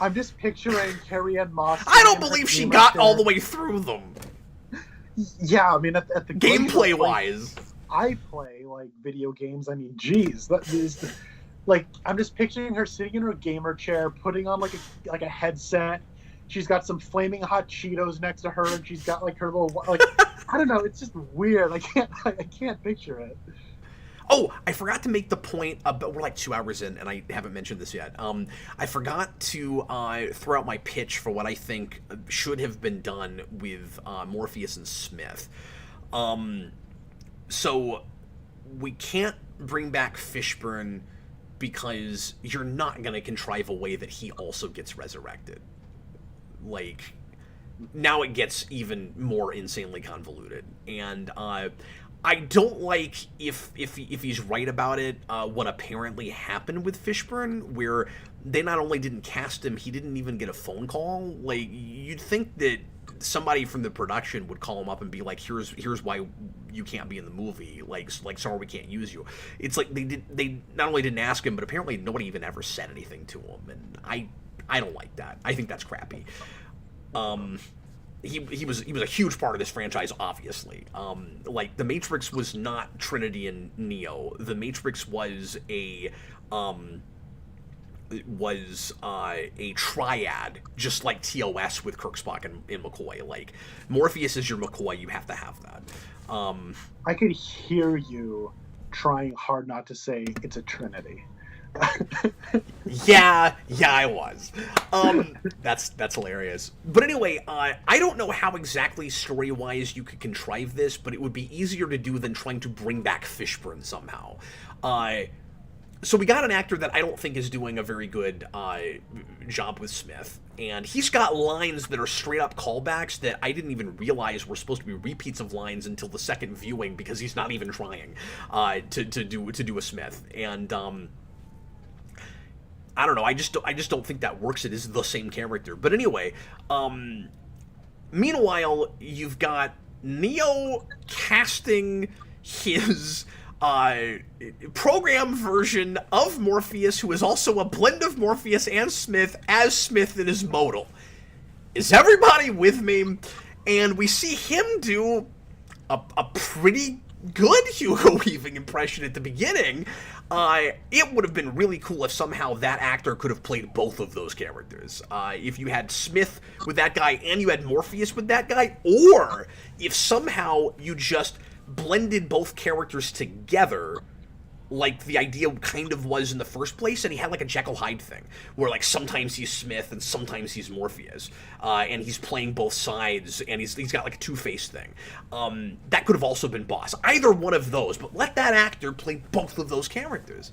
I'm just picturing Carrie-Anne Moss. I don't believe she got all the way through them. Yeah, I mean, at the gameplay wise, I play video games. I mean, geez, that is I'm just picturing her sitting in her gamer chair, putting on a headset. She's got some flaming hot Cheetos next to her, and she's got her little I don't know. It's just weird. I can't picture it. Oh, I forgot to make the point about, we're 2 hours in, and I haven't mentioned this yet. I forgot to throw out my pitch for what I think should have been done with Morpheus and Smith. So we can't bring back Fishburne because you're not going to contrive a way that he also gets resurrected. Like, now it gets even more insanely convoluted. And I don't like, if he's right about it, what apparently happened with Fishburne, where they not only didn't cast him, he didn't even get a phone call. Like, you'd think that somebody from the production would call him up and be like, here's why you can't be in the movie, like sorry, we can't use you. It's like they not only didn't ask him, but apparently nobody even ever said anything to him, and I don't like that. I think that's crappy. He was a huge part of this franchise, obviously. Like, the Matrix was not Trinity and Neo. The Matrix was a triad, just like TOS with Kirk, Spock, and McCoy. Like, Morpheus is your McCoy. You have to have that. I could hear you trying hard not to say it's a Trinity. yeah, I was. That's hilarious. But anyway, I don't know how exactly story-wise you could contrive this, but it would be easier to do than trying to bring back Fishburne somehow. So we got an actor that I don't think is doing a very good job with Smith, and he's got lines that are straight-up callbacks that I didn't even realize were supposed to be repeats of lines until the second viewing, because he's not even trying to do a Smith. And I don't know. I just don't think that works. It is the same character. But anyway, meanwhile, you've got Neo casting his program version of Morpheus, who is also a blend of Morpheus and Smith, as Smith in his modal. Is everybody with me? And we see him do a pretty good Hugo Weaving impression at the beginning. It would have been really cool if somehow that actor could have played both of those characters. If you had Smith with that guy and you had Morpheus with that guy, or if somehow you just blended both characters together, like the idea kind of was in the first place, and he had like a Jekyll Hyde thing, where like sometimes he's Smith and sometimes he's Morpheus, and he's playing both sides, and he's got like a two-face thing. That could have also been Boss. Either one of those, but let that actor play both of those characters.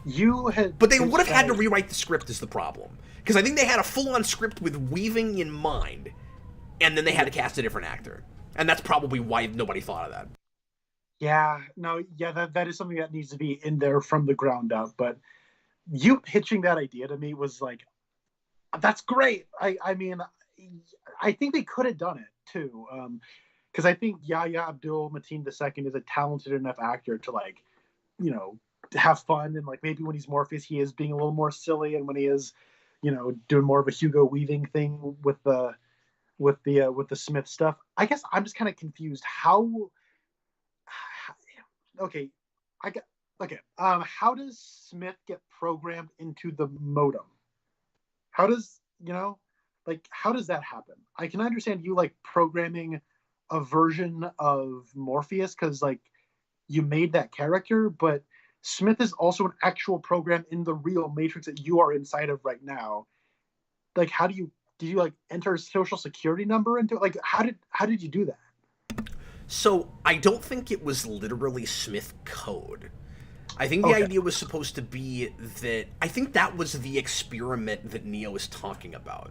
But they would have had to rewrite the script is the problem, because I think they had a full-on script with Weaving in mind, and then they had to cast a different actor, and that's probably why nobody thought of that. Yeah, that is something that needs to be in there from the ground up. But you pitching that idea to me was like, that's great. I mean, I think they could have done it too, because I think Yahya Abdul-Mateen II is a talented enough actor to, like, you know, have fun, and like maybe when he's Morpheus, he is being a little more silly, and when he is, you know, doing more of a Hugo Weaving thing with the Smith stuff. I guess I'm just kind of confused how. Okay, how does Smith get programmed into the modem? How does that happen? I can understand you like programming a version of Morpheus because like you made that character, but Smith is also an actual program in the real Matrix that you are inside of right now. Like, did you like enter a social security number into it? Like, how did you do that? So, I don't think it was literally Smith code. I think the idea was supposed to be that... I think that was the experiment that Neo is talking about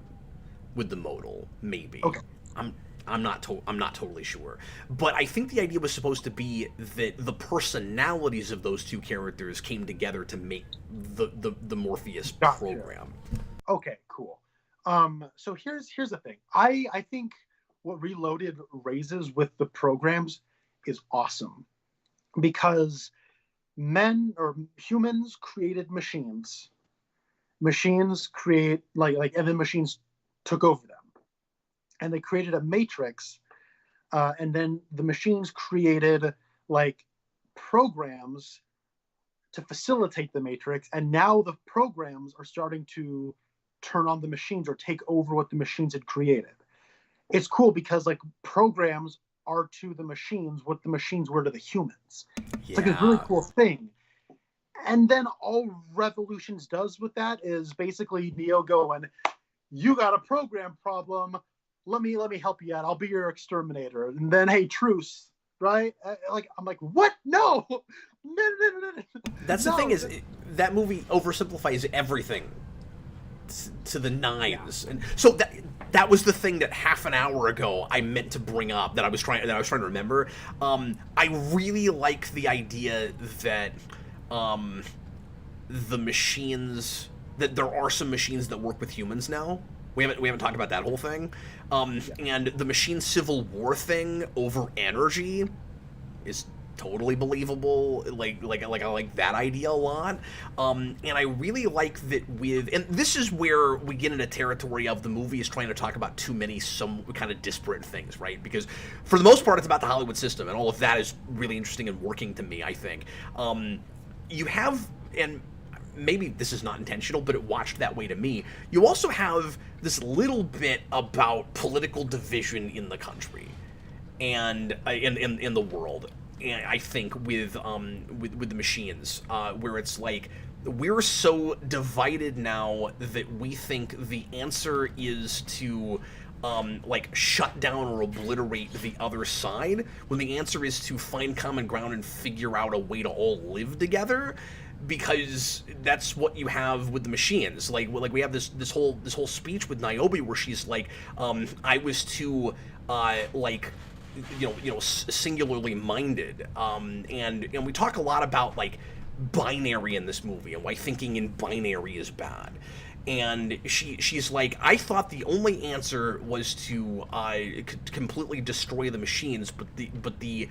with the modal, maybe. Okay. I'm not totally sure. But I think the idea was supposed to be that the personalities of those two characters came together to make the Morpheus program. Okay, cool. So here's the thing. I think what Reloaded raises with the programs is awesome, because humans created machines. Machines create and then machines took over them, and they created a matrix, and then the machines created like programs to facilitate the matrix, and now the programs are starting to turn on the machines or take over what the machines had created. It's cool because like programs are to the machines what the machines were to the humans. Yeah. It's like a really cool thing. And then all Revolutions does with that is basically Neo going, you got a program problem. Let me help you out. I'll be your exterminator. And then, hey, truce, right? I'm like, what? No. That's the thing is, that movie oversimplifies everything to the nines, and so that was the thing that half an hour ago I meant to bring up that I was trying to remember. I really like the idea that the machines, that there are some machines that work with humans now. We haven't talked about that whole thing, and the machine civil war thing over energy is totally believable. Like I like that idea a lot, and I really like that and this is where we get into territory of the movie is trying to talk about too many some kind of disparate things, right? Because for the most part it's about the Hollywood system, and all of that is really interesting and working to me, I think. You have, and maybe this is not intentional, but it watched that way to me, you also have this little bit about political division in the country and in the world. And I think with the machines, where it's like we're so divided now that we think the answer is to like shut down or obliterate the other side, when the answer is to find common ground and figure out a way to all live together, because that's what you have with the machines. Like we have this whole speech with Niobe where she's like, I was too like, singularly minded, and we talk a lot about like binary in this movie and why thinking in binary is bad. And she's like, I thought the only answer was to completely destroy the machines, but the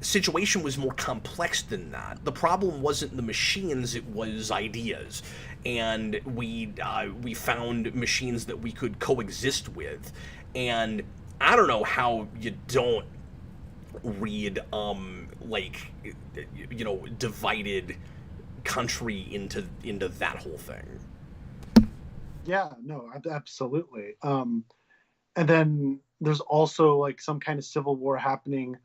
situation was more complex than that. The problem wasn't the machines, it was ideas, and we found machines that we could coexist with. And I don't know how you don't read divided country into that whole thing. Yeah, no, absolutely. And then there's also like some kind of civil war happening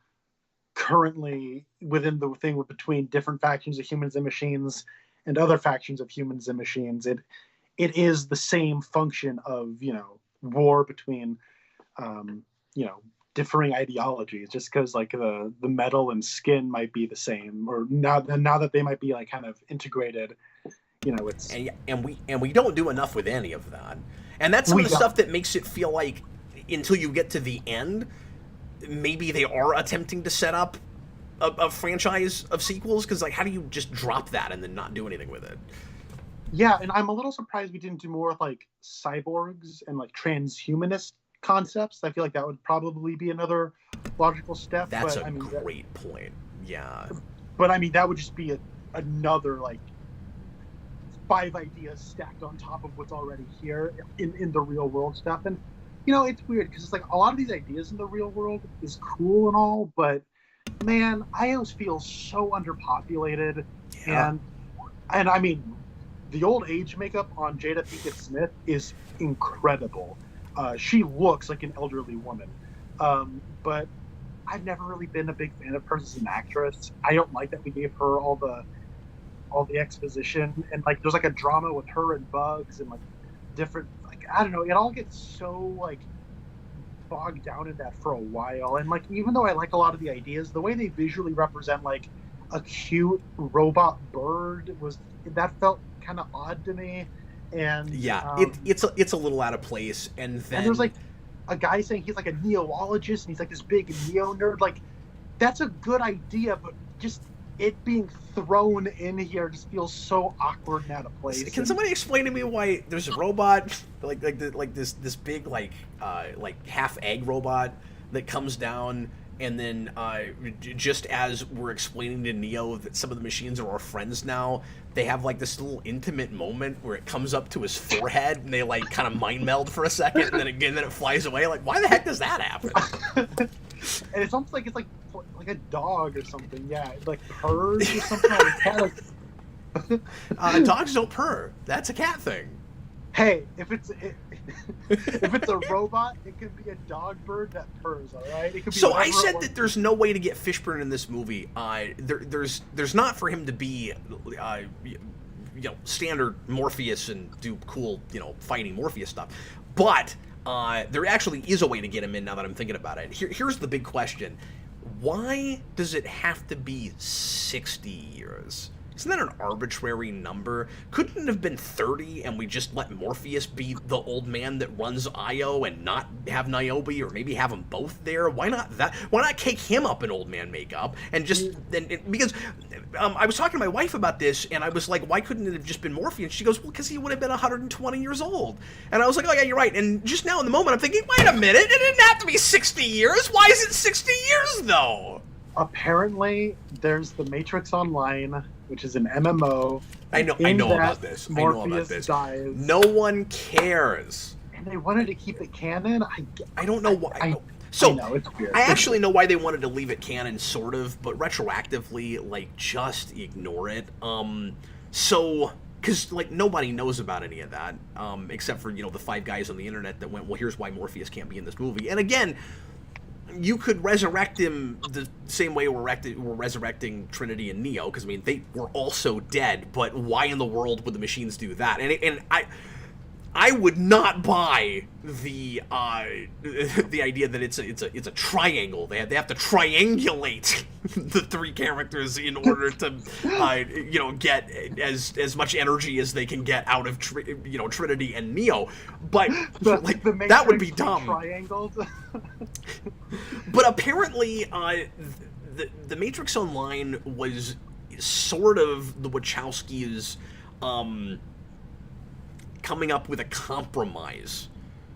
currently within the thing between different factions of humans and machines and other factions of humans and machines. It is the same function of, war between differing ideologies, just because like the metal and skin might be the same, or now that they might be like kind of integrated, it's and we don't do enough with any of that, and that's some of the stuff that makes it feel like until you get to the end, maybe they are attempting to set up a franchise of sequels, because like how do you just drop that and then not do anything with it? Yeah, and I'm a little surprised we didn't do more with like cyborgs and like transhumanist concepts. I feel like that would probably be another logical step. That's great point. Yeah. But I mean, that would just be another like 5 ideas stacked on top of what's already here in the real world stuff. And it's weird because it's like a lot of these ideas in the real world is cool and all, but man, I always feel so underpopulated. Yeah. And I mean, the old age makeup on Jada Pinkett Smith is incredible. She looks like an elderly woman, but I've never really been a big fan of her as an actress. I don't like that we gave her all the exposition, and like there's like a drama with her and Bugs and like different, like I don't know, it all gets so like bogged down in that for a while. And like even though I like a lot of the ideas, the way they visually represent like a cute robot bird that felt kind of odd to me. And yeah, it's a little out of place. And there's like a guy saying he's like a neologist and he's like this big neo nerd. Like that's a good idea, but just it being thrown in here just feels so awkward and out of place. Can somebody explain to me why there's a robot like this big like half egg robot that comes down, and then just as we're explaining to Neo that some of the machines are our friends now, they have like this little intimate moment where it comes up to his forehead and they like kind of mind meld for a second, and then it flies away. Like, why the heck does that happen? And it's almost like it's like a dog or something. Yeah, it like purrs or something. Like a cat, like... Dogs don't purr. That's a cat thing. Hey, if it's a robot, it could be a dog bird that purrs. All right. It could be so I said that there's no way to get Fishburne in this movie. There's not for him to be standard Morpheus and do cool fighting Morpheus stuff, but there actually is a way to get him in. Now that I'm thinking about it, here's the big question: why does it have to be 60 years? isn't that an arbitrary number? Couldn't it have been 30 and we just let Morpheus be the old man that runs Io and not have Niobe, or maybe have them both there? Why not that? Why not cake him up in old man makeup and just because I was talking to my wife about this and I was like, why couldn't it have just been Morpheus? And she goes, well, because he would have been 120 years old. And I was like, oh yeah, you're right. And just now in the moment I'm thinking, wait a minute, it didn't have to be 60 years. Why is it 60 years though? Apparently, there's the Matrix Online, which is an MMO. I know about this. Morpheus dies. No one cares. And they wanted to keep it canon. I don't know why. I know, it's weird. I actually know why they wanted to leave it canon, sort of, but retroactively, like, just ignore it. Because, like, nobody knows about any of that, except for, the 5 guys on the internet that went, well, here's why Morpheus can't be in this movie. And again, you could resurrect him the same way we're resurrecting Trinity and Neo, because, I mean, they were also dead, but why in the world would the machines do that? And I would not buy the idea that it's a triangle. They have to triangulate the 3 characters in order to get as much energy as they can get out of Trinity and Neo. But that would be dumb. Triangled. But apparently, the Matrix Online was sort of the Wachowskis coming up with a compromise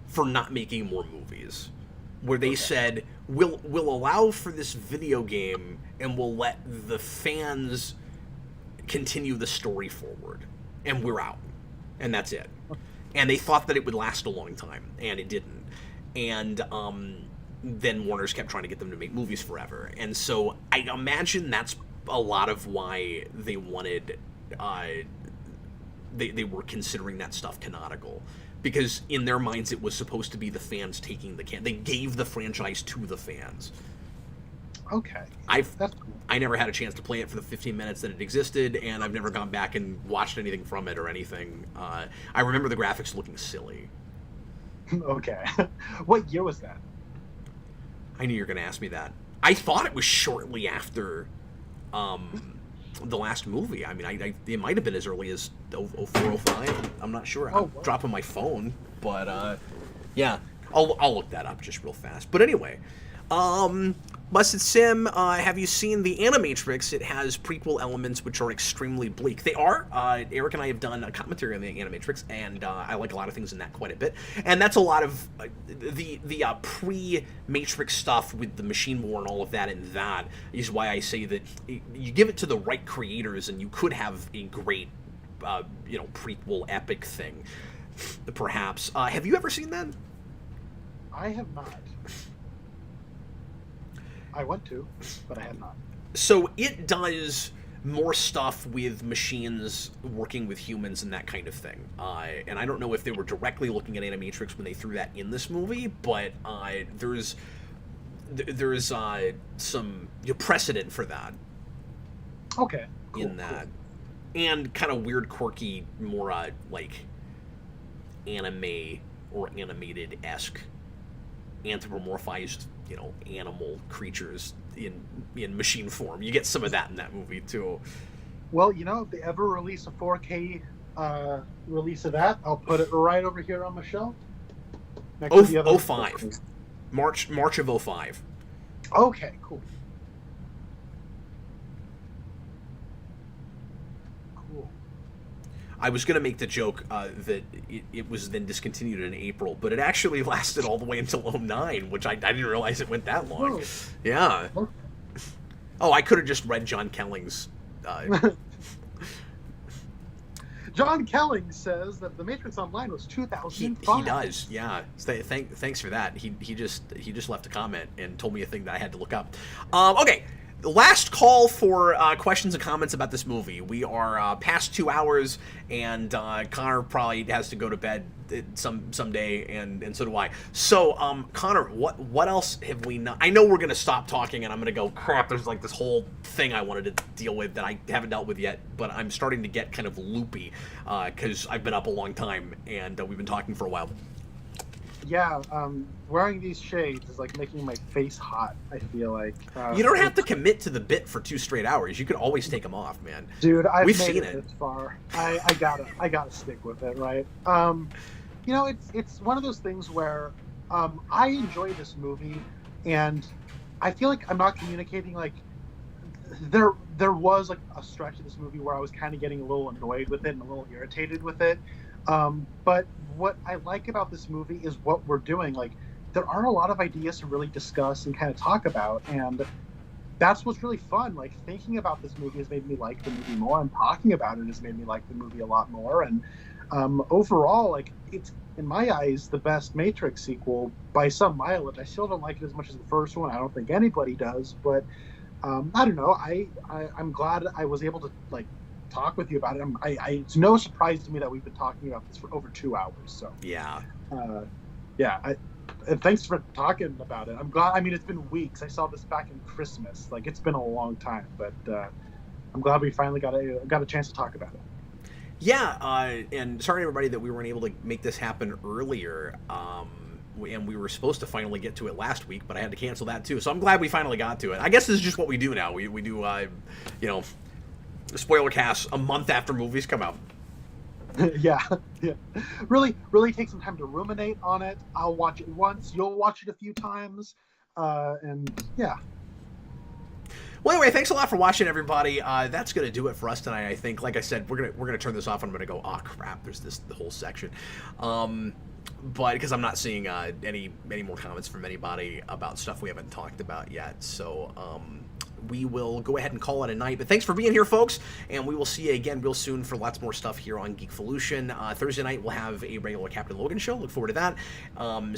for not making more movies, where they said, we'll allow for this video game and we'll let the fans continue the story forward, and we're out, and that's it. And they thought that it would last a long time, and it didn't. And then Warner's kept trying to get them to make movies forever, and so I imagine that's a lot of why they wanted they were considering that stuff canonical, because in their minds it was supposed to be the fans taking they gave the franchise to the fans. Okay. I never had a chance to play it for the 15 minutes that it existed, and I've never gone back and watched anything from it or anything. I remember the graphics looking silly. Okay. What year was that? I knew you were going to ask me that. I thought it was shortly after the last movie. I mean, it might have been as early as 04, 05. I'm not sure. I'm dropping my phone, but yeah, I'll look that up just real fast. But anyway, Busted Sim, have you seen the Animatrix? It has prequel elements which are extremely bleak. They are. Eric and I have done a commentary on the Animatrix, and I like a lot of things in that quite a bit. And that's a lot of the pre-Matrix stuff with the machine war and all of that, and that is why I say that you give it to the right creators and you could have a great, prequel epic thing, perhaps. Have you ever seen that? I have not. I want to, but I have not. So it does more stuff with machines working with humans and that kind of thing. And I don't know if they were directly looking at Animatrix when they threw that in this movie, but there's some precedent for that. Okay. Cool, in that. Cool. And kind of weird, quirky, more like anime or animated-esque anthropomorphized animal creatures in machine form. You get some of that in that movie too. Well, if they ever release a 4K release of that, I'll put it right over here on my shelf. 05. March of 05. Okay, cool. I was going to make the joke that it was then discontinued in April, but it actually lasted all the way until 09, which I didn't realize it went that long. Whoa. Yeah. Oh, I could have just read John Kelling's... John Kelling says that The Matrix Online was 2005. He does, yeah. Thanks for that. He just left a comment and told me a thing that I had to look up. Okay. Last call for questions and comments about this movie. We are past 2 hours, and Connor probably has to go to bed someday, and so do I. So, Connor, what else have we not? I know we're gonna stop talking, and I'm gonna go, crap, there's like this whole thing I wanted to deal with that I haven't dealt with yet, but I'm starting to get kind of loopy because I've been up a long time, and we've been talking for a while. Yeah, wearing these shades is like making my face hot. I feel like You don't have to commit to the bit for 2 straight hours. You could always take them off, man. dude, I've We've made seen it it. this far. I gotta stick with it, right? It's one of those things where I enjoy this movie, and I feel like I'm not communicating like there was like a stretch of this movie where I was kind of getting a little annoyed with it and a little irritated with it. But what I like about this movie is what we're doing. Like there are a lot of ideas to really discuss and kind of talk about, and that's what's really fun. Like thinking about this movie has made me like the movie more, and talking about it has made me like the movie a lot more. And overall, like it's in my eyes the best Matrix sequel by some mileage. I still don't like it as much as the first one. I don't think anybody does, but I don't know. I'm glad I was able to like talk with you about it. It's no surprise to me that we've been talking about this for over 2 hours. So Yeah. yeah. And thanks for talking about it. I'm glad. I mean, it's been weeks. I saw this back in Christmas. Like it's been a long time, but I'm glad we finally got a chance to talk about it. Yeah, and sorry everybody that we weren't able to make this happen earlier. And we were supposed to finally get to it last week, but I had to cancel that too. So I'm glad we finally got to it. I guess this is just what we do now. We do, spoiler casts a month after movies come out. Yeah. Really take some time to ruminate on it. I'll watch it once. You'll watch it a few times, and yeah. Well, anyway, thanks a lot for watching, everybody. That's gonna do it for us tonight. I think, like I said, we're gonna turn this off, and I'm gonna go, oh crap, there's the whole section. But because I'm not seeing any more comments from anybody about stuff we haven't talked about yet, so we will go ahead and call it a night. But thanks for being here, folks, and we will see you again real soon for lots more stuff here on Geekvolution. Thursday night we'll have a regular Captain Logan show. Look forward to that.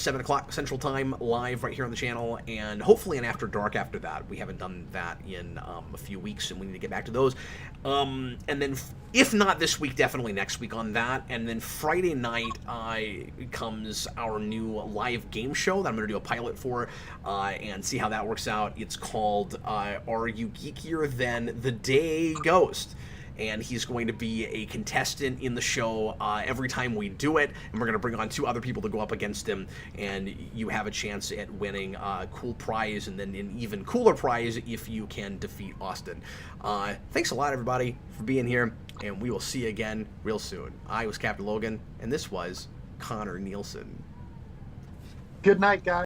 7 o'clock Central Time, live right here on the channel, and hopefully an After Dark after that. We haven't done that in a few weeks, and we need to get back to those. And then, if not this week, definitely next week on that. And then Friday night comes our new live game show that I'm going to do a pilot for and see how that works out. It's called Are You Geekier Than the Day Ghost? And he's going to be a contestant in the show every time we do it, and we're going to bring on 2 other people to go up against him, and you have a chance at winning a cool prize, and then an even cooler prize if you can defeat Austin. Thanks a lot, everybody, for being here, and we will see you again real soon. I was Captain Logan, and this was Connor Nielsen. Good night, guys.